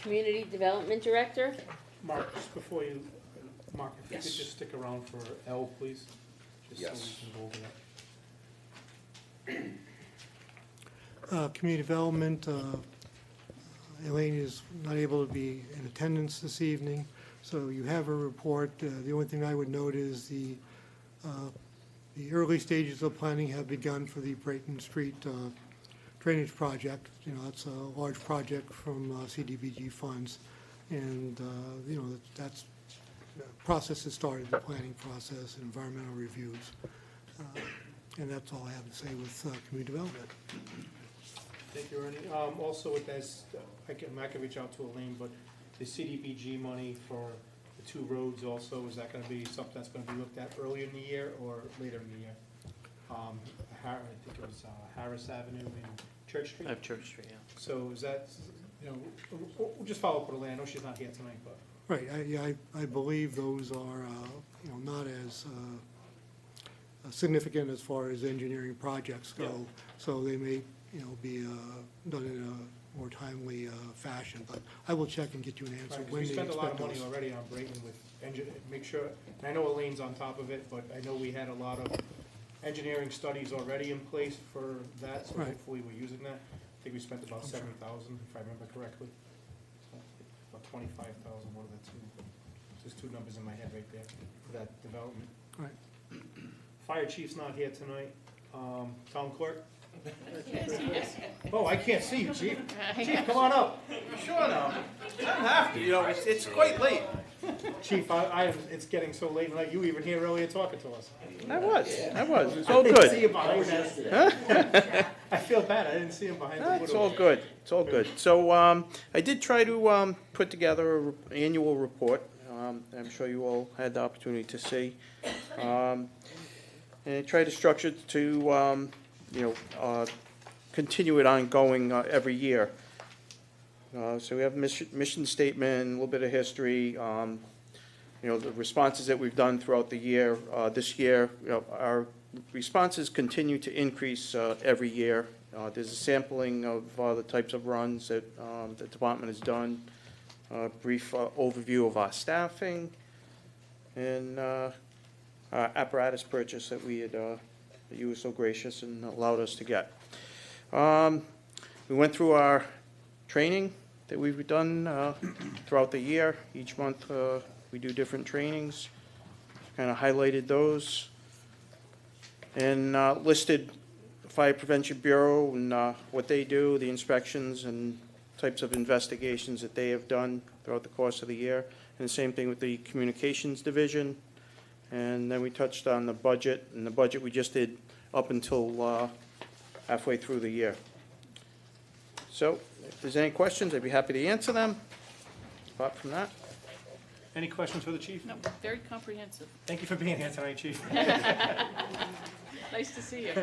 Community Development Director, Mark, just before you, Mark, if you Yes. could just stick around for L, please? Just so Yes. we can go over that. Community Development, Elaine is not able to be in attendance this evening, so you have her report. The only thing I would note is the early stages of planning have begun for the Brayton Street drainage project. You know, that's a large project from CDBG funds, and, you know, that's, the process has started, the planning process, environmental reviews. And that's all I have to say with community development. Thank you, Ernie. Also with this, I can reach out to Elaine, but the CDBG money for the two roads also, is that gonna be something that's gonna be looked at earlier in the year or later in the year? I think it was Harris Avenue and Church Street. Church Street, yeah. So is that, you know, we'll just follow up with Elaine. I know she's not here tonight, but. Right, I believe those are, you know, not as significant as far as engineering projects go. Yeah. So they may, you know, be done in a more timely fashion, but I will check and get you an answer. Right, 'cause when we they spent a lot of expect money those. already on Brayton with make sure, and I know Elaine's on top of it, but I know we had a lot of engineering studies already in place for that, so Right. hopefully we're using that. I think we spent about 70,000, if I remember correctly. So, about 25,000, one of the two, just two numbers in my head right there for that development. Right. Fire chief's not here tonight. Town clerk? Yes, yes. Oh, I can't see you, chief. Chief, come on up. Sure now. I don't have to, you know, it's quite late. Chief, it's getting so late, like you even here earlier talking to us. I was, it's all I didn't see you good. behind us. I feel bad, I didn't see him behind the woodwork. It's all good, it's all good. So, I did try to, put together an annual report. I'm sure you all had the opportunity to see. And I tried to structure it to, continue it ongoing every year. So we have mission statement, a little bit of history, the responses that we've done throughout the year. This year, our responses continue to increase every year. There's a sampling of the types of runs that the department has done, a brief overview of our staffing, and our apparatus purchase that we had, that you were so gracious and allowed us to get. We went through our training that we've done throughout the year. Each month, we do different trainings, kind of highlighted those, and listed the Fire Prevention Bureau and what they do, the inspections and types of investigations that they have done throughout the course of the year. And the same thing with the Communications Division. And then we touched on the budget, and the budget we just did up until halfway through the year. So, if there's any questions, I'd be happy to answer them. Apart from that, Any questions for the chief? No, very comprehensive. Thank you for being here tonight, chief. Nice to see you.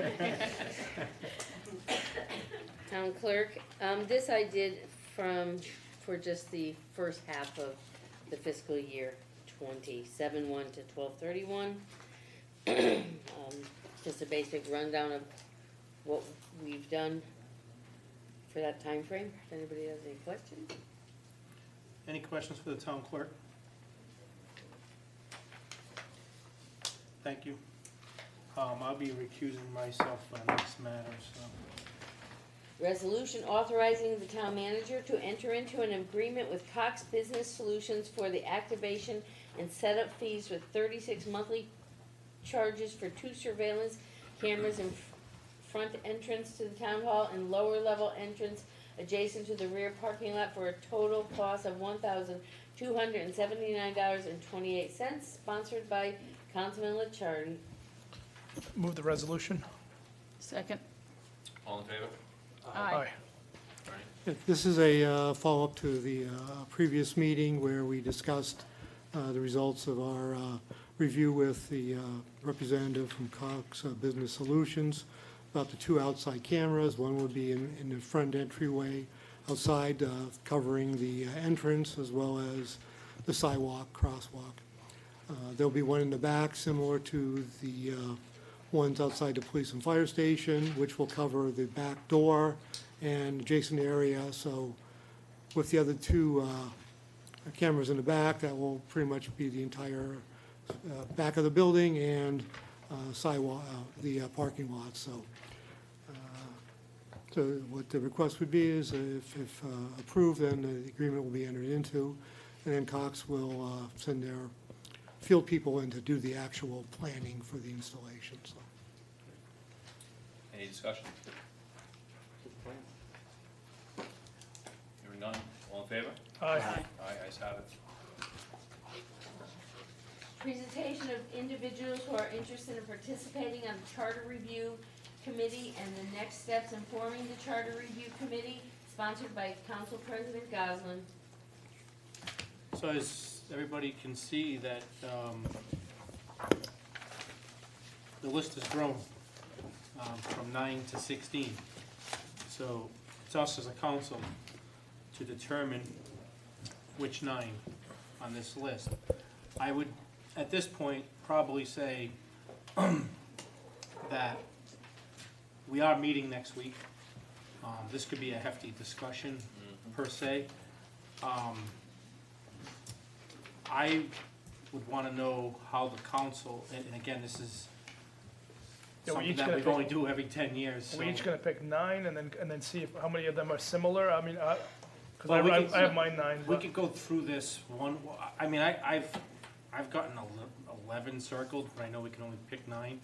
Town clerk, this I did for just the first half of the fiscal year, 7/1 to 12/31. Just a basic rundown of what we've done for that time frame. If anybody has any questions? Any questions for the town clerk? Thank you. I'll be recusing myself for the next matter, so. Resolution authorizing the town manager to enter into an agreement with Cox Business Solutions for the activation and setup fees with 36 monthly charges for 2 surveillance cameras in front entrance to the town hall and lower level entrance adjacent to the rear parking lot for a total cost of $1,279.28, sponsored by Councilman Licciardi. Move the resolution. Second. All in favor? Aye. This is a follow-up to the previous meeting where we discussed the results of our review with the representative from Cox Business Solutions about the 2 outside cameras. One would be in the front entryway outside, covering the entrance as well as the sidewalk, crosswalk. There'll be one in the back, similar to the ones outside the police and fire station, which will cover the back door and adjacent area. So with the other 2 cameras in the back, that will pretty much be the entire back of the building and sidewalk, the parking lot. So what the request would be is if approved, then the agreement will be entered into, and then Cox will send their field people in to do the actual planning for the installation, so. Any discussion? Hearing none, all in favor? Aye. Aye, ayes have it. Presentation of individuals who are interested in participating on the Charter Review Committee and the next steps in forming the Charter Review Committee, sponsored by Council President Goslin. So as everybody can see that, the list has grown, from 9 to 16. So it's us as a council to determine which 9 on this list. I would, at this point, probably say that we are meeting next week. This could be a hefty discussion, per se. I would want to know how the council, and again, this is Yeah, we're something each that gonna we pick- only do every 10 years, Are we so- each gonna pick 9 and then see how many of them are similar? I mean, because Well, we I could- have mine 9, We but, could go through this one, I mean, I've gotten 11 circled, but I know we can only pick 9.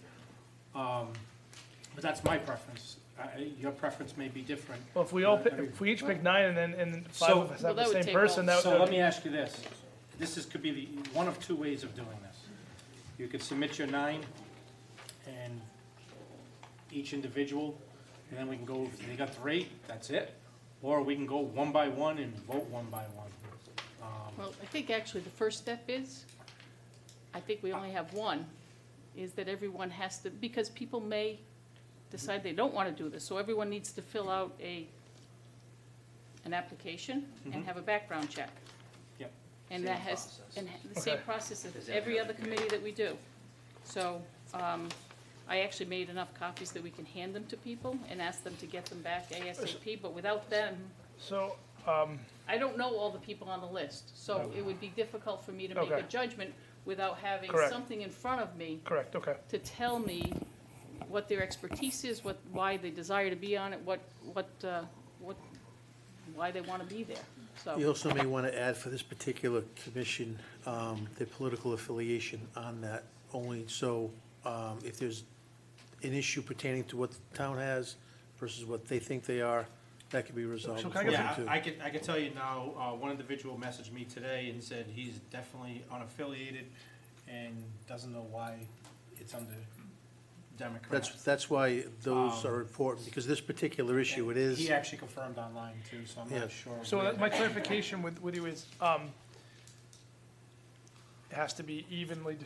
But that's my preference. Your preference may be different. well, if we all, if we each pick 9 and 5 So- of us Well, have that the would same take person, all- that So would. let me ask you this. Could be one of 2 ways of doing this. You could submit your 9 and each individual, and then we can go, if they got 3, that's it. Or we can go one by one and vote one by one. Well, I think actually the first step is, I think we only have one, is that everyone has to, because people may decide they don't want to do this, so everyone needs to fill out an application and Mhm. have a background check. Yep. And Same that has, process. and the same Okay. process Does as that every have other to- committee that we do. So, I actually made enough copies that we can hand them to people and ask them to get them back ASAP, but without them, So, I don't know all the people on the list, so it would be difficult for me to make a Okay. judgment without having Correct. something in front of me correct, okay. to tell me what their expertise is, why they desire to be on it, why they want to be there, You so. also may want to add for this particular commission, their political affiliation on that, only so if there's an issue pertaining to what the town has versus what they think they are, that could be resolved. So can I get Yeah, too. I could tell you now, one individual messaged me today and said he's definitely unaffiliated and doesn't know why it's under Democrats. That's why those are important, because this particular issue, it is. He actually confirmed online too, so I'm Yeah. not sure. So where- my clarification with you is, it has to be evenly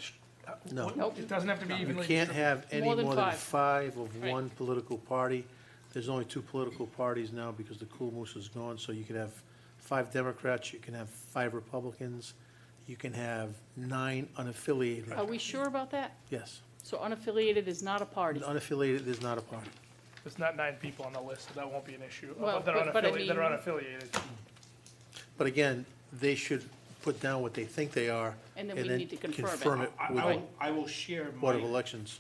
No. Nope. It doesn't have to be You evenly can't distributed. have any More than more than five. 5 of Right. one political party. There's only 2 political parties now because the Cool Moose is gone, so you could have 5 Democrats, you can have 5 Republicans, you can have 9 unaffiliated. Are we sure about that? Yes. So unaffiliated is not a party? Unaffiliated is not a party. There's not 9 people on the list, so that won't be an issue. Well, That are but I unaffiliated, that are mean- unaffiliated. But again, they should put down what they think they are. And then we need to confirm it. I with will, the I will share Board of my, Elections.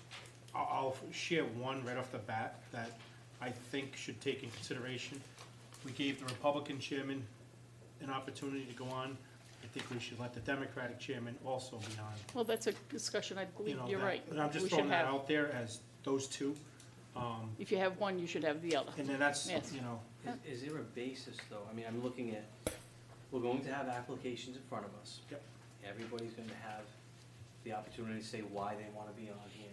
I'll share one right off the bat that I think should take in consideration. We gave the Republican chairman an opportunity to go on. I think we should let the Democratic chairman also be on. Well, that's a discussion, I You believe, know, you're that- right. But I'm just We should throwing that have- out there as those 2. If you have one, you should have the other. And then that's, Yes. you know, Is there a basis, though? I mean, I'm looking at, we're going to have applications in front of us. Yep. Everybody's going to have the opportunity to say why they want to be on here.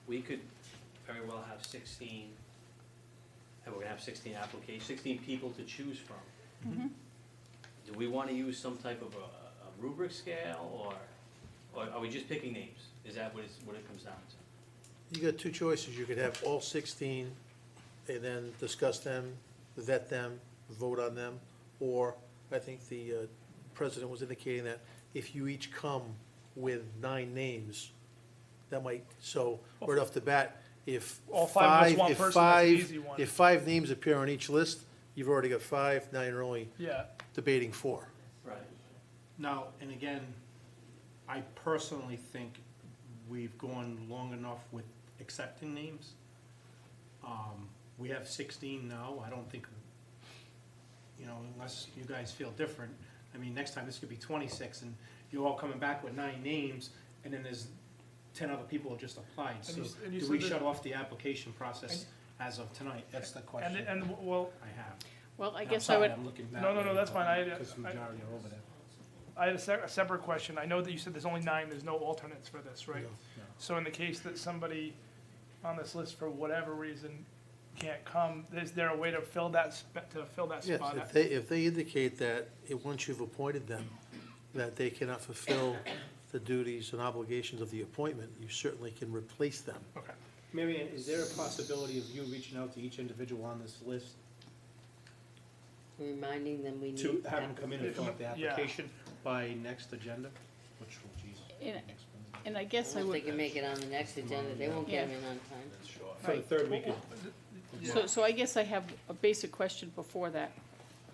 We could very well have 16, and we're going to have 16 applications, 16 people to choose from. Do we want to use some type of a rubric scale, or are we just picking names? Is that what it comes down to? You got 2 choices. You could have all 16 and then discuss them, vet them, vote on them. Or I think the president was indicating that if you each come with 9 names, that might, so right off the bat, if All 5 plus 1 if person, that's the 5 easy one. if 5 names appear on each list, you've already got 5, now you're only Yeah, debating 4. Right. now, and again, I personally think we've gone long enough with accepting names. We have 16 now, I don't think, you know, unless you guys feel different. I mean, next time this could be 26, and you're all coming back with 9 names, and then there's 10 other people who just applied. And So you do said we that- shut off the application process as of tonight? That's the question well, I have. Well, I And I'm guess I sorry, would, I'm looking that No, way, that's but- fine. Because the majority are over there. I had a separate question. I know that you said there's only 9, there's no alternates for this, right? No. So in the case that somebody on this list for whatever reason can't come, is there a way to fill that Yes, spot? if they indicate that, once you've appointed them, that they cannot fulfill the duties and obligations of the appointment, you certainly can replace them. Okay. Mary Ann, is there a possibility of you reaching out to each individual on this list Reminding them we need. to have them come in and fill out the Yeah. application by next agenda? Which will, geez. And- next Wednesday. And I I guess I don't would. think they can make it on the next agenda, they won't get Yeah. them in on time. For the third week of So I guess I have a basic question before that.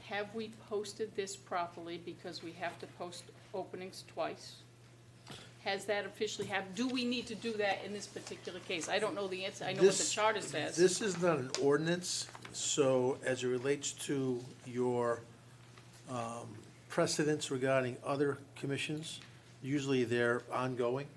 Have we posted this properly, because we have to post openings twice? Has that officially happened? Do we need to do that in this particular case? I don't know the answer, I know what the This- charter says. This is not an ordinance, so as it relates to your precedents regarding other commissions, usually they're ongoing.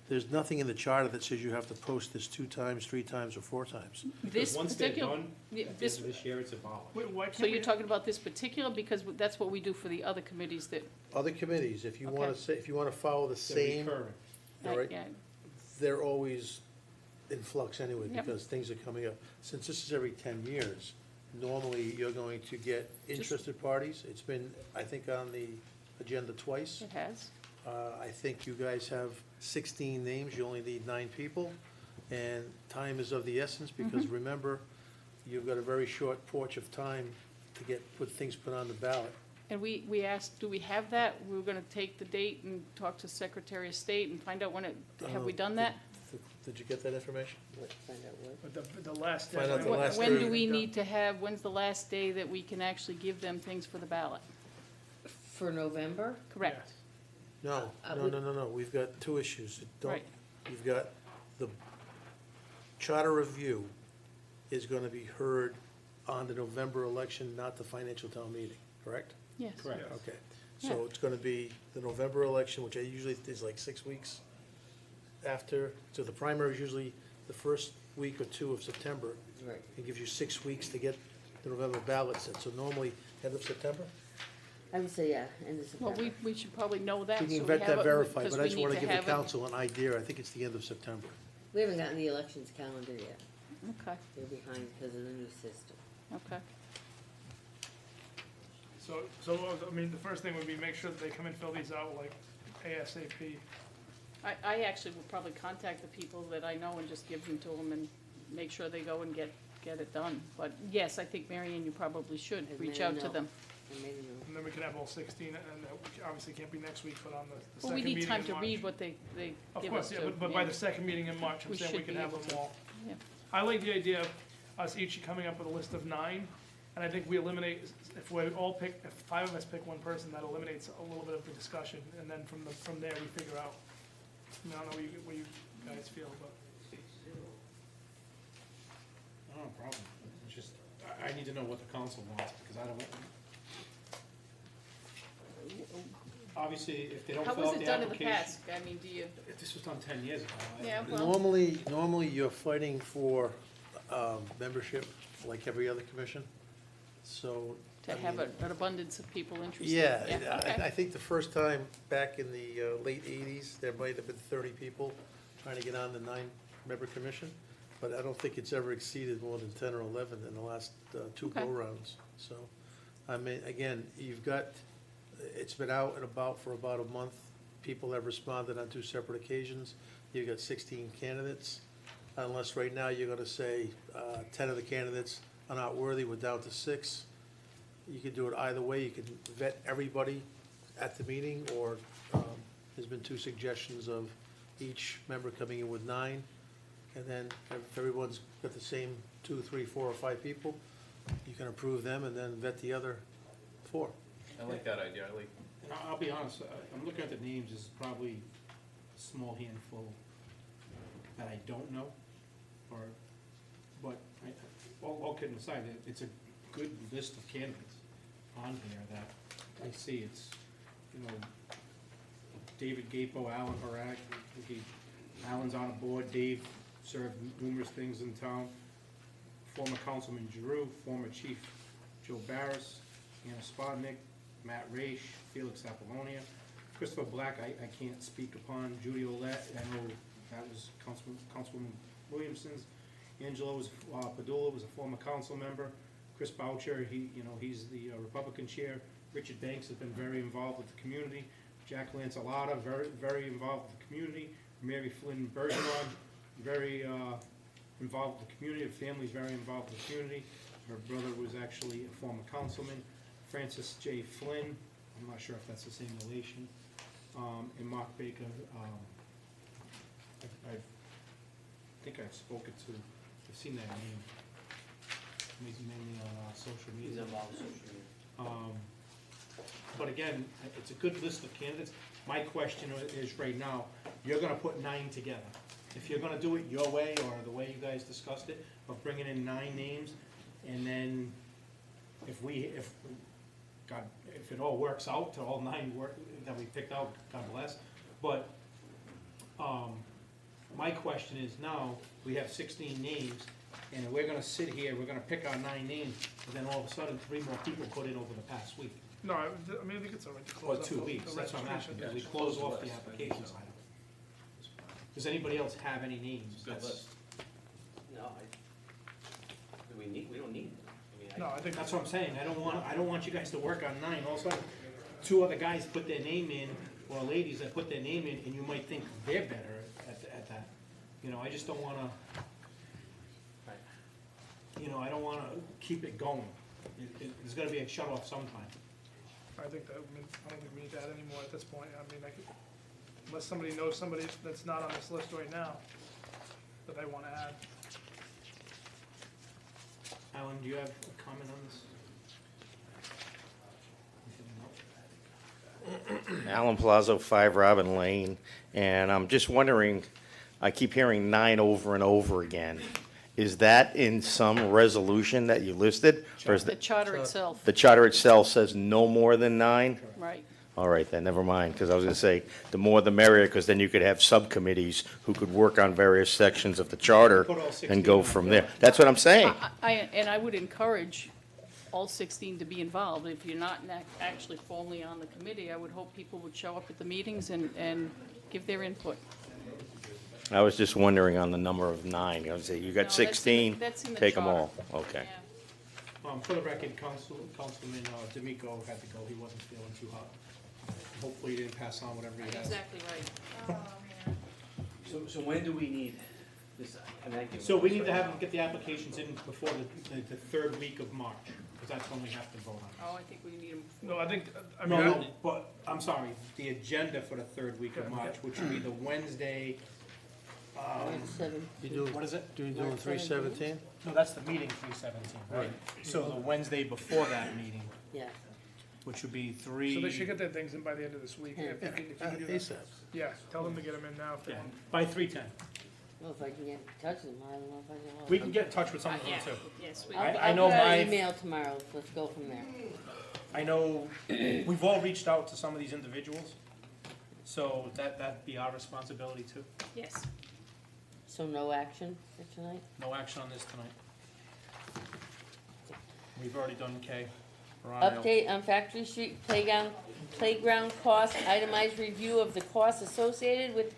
There's nothing in the charter that says you have to post this 2 times, 3 times, or 4 times. This Because once they're particular, done, yeah, at the end this, of this year, it's abolished. Wait, why so can't we? you're talking about this particular, because that's what we do for the other committees that, Other committees, if you want Okay. to say, if you want to follow the They're same, recurring. all right, yeah, they're always in flux anyway, Yep. because things are coming up. Since this is every 10 years, normally you're going to get interested parties. It's been, I think, on the agenda twice. it has. I think you guys have 16 names, you only need 9 people, and time is of the essence, because remember, you've got a very short porch of time to put things put on the ballot. And we asked, do we have that? We were gonna take the date and talk to Secretary of State and find out when it, have we done that? Did you get that information? What, find out what? But the last. Find out the deadline- last When do day. we need to have, when's the last day that we can actually give them things for the ballot? For November? Correct. No, no, we've got 2 issues. Don't, Right. you've got the charter review is gonna be heard on the November election, not the financial town meeting, correct? Yes. Correct. Okay, so it's gonna be the November election, which I usually is like 6 weeks after, so the primary is usually the first week or 2 of September. Right. It gives you 6 weeks to get the November ballots in, so normally end of September? I would say, yeah, end of Well, September. we should probably know that. We so can vet have that it, verified, because but I we just need wanna to give the have it. council an idea, I think it's the end of September. We haven't gotten the elections calendar yet, Okay, they're behind because of the new system. okay. So, I mean, the first thing would be make sure that they come and fill these out like ASAP. I actually will probably contact the people that I know and just give them to them and make sure they go and get it done. But yes, I think, Mary Ann, you probably should I've reach made a out to note. them. I made a note. And then we can have all 16, and obviously can't be next week, but on the Well, second we meeting need in time to March. read what they Of give us. course, yeah, to- but by the second meeting in March, I'm We saying we should can be have able them to. all. Yeah. I like the idea of us each coming up with a list of 9, and I think we eliminate, if we all pick, if 5 of us pick one person, that eliminates a little bit of the discussion, and then from there, we figure out. I mean, I don't know what you guys feel, but. No problem. It's just, I need to know what the council wants, because I don't. Obviously, if they don't How fill was out it the done in the application. past? I mean, do you, If this was done 10 years ago. yeah, well, Normally you're fighting for membership, like every other commission, so. to I have mean, an abundance of people interested. Yeah, okay. I think the first time, back in the late 80s, there might have been 30 people trying to get on the 9-member commission, but I don't think it's ever exceeded more than 10 or 11 in the last 2 Okay. go-rounds. So, I mean, again, it's been out and about for about a month. People have responded on 2 separate occasions. You've got 16 candidates, unless right now you're gonna say 10 of the candidates are not worthy, we're down to 6. You could do it either way. You could vet everybody at the meeting, or there's been 2 suggestions of each member coming in with 9. And then if everyone's got the same 2, 3, 4, or 5 people, you can approve them and then vet the other 4. I like that idea, I like, And I'll be honest, I'm looking at the names, there's probably a small handful that I don't know, but all kidding aside, it's a good list of candidates on here that I see. It's, David Gapo, Alan Barak, Alan's on a board, Dave served numerous things in town, former Councilman Giroux, former Chief Joe Barris, Anna Spodnik, Matt Raish, Felix Apollonia, Christopher Black, I can't speak upon, Judy Olet, I know that was Councilwoman Williamson's, Angelo Padula was a former council member, Chris Boucher, he's the Republican chair, Richard Banks has been very involved with the community, Jack Lancelota, very involved with the community. Mary Flynn Bergeron, very involved with the community. Her family's very involved with the community. Her brother was actually a former councilman. Francis J. Flynn, I'm not sure if that's the same relation. And Mark Baker, I think I've spoken to, I've seen that name. He's mainly on social media. He's involved in social media. But again, it's a good list of candidates. My question is right now, you're gonna put 9 together. If you're gonna do it your way or the way you guys discussed it, of bringing in 9 names, and then if it all works out to all 9 that we picked out, God bless. But, my question is now, we have 16 names, and we're gonna sit here, we're gonna pick our 9 names, and then all of a sudden, 3 more people put in over the past week. No, I mean, I think it's all right to Or close up 2 the weeks, that's what I'm asking, registration. we close off the applications item. Does anybody else have any names? Good That's- list. No, we don't need it. I mean, No, I think That's what I'm saying, I don't want you guys to work on 9, all of a sudden, 2 other guys put their name in, or ladies that put their name in, and you might think they're better at that. You know, I just don't wanna, I don't wanna keep it going. There's gotta be a shut off sometime. I think that, I mean, I don't think we need to add any more at this point. I mean, unless somebody knows somebody that's not on this list right now that they wanna add. Alan, do you have a comment on this? Alan Palazzo, 5 Robin Lane, and I'm just wondering, I keep hearing 9 over and over again. Is that in some resolution that you listed? Or is The charter itself, the charter itself says no more than 9? right. All right, then, never mind, because I was going to say, the more the merrier, because then you could have subcommittees who could work on various sections of the charter Put all 16 and go on. from there. That's what I'm saying. And I would encourage all 16 to be involved. If you're not actually formally on the committee, I would hope people would show up at the meetings and give their input. I was just wondering on the number of 9. I was saying, you No, got that's in the- 16, that's in the take them charter. all. Okay. Yeah. For the record, Councilman D'Amico had to go, he wasn't feeling too hot. Hopefully he didn't pass on whatever he has. Exactly right. So when do we need this? So we need to have them get the applications in before the 3rd week of March, because that's when we have to vote on Oh, I think we need them. No, I think, I it. mean, No, but, I'm sorry, the agenda for the 3rd week of March, which would be the Wednesday, what is it? Do you do 317? No, that's the meeting, 3/17, right? So the Wednesday before that meeting, Yeah. which would be so they should 3, get their things in by the end of this week. If you can do that. ASAP. Yeah, tell them to get them in now. If they yeah, want. by 3:10. Well, if I can get in touch with them, I don't know if I can. We can get in touch with some of them Yeah, too. yes, we. I know I'll put out my- an email tomorrow, let's go from there. I know, we've all reached out to some of these individuals, so that'd be our responsibility too. Yes. So no action for tonight? No action on this tonight. We've already done K. We're on L. Update on Factory Street playground cost, itemized review of the costs associated with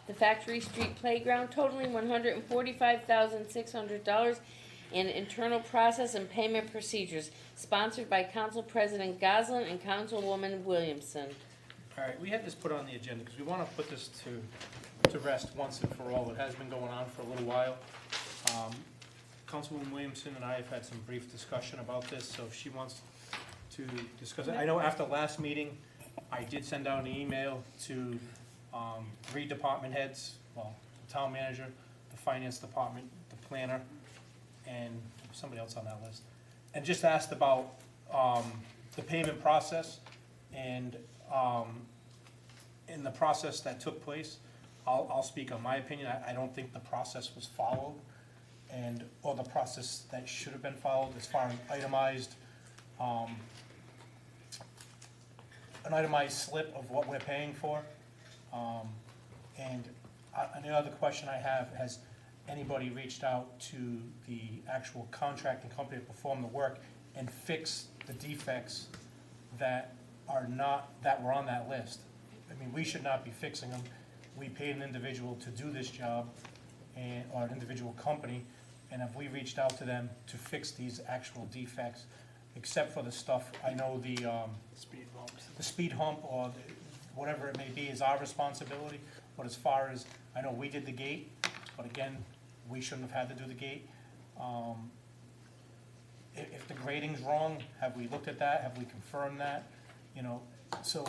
the Factory Street playground totaling $145,600 and internal process and payment procedures, sponsored by Council President Goslin and Councilwoman Williamson. All right, we had this put on the agenda because we want to put this to rest once and for all. It has been going on for a little while. Councilwoman Williamson and I have had some brief discussion about this, so if she wants to discuss it. I know after last meeting, I did send out an email to 3 department heads, well, the town manager, the finance department, the planner, and somebody else on that list, and just asked about the payment process and in the process that took place. I'll speak on my opinion. I don't think the process was followed, or the process that should have been followed as far as an itemized slip of what we're paying for. And another question I have, has anybody reached out to the actual contracting company to perform the work and fix the defects that were on that list? I mean, we should not be fixing them. We paid an individual to do this job, or an individual company, and have we reached out to them to fix these actual defects, except for the stuff, I know the speed hump or whatever it may be is our responsibility, but as far as, I know we did the gate, but again, we shouldn't have had to do the gate. If the grading's wrong, have we looked at that, have we confirmed that, you know? So,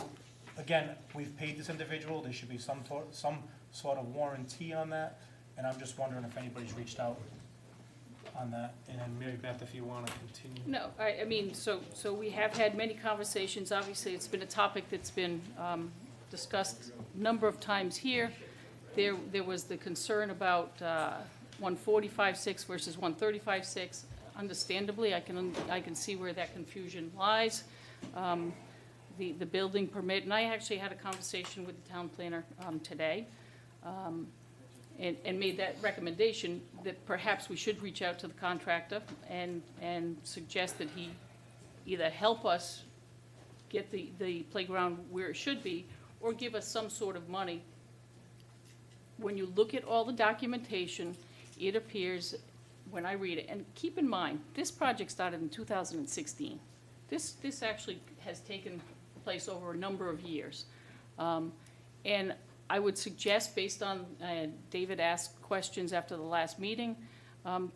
again, we've paid this individual, there should be some sort of warranty on that, and I'm just wondering if anybody's reached out on that, and then Mary Beth, if you wanna continue. No, I mean, so we have had many conversations. Obviously, it's been a topic that's been discussed a number of times here. There was the concern about 145.6 versus 135.6. Understandably, I can see where that confusion lies. The building permit, and I actually had a conversation with the town planner today, and made that recommendation that perhaps we should reach out to the contractor and suggest that he either help us get the playground where it should be, or give us some sort of money. When you look at all the documentation, it appears, when I read it, and keep in mind, this project started in 2016. This actually has taken place over a number of years. And I would suggest, based on, David asked questions after the last meeting,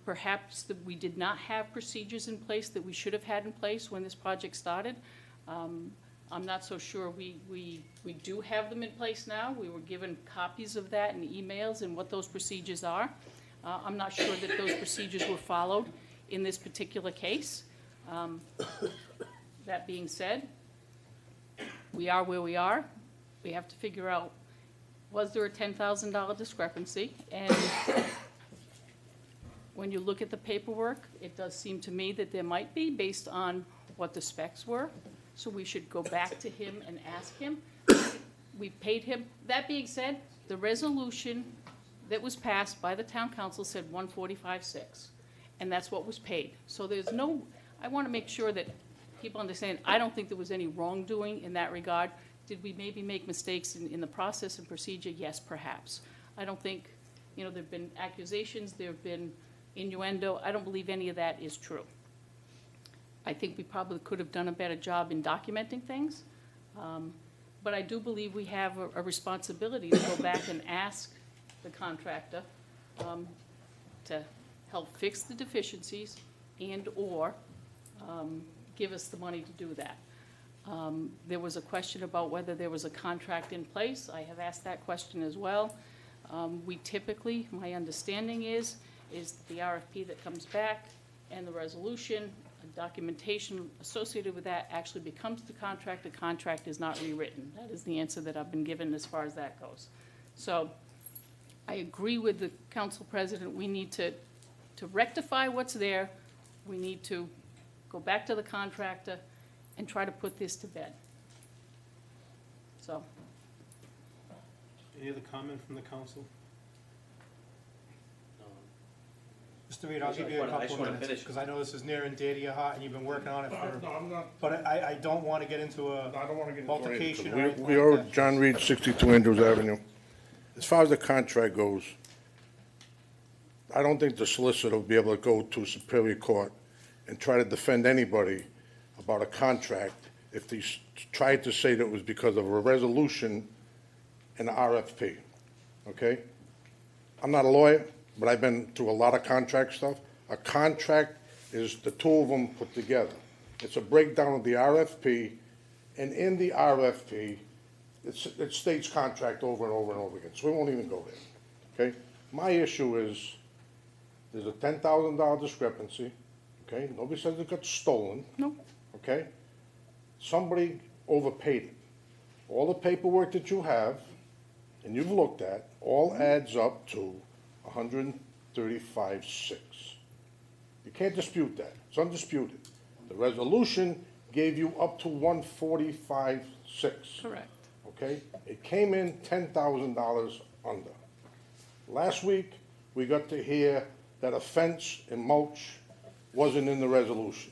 perhaps that we did not have procedures in place that we should have had in place when this project started. I'm not so sure we do have them in place now. We were given copies of that in emails and what those procedures are. I'm not sure that those procedures were followed in this particular case. That being said, we are where we are. We have to figure out, was there a $10,000 discrepancy? And when you look at the paperwork, it does seem to me that there might be, based on what the specs were. So we should go back to him and ask him. We paid him. That being said, the resolution that was passed by the town council said 145.6, and that's what was paid. So there's no, I want to make sure that people understand, I don't think there was any wrongdoing in that regard. Did we maybe make mistakes in the process and procedure? Yes, perhaps. I don't think, there have been accusations, there have been innuendo. I don't believe any of that is true. I think we probably could have done a better job in documenting things. But I do believe we have a responsibility to go back and ask the contractor to help fix the deficiencies and/or give us the money to do that. There was a question about whether there was a contract in place. I have asked that question as well. We typically, my understanding is the RFP that comes back and the resolution, documentation associated with that actually becomes the contract is not rewritten. That is the answer that I've been given as far as that goes. So I agree with the council president, we need to rectify what's there. We need to go back to the contractor and try to put this to bed. So. Any other comment from the council? Mr. Reed, I'll give you a couple minutes, because I know this is near and dear to your heart, and you've been working on it for... No, I'm not. But I don't want to get into a I don't want to get into altercation or anything. anything We like are that. John Reed, 62 Andrews Avenue. As far as the contract goes, I don't think the solicitor will be able to go to Superior Court and try to defend anybody about a contract if they tried to say that it was because of a resolution and an RFP, okay? I'm not a lawyer, but I've been through a lot of contract stuff. A contract is the two of them put together. It's a breakdown of the RFP, and in the RFP, it states contract over and over and over again, so we won't even go there, okay? My issue is, there's a $10,000 discrepancy, okay? Nobody says it got stolen. Nope. Okay? Somebody overpaid it. All the paperwork that you have, and you've looked at, all adds up to 135.6. You can't dispute that. It's undisputed. The resolution gave you up to 145.6. Correct. Okay? It came in $10,000 under. Last week, we got to hear that a fence and mulch wasn't in the resolution.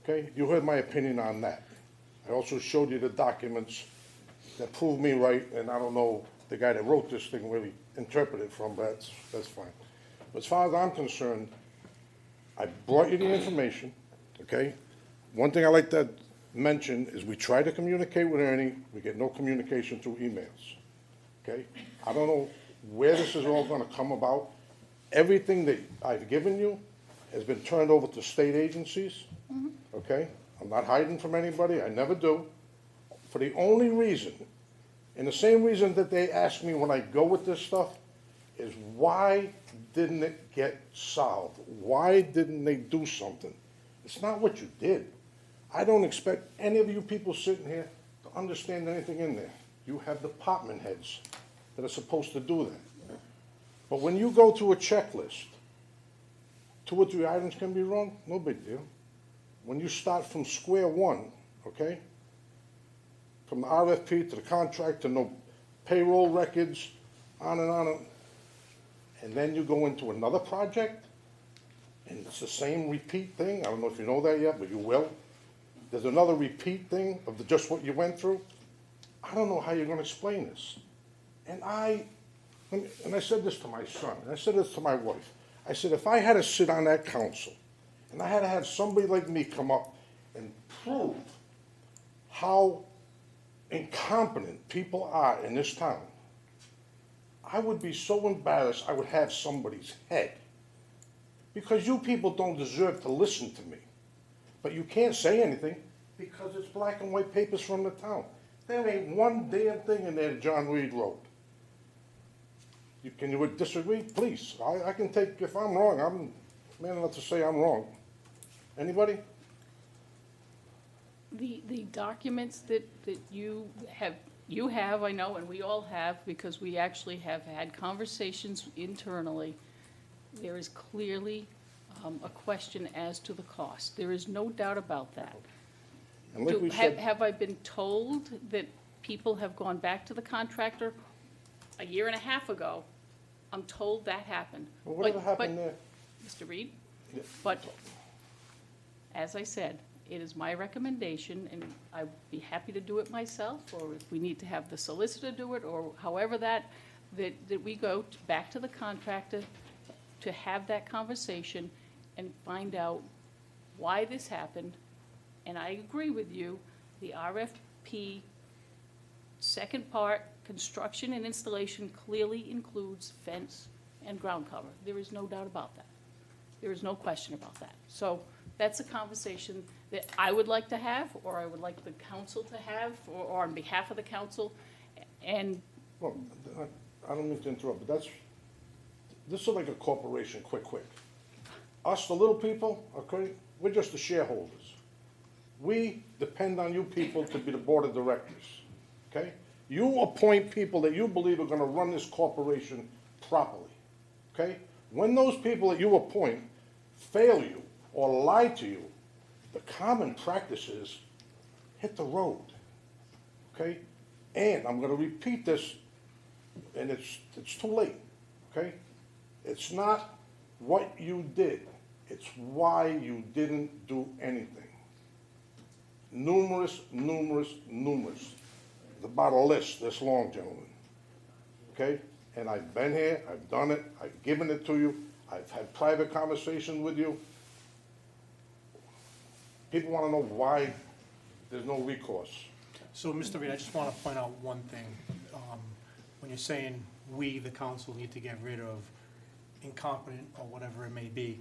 Okay? You heard my opinion on that. I also showed you the documents that prove me right, and I don't know the guy that wrote this thing really interpreted it from, but that's fine. But as far as I'm concerned, I brought you the information, okay? One thing I like to mention is we try to communicate with Ernie, we get no communication through emails, okay? I don't know where this is all gonna come about. Everything that I've given you has been turned over to state agencies, okay? I'm not hiding from anybody, I never do. For the only reason, and the same reason that they ask me when I go with this stuff, is why didn't it get solved? Why didn't they do something? It's not what you did. I don't expect any of you people sitting here to understand anything in there. You have department heads that are supposed to do that. But when you go to a checklist, 2 or 3 items can be wrong, no big deal. When you start from square one, okay? From the RFP to the contract to no payroll records, on and on. And then you go into another project, and it's the same repeat thing. I don't know if you know that yet, but you will. There's another repeat thing of just what you went through. I don't know how you're gonna explain this. And I said this to my son, and I said this to my wife. I said, if I had to sit on that council, and I had to have somebody like me come up and prove how incompetent people are in this town, I would be so embarrassed I would have somebody's head. Because you people don't deserve to listen to me. But you can't say anything because it's black and white papers from the town. There ain't one damn thing in there that John Reed wrote. Can you disagree? Please. I can take, if I'm wrong, I'm man enough to say I'm wrong. Anybody? The documents that you have, I know, and we all have, because we actually have had conversations internally, there is clearly a question as to the cost. There is no doubt about that. And like we said, Have I been told that people have gone back to the contractor a year and a half ago? I'm told that happened. well, whatever happened there? Mr. Reed? Yeah. But, as I said, it is my recommendation, and I'd be happy to do it myself, or if we need to have the solicitor do it, or however that we go back to the contractor to have that conversation and find out why this happened. And I agree with you, the RFP, second part, construction and installation clearly includes fence and ground cover. There is no doubt about that. There is no question about that. So that's a conversation that I would like to have, or I would like the council to have, or on behalf of the council. And Well, I don't mean to interrupt, but this is like a corporation, quick. Us, the little people, okay, we're just the shareholders. We depend on you people to be the board of directors, okay? You appoint people that you believe are gonna run this corporation properly, okay? When those people that you appoint fail you or lie to you, the common practice is hit the road, okay? And I'm gonna repeat this, and it's too late, okay? It's not what you did, it's why you didn't do anything. Numerous. It's about a list this long, gentlemen, okay? And I've been here, I've done it, I've given it to you, I've had private conversations with you. People wanna know why there's no recourse. So, Mr. Reed, I just want to point out one thing. When you're saying we, the council, need to get rid of incompetent or whatever it may be,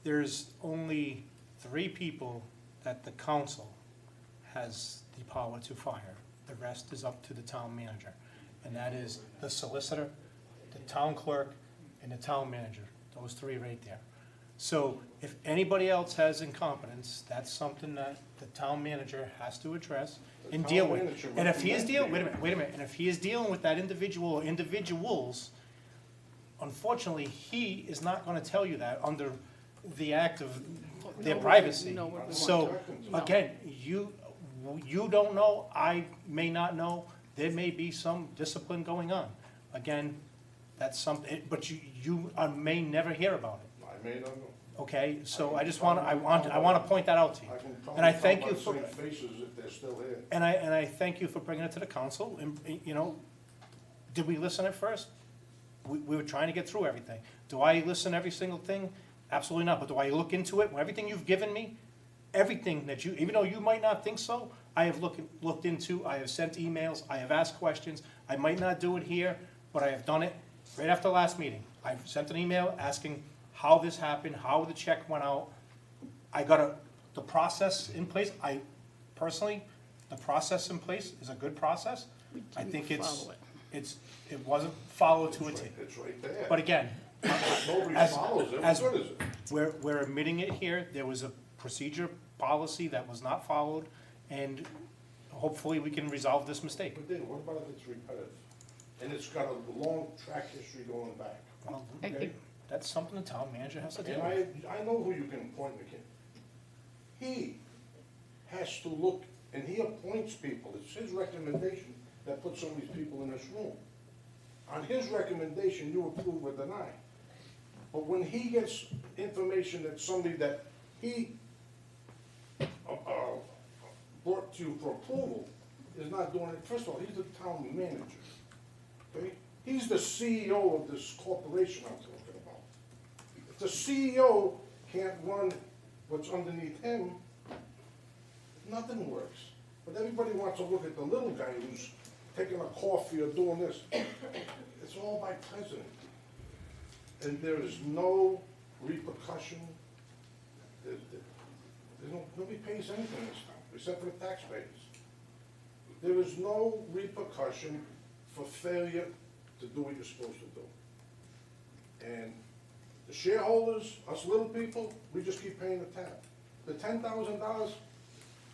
there's only 3 people that the council has the power to fire. The rest is up to the town manager. And that is the solicitor, the town clerk, and the town manager. Those 3 right there. So if anybody else has incompetence, that's something that the town manager has to address and deal with. And if he is dealing, wait a minute, and if he is dealing with that individual or individuals, unfortunately, he is not gonna tell you that under the act of their privacy. So, again, you don't know, I may not know, there may be some discipline going on. Again, that's something, but you may never hear about it. I may not know. Okay, so I just want to point that out to you. I can And I probably thank tell you by for, seeing faces if they're still here. and I thank you for bringing it to the council, and, you know, did we listen at first? We were trying to get through everything. Do I listen to every single thing? Absolutely not, but do I look into it? Everything you've given me, everything that you, even though you might not think so, I have looked into, I have sent emails, I have asked questions. I might not do it here, but I have done it right after the last meeting. I've sent an email asking how this happened, how the check went out. I got the process in place. I personally, the process in place is a good process. I think it wasn't followed to a T. It's right there. But again, Nobody as, follows it, what as good is it? we're admitting it here, there was a procedure policy that was not followed, and hopefully we can resolve this mistake. But then, what about if it's repetitive? And it's got a long track history going back. Well, Okay. that's something the town manager has to deal And with. I know who you can appoint, McKinney. He has to look, and he appoints people. It's his recommendation that puts some of these people in this room. On his recommendation, you approve or deny. But when he gets information that somebody that he brought to you for approval is not doing it, first of all, he's the town manager, okay? He's the CEO of this corporation I'm talking about. If the CEO can't run what's underneath him, nothing works. But everybody wants to look at the little guy who's taking a coffee or doing this. It's all by president. And there is no repercussion. Nobody pays anything in this town, except for the taxpayers. There is no repercussion for failure to do what you're supposed to do. And the shareholders, us little people, we just keep paying the tab. The $10,000,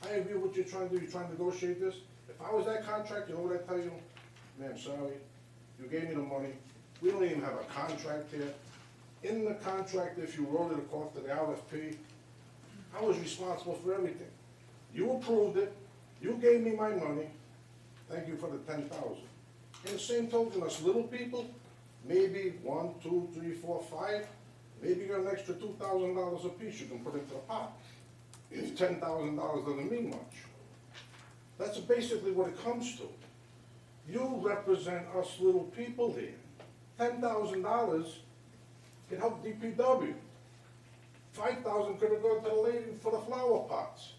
I agree with what you're trying to do, you're trying to negotiate this. If I was that contract, you know what I'd tell you? Ma'am, sorry, you gave me the money, we don't even have a contract here. In the contract, if you wrote it according to the RFP, I was responsible for everything. You approved it, you gave me my money, thank you for the $10,000. And the same token, us little people, maybe 1, 2, 3, 4, 5, maybe you got an extra $2,000 a piece you can put into the pot. If $10,000 doesn't mean much. That's basically what it comes to. You represent us little people here. $10,000 can help DPW. 5,000 could have gone to the lady for the flower pots.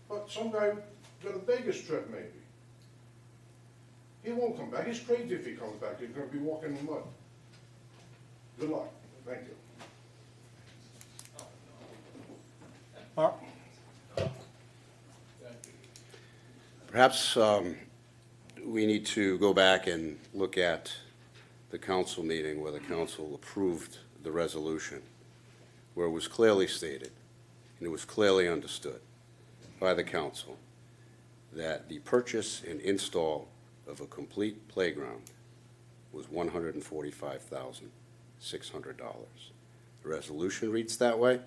But some guy got a Vegas trip maybe. He won't come back. He's crazy if he comes back. He's gonna be walking in mud. Good luck. Thank you. Mark? Perhaps we need to go back and look at the council meeting where the council approved the resolution, where it was clearly stated, and it was clearly understood by the council, that the purchase and install of a complete playground was $145,600. The resolution reads that way.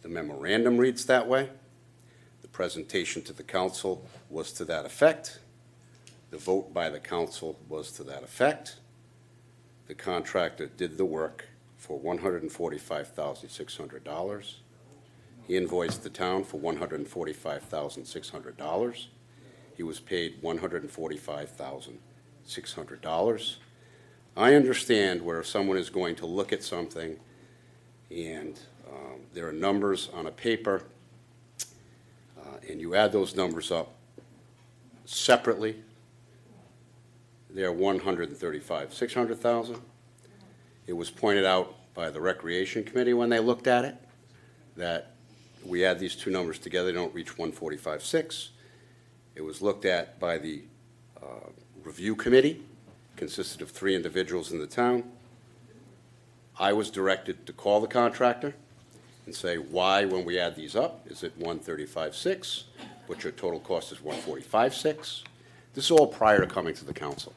The memorandum reads that way. The presentation to the council was to that effect. The vote by the council was to that effect. The contractor did the work for $145,600. He invoiced the town for $145,600. He was paid $145,600. I understand where someone is going to look at something and there are numbers on a paper, and you add those numbers up separately, they're $135,600,000. It was pointed out by the Recreation Committee when they looked at it that we add these two numbers together, they don't reach 145.6. It was looked at by the Review Committee, consisted of 3 individuals in the town. I was directed to call the contractor and say, why, when we add these up, is it 135.6, but your total cost is 145.6? This is all prior to coming to the council.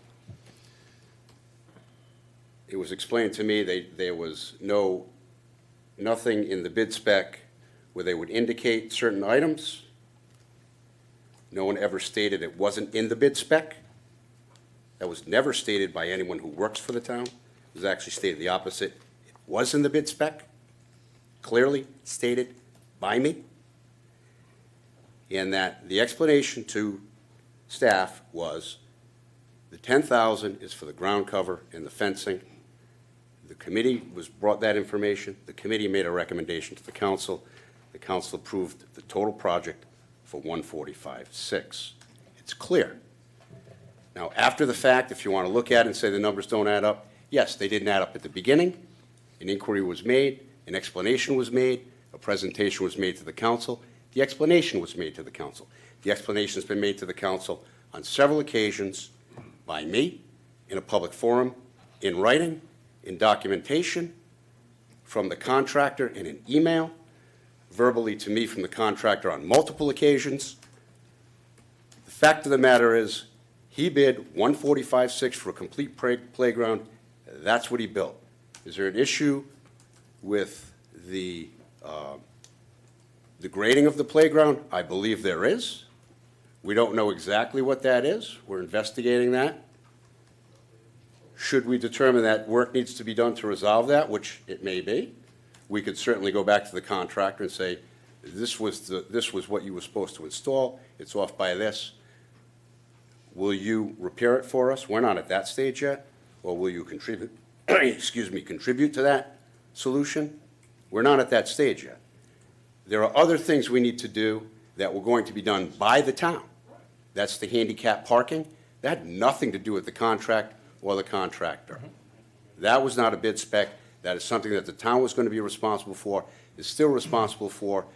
It was explained to me there was nothing in the bid spec where they would indicate certain items. No one ever stated it wasn't in the bid spec. That was never stated by anyone who works for the town. It was actually stated the opposite. It was in the bid spec, clearly stated by me, and that the explanation to staff was the $10,000 is for the ground cover and the fencing. The committee brought that information. The committee made a recommendation to the council. The council approved the total project for 145.6. It's clear. Now, after the fact, if you want to look at it and say the numbers don't add up, yes, they didn't add up at the beginning. An inquiry was made, an explanation was made, a presentation was made to the council. The explanation was made to the council. The explanation has been made to the council on several occasions by me, in a public forum, in writing, in documentation, from the contractor in an email, verbally to me from the contractor on multiple occasions. The fact of the matter is, he bid 145.6 for a complete playground. That's what he built. Is there an issue with the grading of the playground? I believe there is. We don't know exactly what that is. We're investigating that. Should we determine that work needs to be done to resolve that, which it may be, we could certainly go back to the contractor and say, this was what you were supposed to install. It's off by this. Will you repair it for us? We're not at that stage yet. Or will you contribute, contribute to that solution? We're not at that stage yet. There are other things we need to do that were going to be done by the town. That's the handicap parking. That had nothing to do with the contract or the contractor. That was not a bid spec. That is something that the town was going to be responsible for, is still responsible for,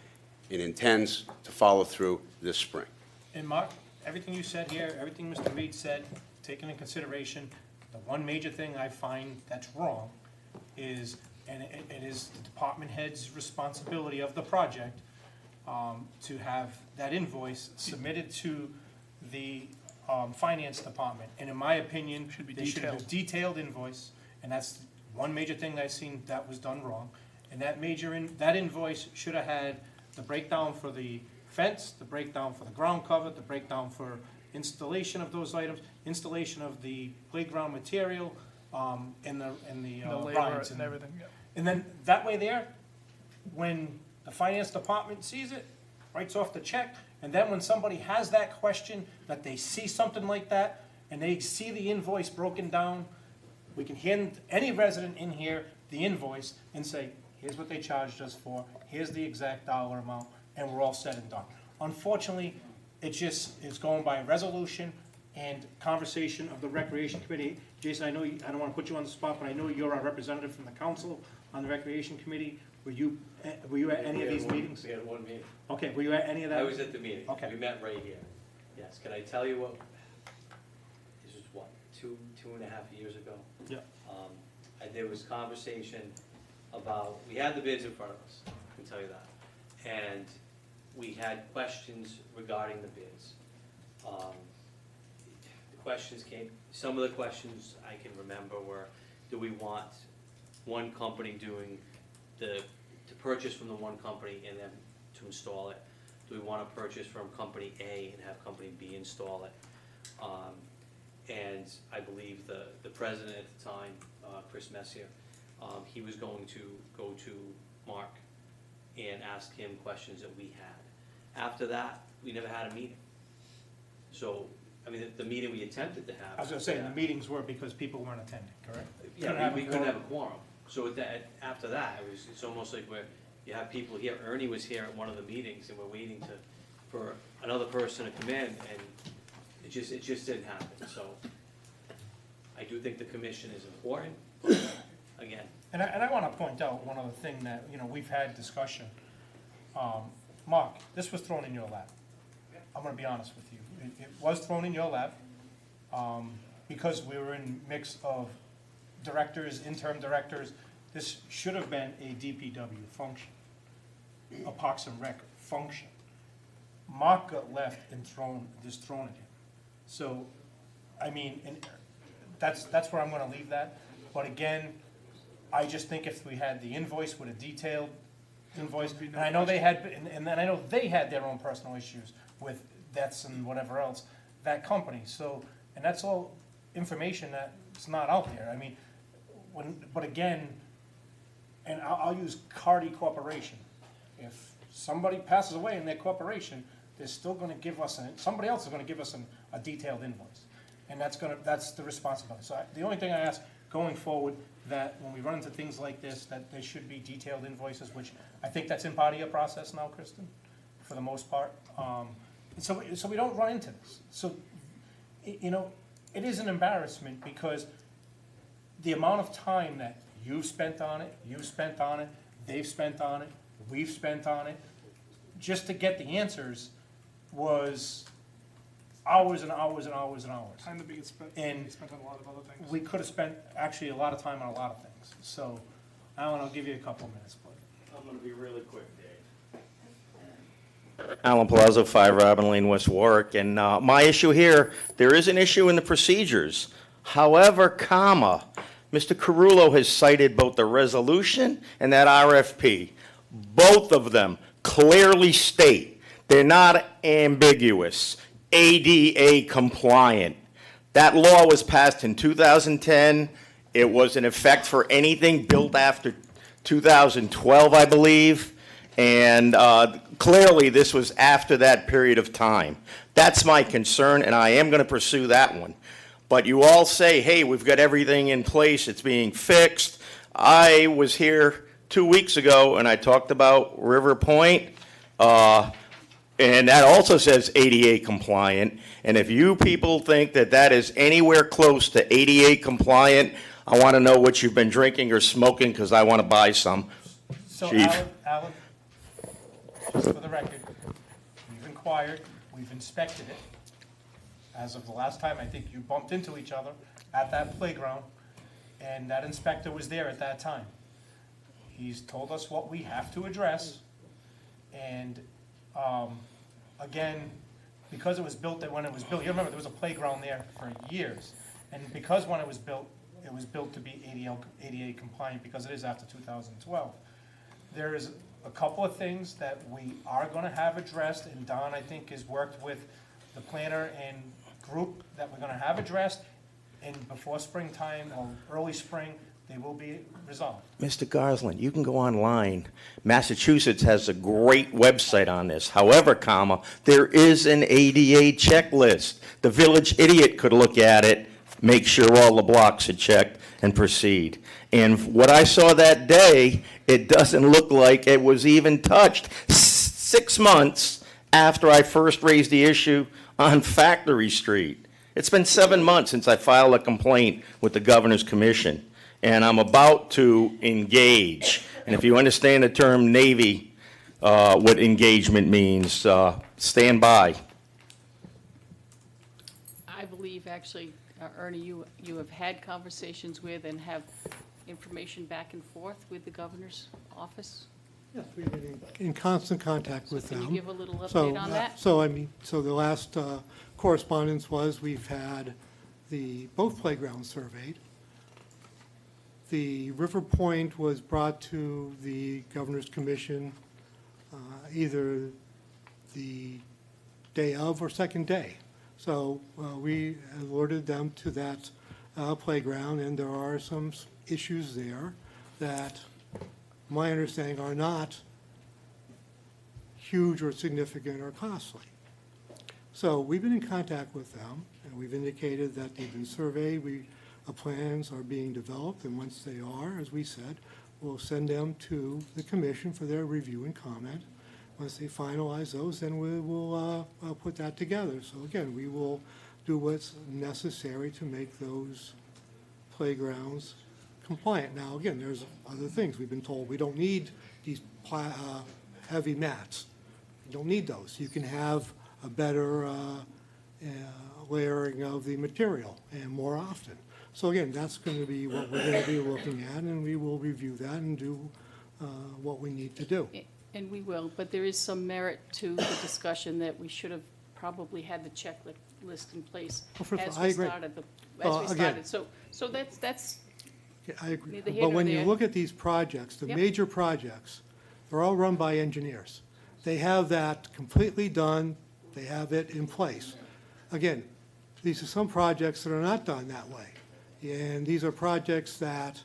and intends to follow through this spring. And Mark, everything you said here, everything Mr. Reed said, taken into consideration, the one major thing I find that's wrong is, and it is the department head's responsibility of the project, to have that invoice submitted to the finance department. And in my opinion, they should have a detailed invoice, and that's one major thing that I've seen that was done wrong. And that invoice should have had the breakdown for the fence, the breakdown for the ground cover, the breakdown for installation of those items, installation of the playground material, and the labor rides and everything, yeah. And then that way there, when the finance department sees it, writes off the check, and then when somebody has that question, that they see something like that, and they see the invoice broken down, we can hand any resident in here the invoice and say, here's what they charged us for, here's the exact dollar amount, and we're all said and done. Unfortunately, it just is going by resolution and conversation of the Recreation Committee. Jason, I know, I don't want to put you on the spot, but I know you're our representative from the council on the Recreation Committee. Were you at any of these meetings? We had one meeting. Okay, were you at any of that? I was at the meeting. Okay. We met right here. Yes, can I tell you what, this was what, two and a half years ago? Yeah. There was conversation about, we had the bids in front of us, I can tell you that. And we had questions regarding the bids. The questions came, some of the questions I can remember were, do we want one company doing to purchase from the one company and then to install it? Do we want to purchase from company A and have company B install it? And I believe the president at the time, Chris Messier, he was going to go to Mark and ask him questions that we had. After that, we never had a meeting. So, I mean, the meeting we attempted to have. I was gonna say, the meetings were because people weren't attending, correct? Yeah, we couldn't have a quorum. So with that, after that, it's almost like where you have people here, Ernie was here at one of the meetings, and we're waiting for another person to come in, and it just didn't happen, so. I do think the commission is important, again. And I want to point out one other thing that, we've had discussion. Mark, this was thrown in your lap. I'm going to be honest with you. It was thrown in your lap because we were in mix of directors, interim directors. This should have been a DPW function, a Parks and Rec function. Mark got left and thrown at him. So, I mean, and that's where I'm going to leave that. But again, I just think if we had the invoice with a detailed invoice, and I know they had, and then I know they had their own personal issues with debts and whatever else, that company. So, and that's all information that's not out there. I mean, but again, and I'll use Cardi Corporation. If somebody passes away in their corporation, they're still going to give us, somebody else is going to give us a detailed invoice. And that's the responsibility. So the only thing I ask, going forward, that when we run into things like this, that there should be detailed invoices, which I think that's in part of your process now, Kristen, for the most part. So we don't run into this. So, you know, it is an embarrassment because the amount of time that you've spent on it, they've spent on it, we've spent on it, just to get the answers was hours and hours and hours and hours. Time to be spent And on a lot of other things. we could have spent actually a lot of time on a lot of things. So, Alan, I'll give you a couple of minutes, but. I'm gonna be really quick, Dave. Alan Palazzo, 5 Robin Lane, West Warwick, and my issue here, there is an issue in the procedures. However, Mr. Carullo has cited both the resolution and that RFP. Both of them clearly state they're not ambiguous, ADA compliant. That law was passed in 2010. It was in effect for anything built after 2012, I believe. And clearly, this was after that period of time. That's my concern, and I am going to pursue that one. But you all say, hey, we've got everything in place, it's being fixed. I was here 2 weeks ago, and I talked about River Point, and that also says ADA compliant. And if you people think that that is anywhere close to ADA compliant, I want to know what you've been drinking or smoking, because I want to buy some. So Chief. Alan, just for the record, we've inquired, we've inspected it. As of the last time, I think you bumped into each other at that playground, and that inspector was there at that time. He's told us what we have to address, and, again, because it was built, when it was built, you remember, there was a playground there for years, and because when it was built to be ADA compliant, because it is after 2012. There is a couple of things that we are gonna have addressed, and Don, I think, has worked with the planner and group that we're gonna have addressed, and before springtime or early spring, they will be resolved. Mr. Goslin, you can go online. Massachusetts has a great website on this. However, there is an ADA checklist. The village idiot could look at it, make sure all the blocks are checked, and proceed. And what I saw that day, it doesn't look like it was even touched. 6 months after I first raised the issue on Factory Street. It's been 7 months since I filed a complaint with the Governor's Commission, and I'm about to engage. And if you understand the term Navy, what engagement means, stand by. I believe, actually, Ernie, you have had conversations with and have information back and forth with the governor's office? Yes, we've been in constant contact with them. Can you give a little So, update on that? So the last correspondence was, we've had both playgrounds surveyed. The River Point was brought to the Governor's Commission either the day of or second day. So we alerted them to that playground, and there are some issues there that, my understanding, are not huge or significant or costly. So we've been in contact with them, and we've indicated that they've been surveyed, plans are being developed, and once they are, as we said, we'll send them to the commission for their review and comment. Once they finalize those, then we will put that together. So again, we will do what's necessary to make those playgrounds compliant. Now, again, there's other things. We've been told we don't need these heavy mats. You don't need those. You can have a better layering of the material and more often. So again, that's going to be what we're going to be looking at, and we will review that and do what we need to do. And we will, but there is some merit to the discussion that we should have probably had the checklist in place Well, first of as all, we I agree. started. Well, again- So that's Yeah, I agree. neither here But nor when you there. look at these projects, the Yep. major projects, they're all run by engineers. They have that completely done, they have it in place. Again, these are some projects that are not done that way. And these are projects that,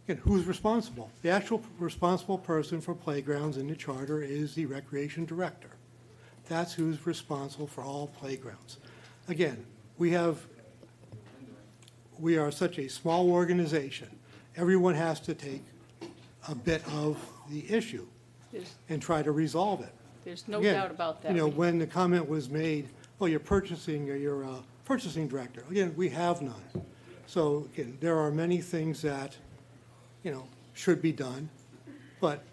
again, who's responsible? The actual responsible person for playgrounds in the charter is the recreation director. That's who's responsible for all playgrounds. Again, we have we are such a small organization, everyone has to take a bit of the issue There's, and try to resolve it. there's no Again, doubt about that. You know, when the comment was made, oh, you're purchasing, or you're a purchasing director, again, we have none. So, again, there are many things that, you know, should be done, but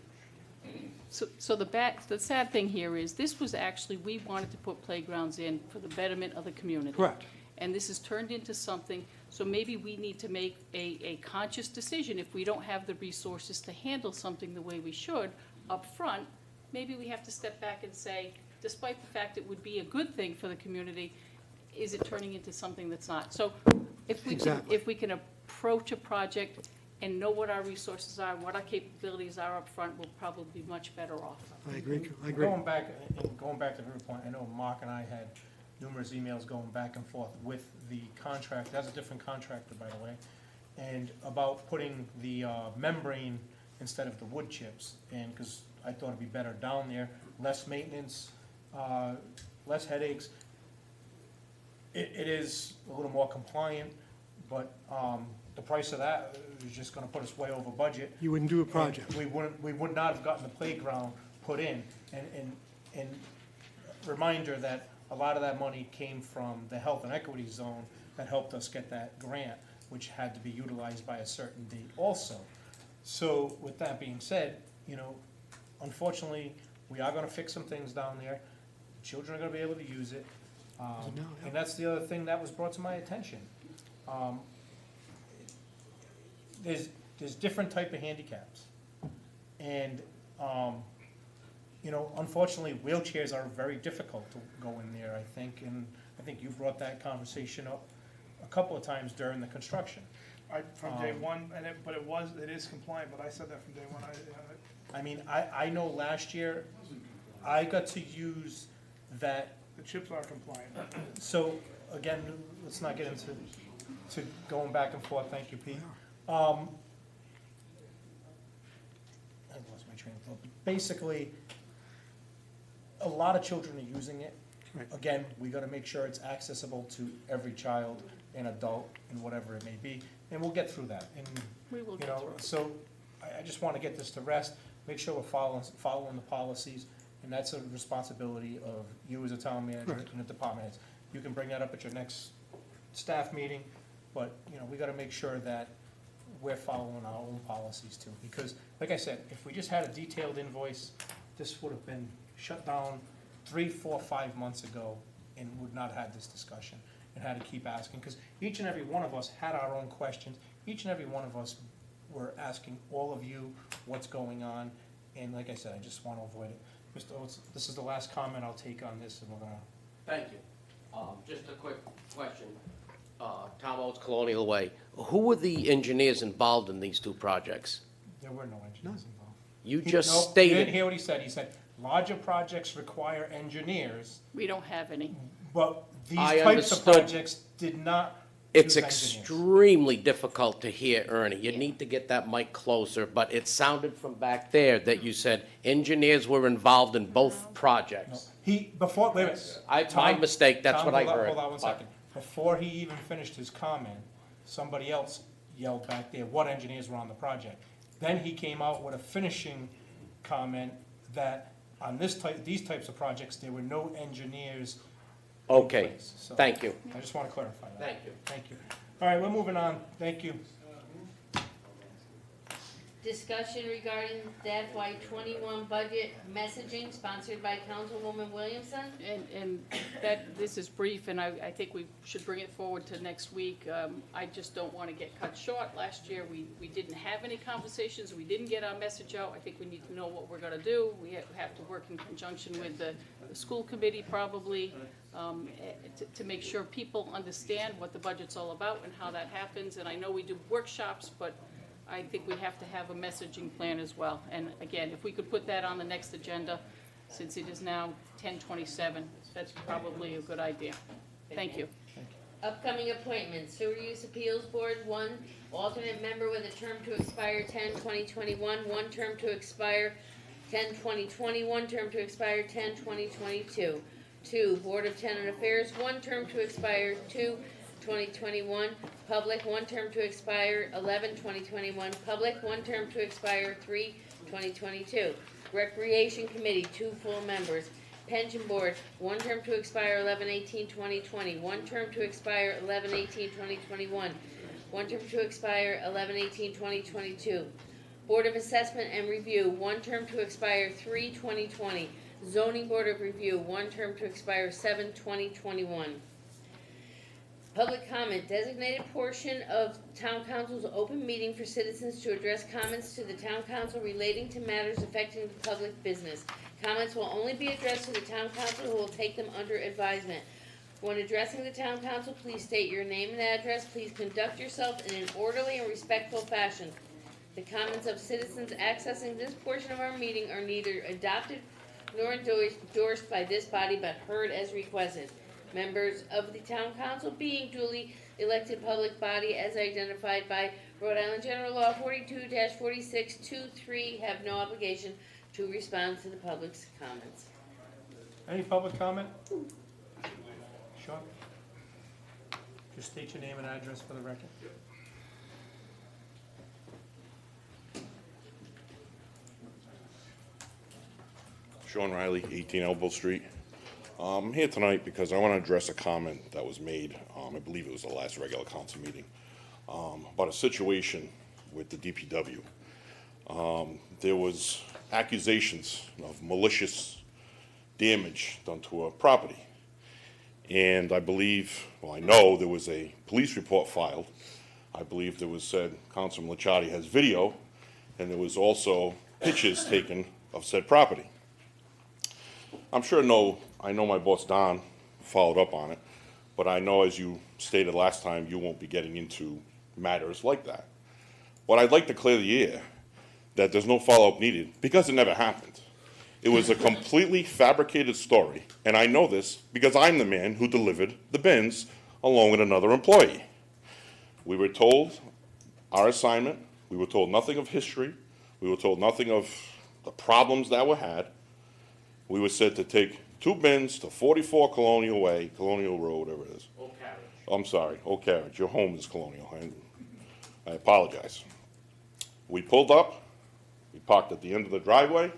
So the sad thing here is, this was actually, we wanted to put playgrounds in for the betterment of the community. Correct. And this has turned into something, so maybe we need to make a conscious decision. If we don't have the resources to handle something the way we should up front, maybe we have to step back and say, despite the fact it would be a good thing for the community, is it turning into something that's not? So if we can, Exactly. if we can approach a project and know what our resources are, what our capabilities are up front, we'll probably be much better off. I agree, I agree. Going back to her point, I know Mark and I had numerous emails going back and forth with the contract, that's a different contractor, by the way, and about putting the membrane instead of the wood chips, and, because I thought it'd be better down there, less maintenance, less headaches. It is a little more compliant, but the price of that is just gonna put us way over budget. You wouldn't do a project. We would not have gotten the playground put in, and reminder that a lot of that money came from the health and equity zone that helped us get that grant, which had to be utilized by a certain date also. So with that being said, you know, unfortunately, we are gonna fix some things down there. Children are gonna be able to use it. And that's the other thing that was brought to my attention. There's different type of handicaps. And, you know, unfortunately, wheelchairs are very difficult to go in there, I think, and I think you brought that conversation up a couple of times during the construction. From day one, but it is compliant, but I said that from day one. I mean, I know last year, I got to use that. The chips are compliant. So, again, let's not get into going back and forth, thank you, Pete. I lost my train of thought. Basically, a lot of children are using it. Right. Again, we gotta make sure it's accessible to every child and adult and whatever it may be, and we'll get through that. And, We will you get know, through it. so I just wanna get this to rest, make sure we're following the policies, and that's a responsibility of you as a town manager Right. and the department heads. You can bring that up at your next staff meeting, but, you know, we gotta make sure that we're following our own policies too. Because, like I said, if we just had a detailed invoice, this would have been shut down 3, 4, 5 months ago and would not have had this discussion and had to keep asking. Because each and every one of us had our own questions. Each and every one of us were asking all of you what's going on. And like I said, I just want to avoid it. Mr. Oates, this is the last comment I'll take on this, and we're gonna. Thank you. Just a quick question. Tom Oates, Colonial Way. Who were the engineers involved in these two projects? There were no engineers involved. You just No, You stated, didn't hear what he said. He said, larger projects require engineers, We don't have any. but these I types of understood. projects did not it's use engineers. extremely difficult to hear, Ernie. You need to get that mic closer, but it sounded from back there that you said engineers were involved in both projects. He, before, wait a minute. My Tom- mistake, that's Tom, what I hold on- heard. Hold on one second. Before he even finished his comment, somebody else yelled back there, what engineers were on the project? Then he came out with a finishing comment that on these types of projects, there were no engineers in Okay, place. So, thank you. I just want to clarify that. Thank you. Thank you. All right, we're moving on. Thank you. Discussion regarding the FY '21 budget messaging sponsored by Councilwoman Williamson. And this is brief, and I think we should bring it forward to next week. I just don't want to get cut short. Last year, we didn't have any conversations, we didn't get our message out. I think we need to know what we're gonna do. We have to work in conjunction with the school committee probably, to make sure people understand what the budget's all about and how that happens. And I know we do workshops, but I think we have to have a messaging plan as well. And again, if we could put that on the next agenda, since it is now 10:27, that's probably a good idea. Thank you. Upcoming appointments, Sewer Use Appeals Board, 1 alternate member with a term to expire 10/2021, 1 term to expire 10/2020, 1 term to expire 10/2022. 2, Board of Tenant Affairs, 1 term to expire 2021, public, one term to expire 11/2021, public, one term to expire 3/2022. Recreation Committee, 2 full members. Pension Board, one term to expire 11/18/2020, one term to expire 11/18/2021, one term to expire 11/18/2022. Board of Assessment and Review, one term to expire 3/2020. Zoning Board of Review, one term to expire 7/2021. Public comment, designated portion of Town Council's open meeting for citizens to address comments to the Town Council relating to matters affecting the public business. Comments will only be addressed to the Town Council, who will take them under advisement. When addressing the Town Council, please state your name and address. Please conduct yourself in an orderly and respectful fashion. The comments of citizens accessing this portion of our meeting are neither adopted nor endorsed by this body, but heard as requested. Members of the Town Council, being duly elected public body as identified by Rhode Island General Law 42-4623, have no obligation to respond to the public's comments. Any public comment? Sean? Just state your name and address for the record. Sean Riley, 18 Elbow Street. I'm here tonight because I want to address a comment that was made, I believe it was the last regular council meeting, about a situation with the DPW. There was accusations of malicious damage done to a property. And I believe, well, I know there was a police report filed. I believe there was said Councilman Licciardi has video, and there was also pictures taken of said property. I'm sure I know my boss Don followed up on it, but I know, as you stated last time, you won't be getting into matters like that. What I'd like to clear the air, that there's no follow-up needed, because it never happened. It was a completely fabricated story, and I know this because I'm the man who delivered the bins along with another employee. We were told our assignment, we were told nothing of history, we were told nothing of the problems that were had. We were said to take 2 bins to 44 Colonial Way, Colonial Road, whatever it is. Old Carriage. I'm sorry, Old Carriage. Your home is Colonial. I apologize. We pulled up. We parked at the end of the driveway.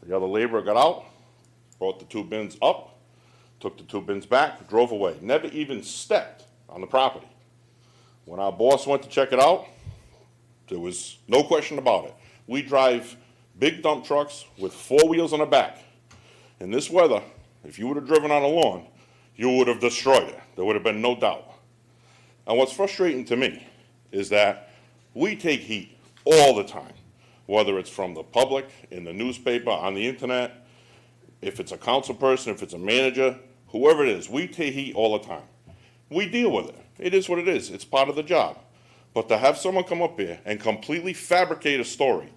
The other laborer got out, brought the 2 bins up, took the 2 bins back, drove away. Never even stepped on the property. When our boss went to check it out, there was no question about it. We drive big dump trucks with 4 wheels on the back. In this weather, if you would have driven on a lawn, you would have destroyed it. There would have been no doubt. And what's frustrating to me is that we take heat all the time, whether it's from the public, in the newspaper, on the internet, if it's a council person, if it's a manager, whoever it is, we take heat all the time. We deal with it. It is what it is. It's part of the job. But to have someone come up here and completely fabricate a story,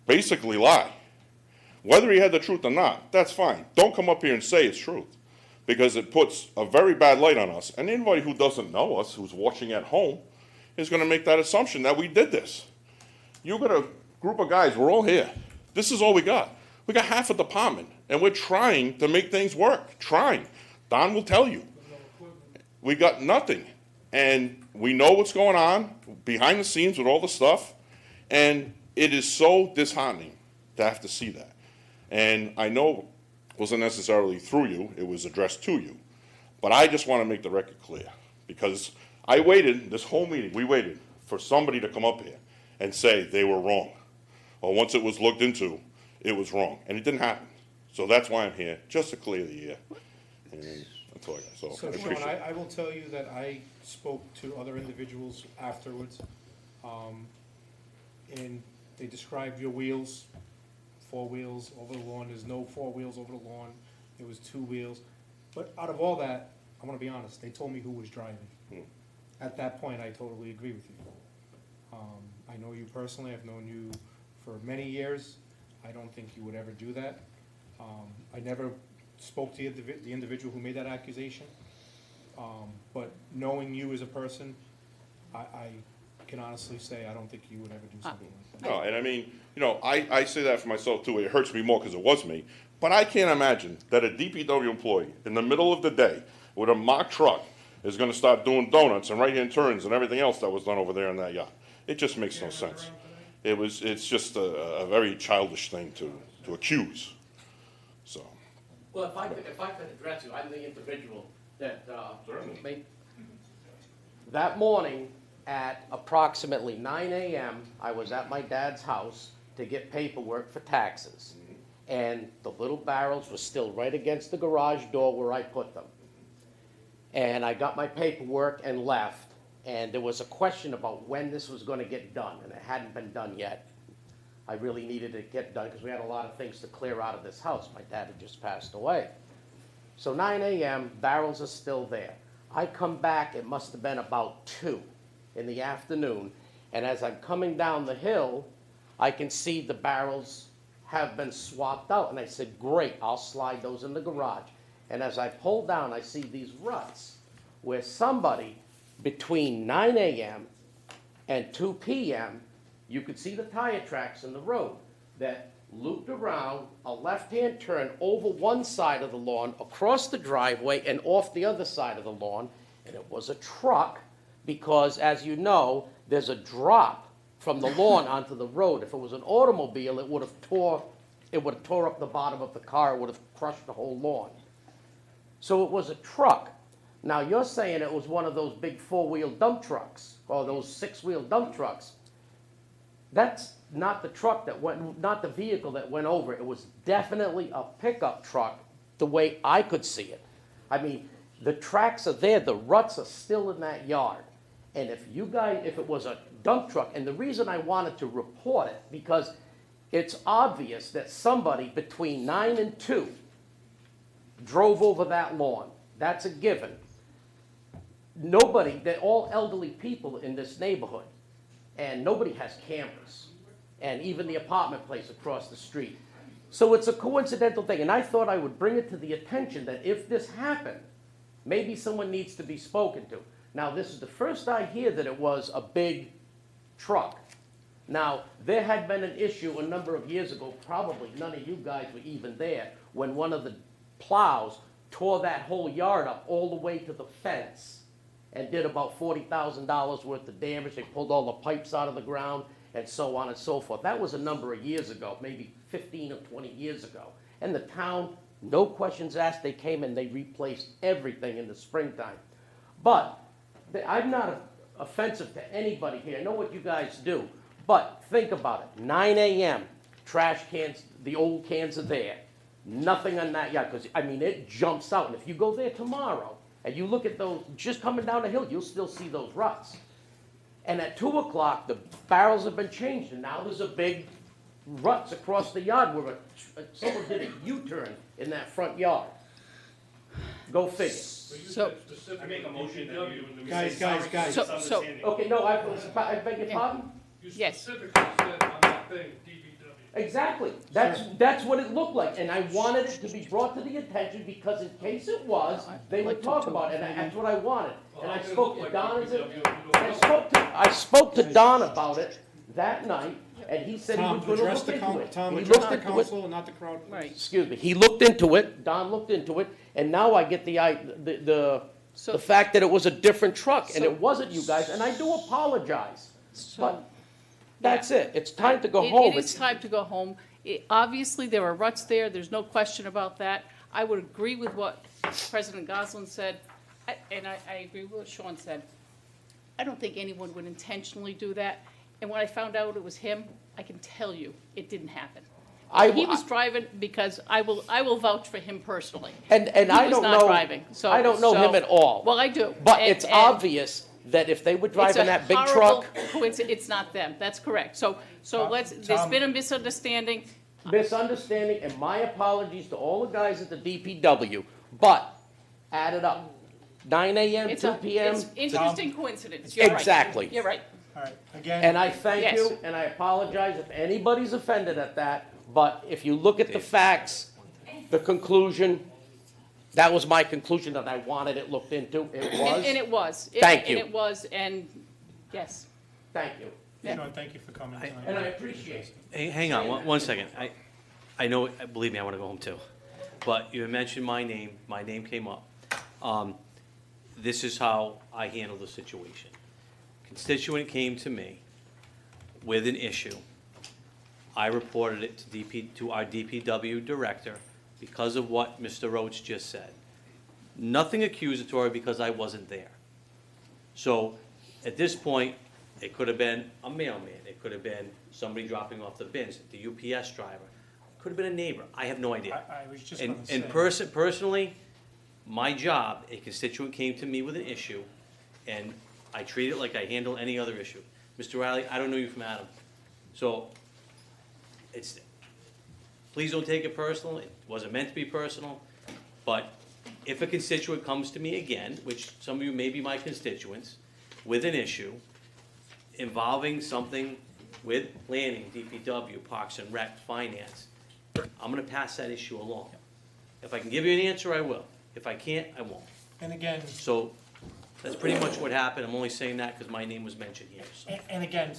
basically lie, whether he had the truth or not, that's fine. Don't come up here and say it's truth, because it puts a very bad light on us. And anybody who doesn't know us, who's watching at home, is going to make that assumption that we did this. You got a group of guys, we're all here. This is all we got. We got half a department, and we're trying to make things work. Trying. Don will tell you. We got nothing. And we know what's going on behind the scenes with all the stuff, and it is so disheartening to have to see that. And I know it wasn't necessarily through you, it was addressed to you. But I just want to make the record clear, because I waited, this whole meeting, we waited for somebody to come up here and say they were wrong. Or once it was looked into, it was wrong. And it didn't happen. So that's why I'm here, just to clear the air. And that's all I got. So So, I Sean, appreciate it. I will tell you that I spoke to other individuals afterwards, and they described your wheels, 4 wheels over the lawn. There's no 4 wheels over the lawn. It was 2 wheels. But out of all that, I want to be honest, they told me who was driving. At that point, I totally agree with you. I know you personally. I've known you for many years. I don't think you would ever do that. I never spoke to the individual who made that accusation. But knowing you as a person, I can honestly say I don't think you would ever do something like that. No, and I mean, you know, I say that for myself too. It hurts me more because it was me. But I can't imagine that a DPW employee in the middle of the day with a mock truck is gonna start doing donuts and right-hand turns and everything else that was done over there in that yard. It just makes no sense. It's just a very childish thing to accuse, so. Well, if I could address you, I'm the individual that, made. That morning at approximately 9 a.m., I was at my dad's house to get paperwork for taxes. And the little barrels were still right against the garage door where I put them. And I got my paperwork and left, and there was a question about when this was gonna get done, and it hadn't been done yet. I really needed it to get done because we had a lot of things to clear out of this house. My dad had just passed away. So 9 a.m., barrels are still there. I come back, it must have been about 2 in the afternoon, and as I'm coming down the hill, I can see the barrels have been swapped out. And I said, great, I'll slide those in the garage. And as I pull down, I see these ruts where somebody between 9 a.m. and 2 p.m., you could see the tire tracks in the road that looped around a left-hand turn over one side of the lawn, across the driveway, and off the other side of the lawn. And it was a truck because, as you know, there's a drop from the lawn onto the road. If it was an automobile, it would have tore up the bottom of the car, it would have crushed the whole lawn. So it was a truck. Now, you're saying it was one of those big 4-wheel dump trucks, or those 6-wheel dump trucks. That's not the truck that went, not the vehicle that went over. It was definitely a pickup truck, the way I could see it. I mean, the tracks are there, the ruts are still in that yard. And if it was a dump truck, and the reason I wanted to report it, because it's obvious that somebody between 9 and 2 drove over that lawn. That's a given. They're all elderly people in this neighborhood, and nobody has cameras, and even the apartment place across the street. So it's a coincidental thing, and I thought I would bring it to the attention that if this happened, maybe someone needs to be spoken to. Now, this is the first I hear that it was a big truck. Now, there had been an issue a number of years ago, probably none of you guys were even there, when one of the plows tore that whole yard up all the way to the fence and did about $40,000 worth of damage. They pulled all the pipes out of the ground and so on and so forth. That was a number of years ago, maybe 15 or 20 years ago. And the town, no questions asked, they came and they replaced everything in the springtime. But I'm not offensive to anybody here. I know what you guys do. But think about it. 9 a.m., trash cans, the old cans are there. Nothing on that yard, because, I mean, it jumps out. And if you go there tomorrow and you look at those, just coming down the hill, you'll still see those ruts. And at 2 o'clock, the barrels have been changed, and now there's a big ruts across the yard where someone did a U-turn in that front yard. Go figure. So, I make a motion that we Guys. So- Okay, no, I beg your pardon? yes. specifically said on that thing, DBW. Exactly. That's what it looked like, and I wanted it to be brought to the attention because in case it was, they would talk about it, and that's what I wanted. And I spoke to Don, I spoke to Don about it that night, and he said he was gonna look into it. Tom, He address looked the into it. council, not the crowd. Right. Excuse me, he looked into it, Don looked into it, and now I get the fact that it was a different truck, and it wasn't you guys, and I do apologize. But that's it, it's time to go home. It is time to go home. Obviously, there are ruts there, there's no question about that. I would agree with what President Goslin said, and I agree with what Sean said. I don't think anyone would intentionally do that, and when I found out it was him, I can tell you, it didn't happen. He was driving, because I will vouch for him personally. And I don't know. He was not driving, so. I don't know him at all. Well, I do. But And- it's and obvious that if they were driving that big It's a horrible truck. coincidence, it's not them, that's correct. So there's Tom- been a misunderstanding. Misunderstanding, and my apologies to all the guys at the DPW, but add it up. 9 a.m., It's 2 a, p.m. it's interesting coincidence, you're right. Exactly. You're right. All right, again. And I thank Yes. you, and I apologize if anybody's offended at that, but if you look at the facts, the conclusion, that was my conclusion that I wanted it looked into. It was. And it was. Thank you. And it was, and, yes. Thank you. Sean, thank you for coming tonight. And I appreciate it. Hey, hang on, one second. I know, believe me, I want to go home too. But you mentioned my name came up. this is how I handle the situation. Constituent came to me with an issue. I reported it to our DPW director because of what Mr. Roach just said. Nothing accusatory because I wasn't there. So, at this point, it could have been a mailman, it could have been somebody dropping off the bins, the UPS driver, it could have been a neighbor, I have no idea. I was just gonna say. And personally, my job, a constituent came to me with an issue, and I treat it like I handle any other issue. Mr. Riley, I don't know you from Adam, so, please don't take it personal, it wasn't meant to be personal, but if a constituent comes to me again, which some of you may be my constituents, with an issue involving something with planning, DPW, Parks and Rec, finance, I'm gonna pass that issue along. If I can give you an answer, I will. If I can't, I won't. And again, So, that's pretty much what happened. I'm only saying that because my name was mentioned here, so. and again,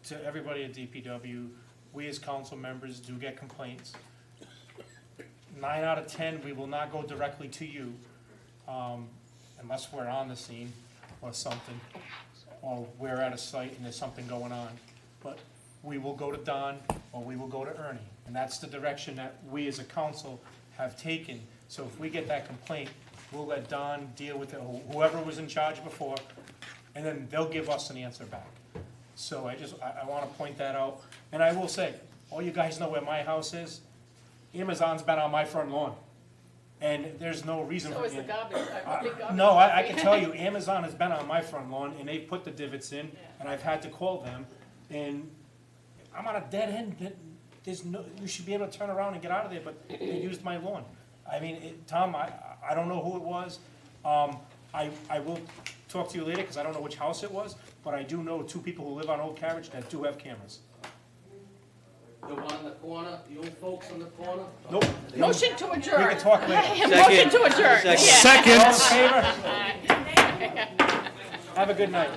to everybody at DPW, we as council members do get complaints. 9 out of 10, we will not go directly to you, unless we're on the scene or something, or we're at a site and there's something going on. But we will go to Don, or we will go to Ernie, and that's the direction that we as a council have taken. So if we get that complaint, we'll let Don deal with it, or whoever was in charge before, and then they'll give us an answer back. So I wanna point that out, and I will say, all you guys know where my house is, Amazon's been on my front lawn, and there's no reason for. So is the garbage, big garbage. No, I can tell you, Amazon has been on my front lawn, and they've put the divots in, and I've had to call them, and I'm on a dead end, there's no, you should be able to turn around and get out of there, but they used my lawn. I mean, Tom, I don't know who it was, I will talk to you later, because I don't know which house it was, but I do know 2 people who live on Old Carriage that do have cameras. The one in the corner, the old folks in the corner? Nope. Motion to adjourn. We can talk later. Motion to adjourn. Second. All in favor? Have a good night.